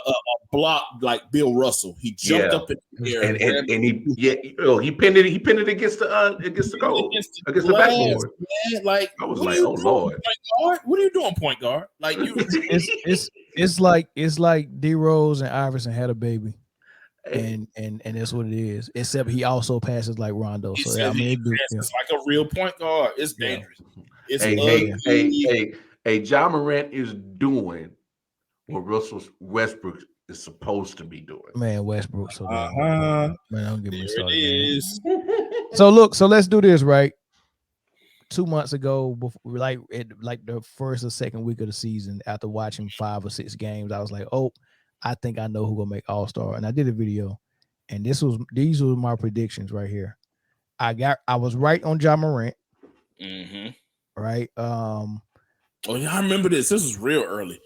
block like Bill Russell. He jumped up in the air and he pinned it against the goal, against the backboard. Man, like I was like, oh Lord, point guard? What are you doing, point guard? Like you, it's like D Rose and Iverson had a baby. And that's what it is. Except he also passes like Rondo. So I mean, it's like a real point guard. It's dangerous. It's hey, Ja Morant is doing what Russell Westbrook is supposed to be doing. Man, Westbrook. So man, don't get me started. So let's do this, right? 2 months ago, before, like the first or second week of the season, after watching 5 or 6 games, I was like, oh, I think I know who gonna make All-Star. And I did a video, and these were my predictions right here. I was right on Ja Morant. Right. Oh yeah, I remember this. This was real early.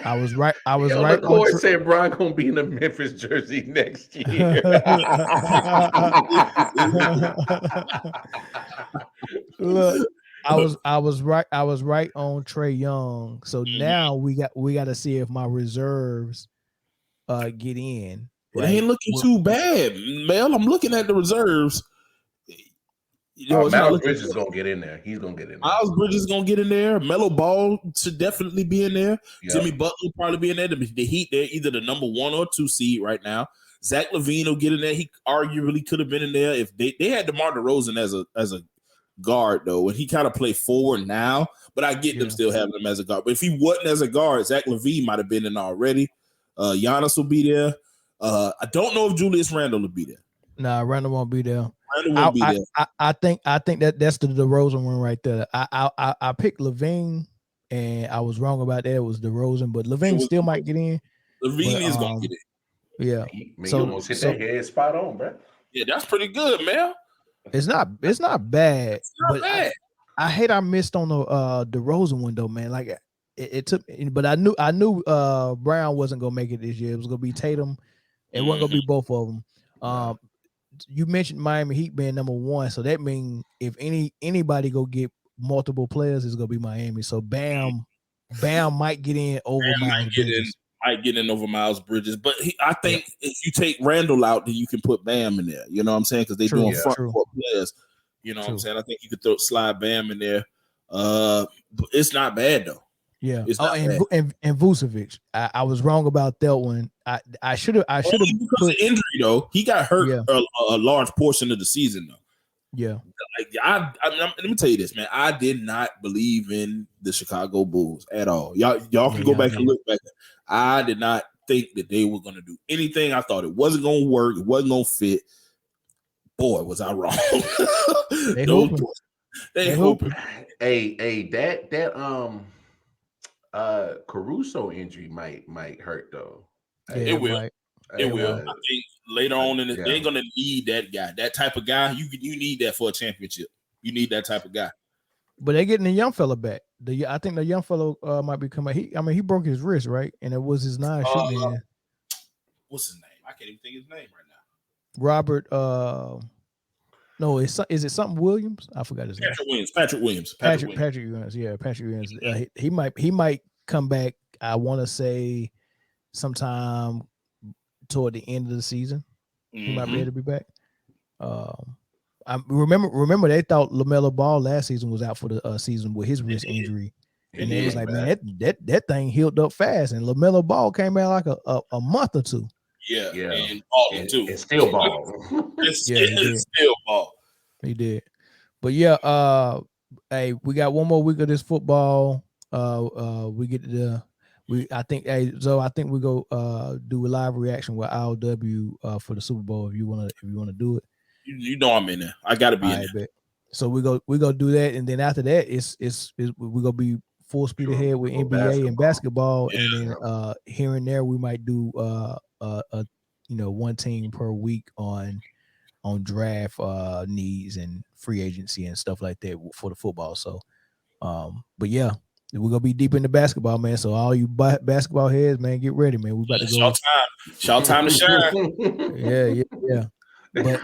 I was right. I was right. The court said Brian gonna be in the Memphis jersey next year. Look, I was right. I was right on Trey Young. So now we got to see if my reserves get in. Right? It ain't looking too bad, Mel. I'm looking at the reserves. Miles Bridges is gonna get in there. He's gonna get in there. Miles Bridges is gonna get in there. Melo Ball should definitely be in there. Yep. Jimmy Butler will probably be in there. The Heat, they're either the number 1 or 2 seed right now. Zach LaVine will get in there. He arguably could have been in there if they had DeMar DeRozan as a guard though, and he kind of play forward now. But I get them still having him as a guard. But if he wasn't as a guard, Zach LaVine might have been in already. Giannis will be there. I don't know if Julius Randle will be there. Nah, Randle won't be there. I think that's the DeRozan one right there. I picked LaVine, and I was wrong about that. It was DeRozan, but LaVine still might get in. LaVine is gonna get in. Yeah. So almost hit that head spot on, bro. Yeah, that's pretty good, man. It's not bad. It's not bad. I hate I missed on the DeRozan one though, man. Like it took, but I knew Brown wasn't gonna make it this year. It was gonna be Tatum. It wasn't gonna be both of them. You mentioned Miami Heat being number 1, so that means if anybody go get multiple players, it's gonna be Miami. So Bam might get in over Miles Bridges. Might get in over Miles Bridges, but I think if you take Randall out, then you can put Bam in there. You know what I'm saying? Because they're doing front court players. You know what I'm saying? I think you could slide Bam in there. But it's not bad though. Yeah. And Vucevic. I was wrong about that one. I should have because of injury though. He got hurt a large portion of the season though. Yeah. Like let me tell you this, man. I did not believe in the Chicago Bulls at all. Y'all can go back and look back. I did not think that they were going to do anything. I thought it wasn't going to work. It wasn't going to fit. boy, was I wrong. They Those hooping. boys, they They hooping. Hey, that Caruso injury might hurt though. Yeah, It will. might. It will. will. I think later on in the, Yeah. they're gonna need that guy, that type of guy. You need that for a championship. You need that type of guy. But they're getting the young fella back. I think the young fellow might be coming. He broke his wrist, right? And it was his non-shooting hand. What's his name? I can't even think his name right now. Robert. No, is it something Williams? I forgot his name. Patrick Williams. Patrick Williams. Yeah, Patrick Williams. He might come back. I want to say sometime toward the end of the season. He might be able to be back. I remember they thought LaMelo Ball last season was out for the season with his wrist injury, and they was like, man, that thing healed up fast, and LaMelo Ball came out like a month or two. Yeah, and balling too. It's still ball. It's still ball. He did, but yeah, hey, we got one more week of this football. We get to I think we go do a live reaction with IOW for the Super Bowl if you wanna do it. You know I'm in there. I gotta be in there. Bet. So we go do that, and then after that, it's we gonna be full speed ahead with NBA and basketball, and then here and there we might do one team per week on draft needs and free agency and stuff like that for the football. So, but yeah, we're gonna be deep into basketball, man. So all you basketball heads, man, get ready, man. We about to go. Shout time to shine. Yeah. But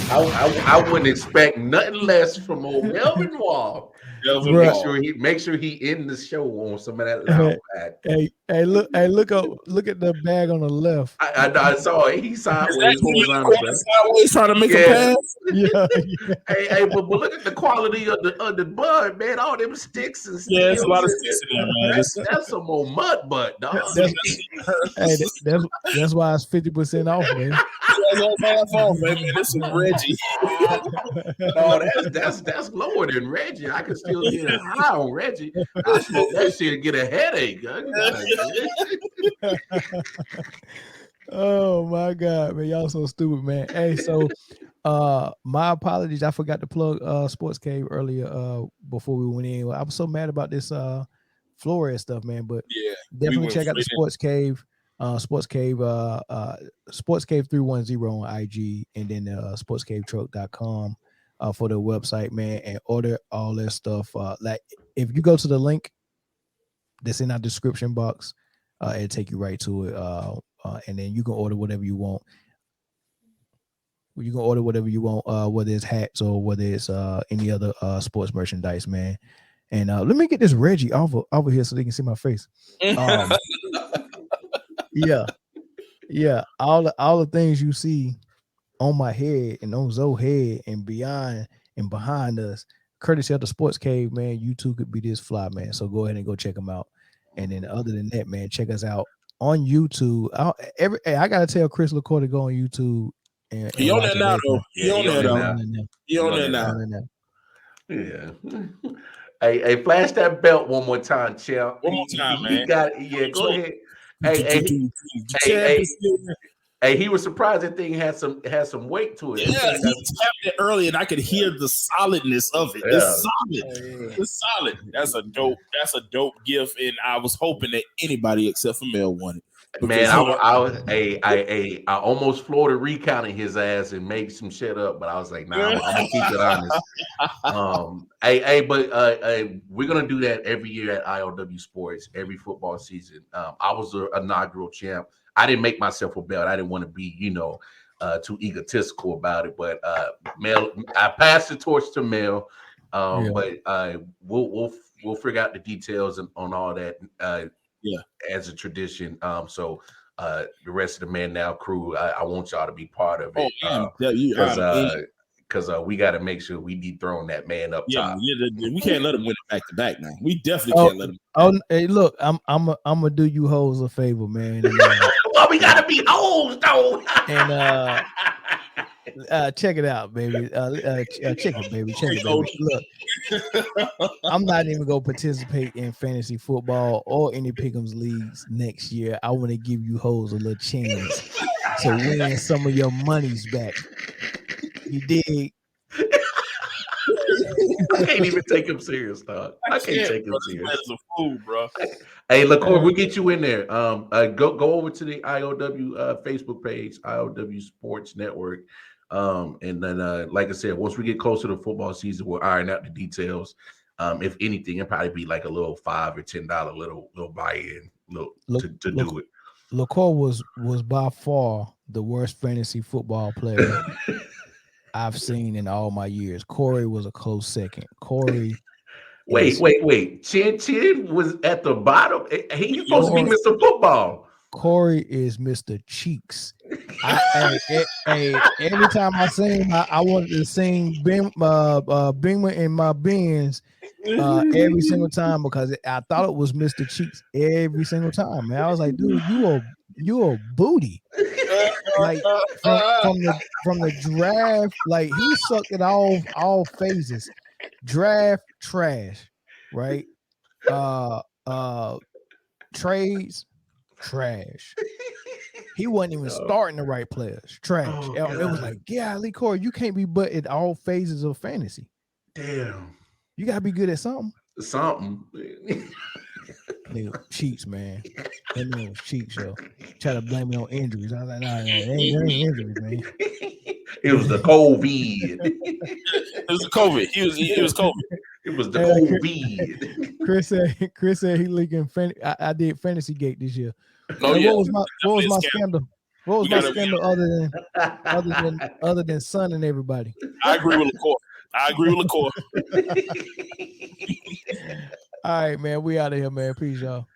I wouldn't expect nothing less from old Melvin Wall. Make sure he end the show on some of that loud back. Hey, look at the bag on the left. I saw it. He sideways. Sideways trying to make a pass. Yeah. Hey, but look at the quality of the bud, man. All them sticks and yeah, it's a lot of sticks in there, man. That's some more mud butt, dog. That's why it's 50% off, man. Half off, baby. This is Reggie. No, that's lower than Reggie. I can still get high on Reggie. I smoke that shit and get a headache. Oh my God, man. Y'all so stupid, man. Hey, so my apologies. I forgot to plug Sports Cave earlier before we went in. I was so mad about this Flores stuff, man. But definitely check out the Sports Cave. Sports Cave 310 on IG, and then sportscavetruck.com for the website, man, and order all that stuff. Like if you go to the link that's in our description box, it'll take you right to it. And then you can order whatever you want. You can order whatever you want, whether it's hats or whether it's any other sports merchandise, man. And let me get this Reggie over here so they can see my face. Yeah. All the things you see on my head and on Zoe's head and beyond and behind us, courtesy of the Sports Cave, man. You too could be this fly, man. So go ahead and go check them out. And then other than that, man, check us out on YouTube. I gotta tell Chris LaCour to go on YouTube. And he on there now, though. He on there now. Yeah. Hey, flash that belt one more time, champ. One more time, man. You got it. Yeah, go ahead. Hey, he was surprised that thing had some weight to it. Yeah, he tapped it early, and I could hear the solidness of it. Yeah. It's solid. It's solid. That's a dope gift, and I was hoping that anybody except for Mel won it. Man, I almost Florida recounted his ass and made some shit up, but I was like, nah, I'm gonna keep it honest. But we're gonna do that every year at IOW Sports, every football season. I was the inaugural champ. I didn't make myself a belt. I didn't want to be, too egotistical about it. But Mel, I passed the torch to Mel. But we'll figure out the details on all that. As a tradition. So the rest of the Man Now crew, I want y'all to be part of it. Because we got to make sure we dethrone that man up top. We can't let him win it back to back now. We definitely can't let him. Hey, look, I'm gonna do you hoes a favor, man. And, well, we gotta be hoes though. Check it out, baby. Check it, baby. Check it, baby. Look, I'm not even gonna participate in fantasy football or any pick'ems leagues next year. I want to give you hoes a little chance to win some of your monies back. You dig? I can't even take him serious, dog. I can't take him bro. serious. This man's a fool, bro. Hey, LaCour, we'll get you in there. Go over to the IOW Facebook page, IOW Sports Network. And then, like I said, once we get closer to football season, we'll iron out the details. If anything, it'll probably be like a little $5 or $10 little buy-in to do it. LaCour was by far the worst fantasy football player I've seen in all my years. Corey was a close second. Corey. Wait. Chin was at the bottom. He's supposed to be Mr. Football. Corey is Mr. Cheeks. Every time I sing, I wanted to sing Beamer in my Benz every single time because I thought it was Mr. Cheeks every single time. Man, I was like, dude, you a booty. Like from the draft, like he sucked at all phases. Draft trash, right? Trades trash. He wasn't even starting the right players. Trash. It was like, yeah, Lee Corey, you can't be but at all phases of fantasy. Damn. You gotta be good at something. Nigga, cheats, man. That man was cheats, yo. Try to blame me on injuries. I was like, nah, it ain't injuries, man. It was the COVID. It was the COVID. He was COVID. It was the COVID. Chris said he leaking. I did Fantasy Gate this year. No, And yeah. what was my scandal? What was my scandal other than Son and everybody? I agree with LaCour. All right, man. We out of here, man. Peace, y'all.